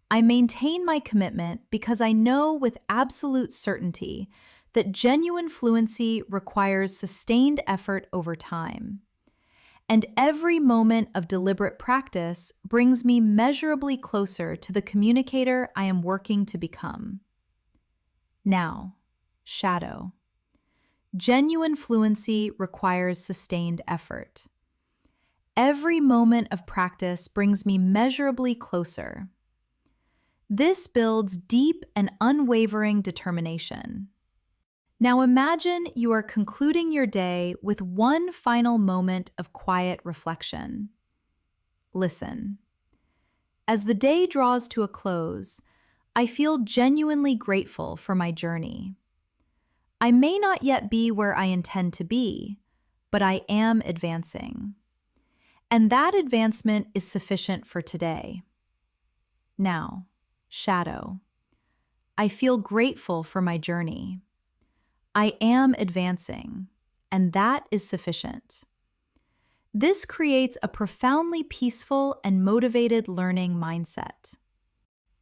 I maintain my commitment because I know with absolute certainty that genuine fluency requires sustained effort over time. And every moment of deliberate practice brings me measurably closer to the communicator I am working to become. Now, shadow. Genuine fluency requires sustained effort. Every moment of practice brings me measurably closer. This builds deep and unwavering determination. Now imagine you are concluding your day with one final moment of quiet reflection. Listen. As the day draws to a close, I feel genuinely grateful for my journey. I may not yet be where I intend to be, but I am advancing. And that advancement is sufficient for today. Now, shadow. I feel grateful for my journey. I am advancing, and that is sufficient. This creates a profoundly peaceful and motivated learning mindset.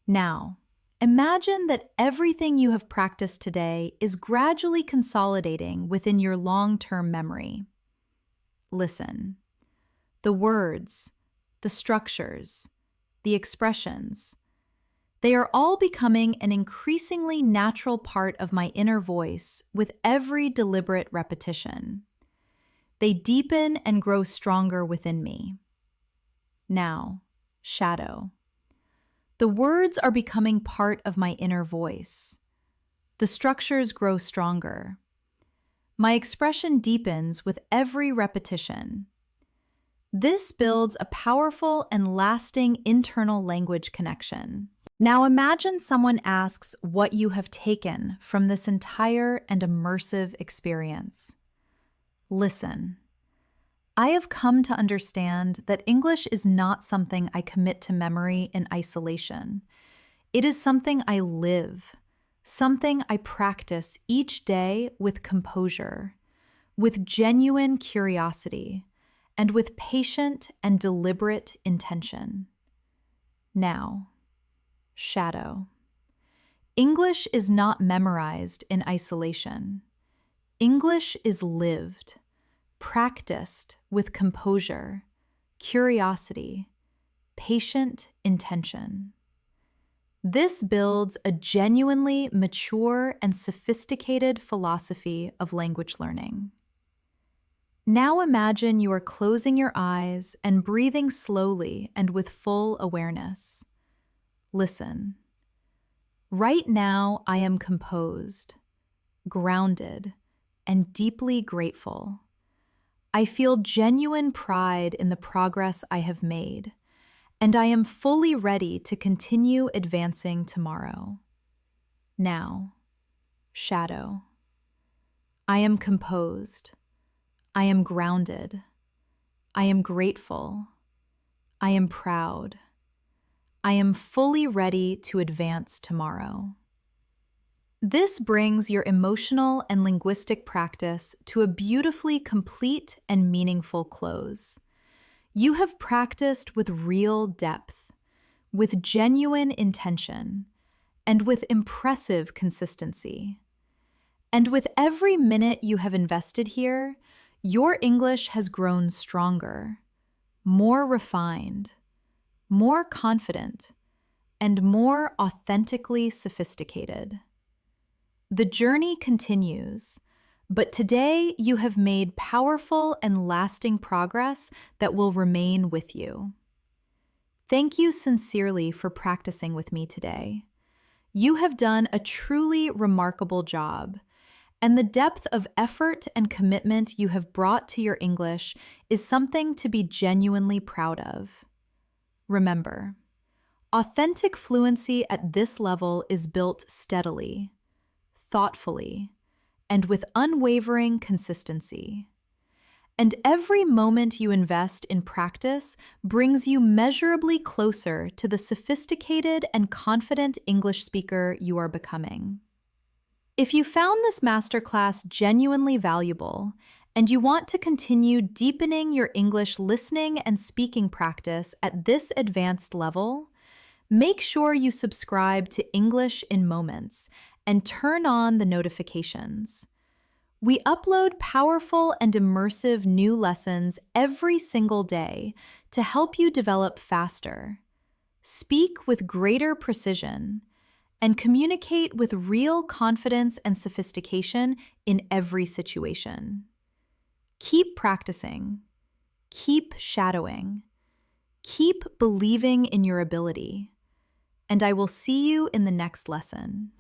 Now, imagine that everything you have practiced today is gradually consolidating within your long-term memory. Listen. The words, the structures, the expressions, they are all becoming an increasingly natural part of my inner voice with every deliberate repetition. They deepen and grow stronger within me. Now, shadow. The words are becoming part of my inner voice. The structures grow stronger. My expression deepens with every repetition. This builds a powerful and lasting internal language connection. Now imagine someone asks what you have taken from this entire and immersive experience. Listen. I have come to understand that English is not something I commit to memory in isolation. It is something I live, something I practice each day with composure, with genuine curiosity, and with patient and deliberate intention. Now, shadow. English is not memorized in isolation. English is lived, practiced with composure, curiosity, patient intention. This builds a genuinely mature and sophisticated philosophy of language learning. Now imagine you are closing your eyes and breathing slowly and with full awareness. Listen. Right now, I am composed, grounded, and deeply grateful. I feel genuine pride in the progress I have made, and I am fully ready to continue advancing tomorrow. Now, shadow. I am composed. I am grounded. I am grateful. I am proud. I am fully ready to advance tomorrow. This brings your emotional and linguistic practice to a beautifully complete and meaningful close. You have practiced with real depth, with genuine intention, and with impressive consistency. And with every minute you have invested here, your English has grown stronger, more refined, more confident, and more authentically sophisticated. The journey continues, but today you have made powerful and lasting progress that will remain with you. Thank you sincerely for practicing with me today. You have done a truly remarkable job, and the depth of effort and commitment you have brought to your English is something to be genuinely proud of. Remember, authentic fluency at this level is built steadily, thoughtfully, and with unwavering consistency. And every moment you invest in practice brings you measurably closer to the sophisticated and confident English speaker you are becoming. If you found this masterclass genuinely valuable and you want to continue deepening your English listening and speaking practice at this advanced level, make sure you subscribe to English in Moments and turn on the notifications. We upload powerful and immersive new lessons every single day to help you develop faster, speak with greater precision, and communicate with real confidence and sophistication in every situation. Keep practicing, keep shadowing, keep believing in your ability, and I will see you in the next lesson.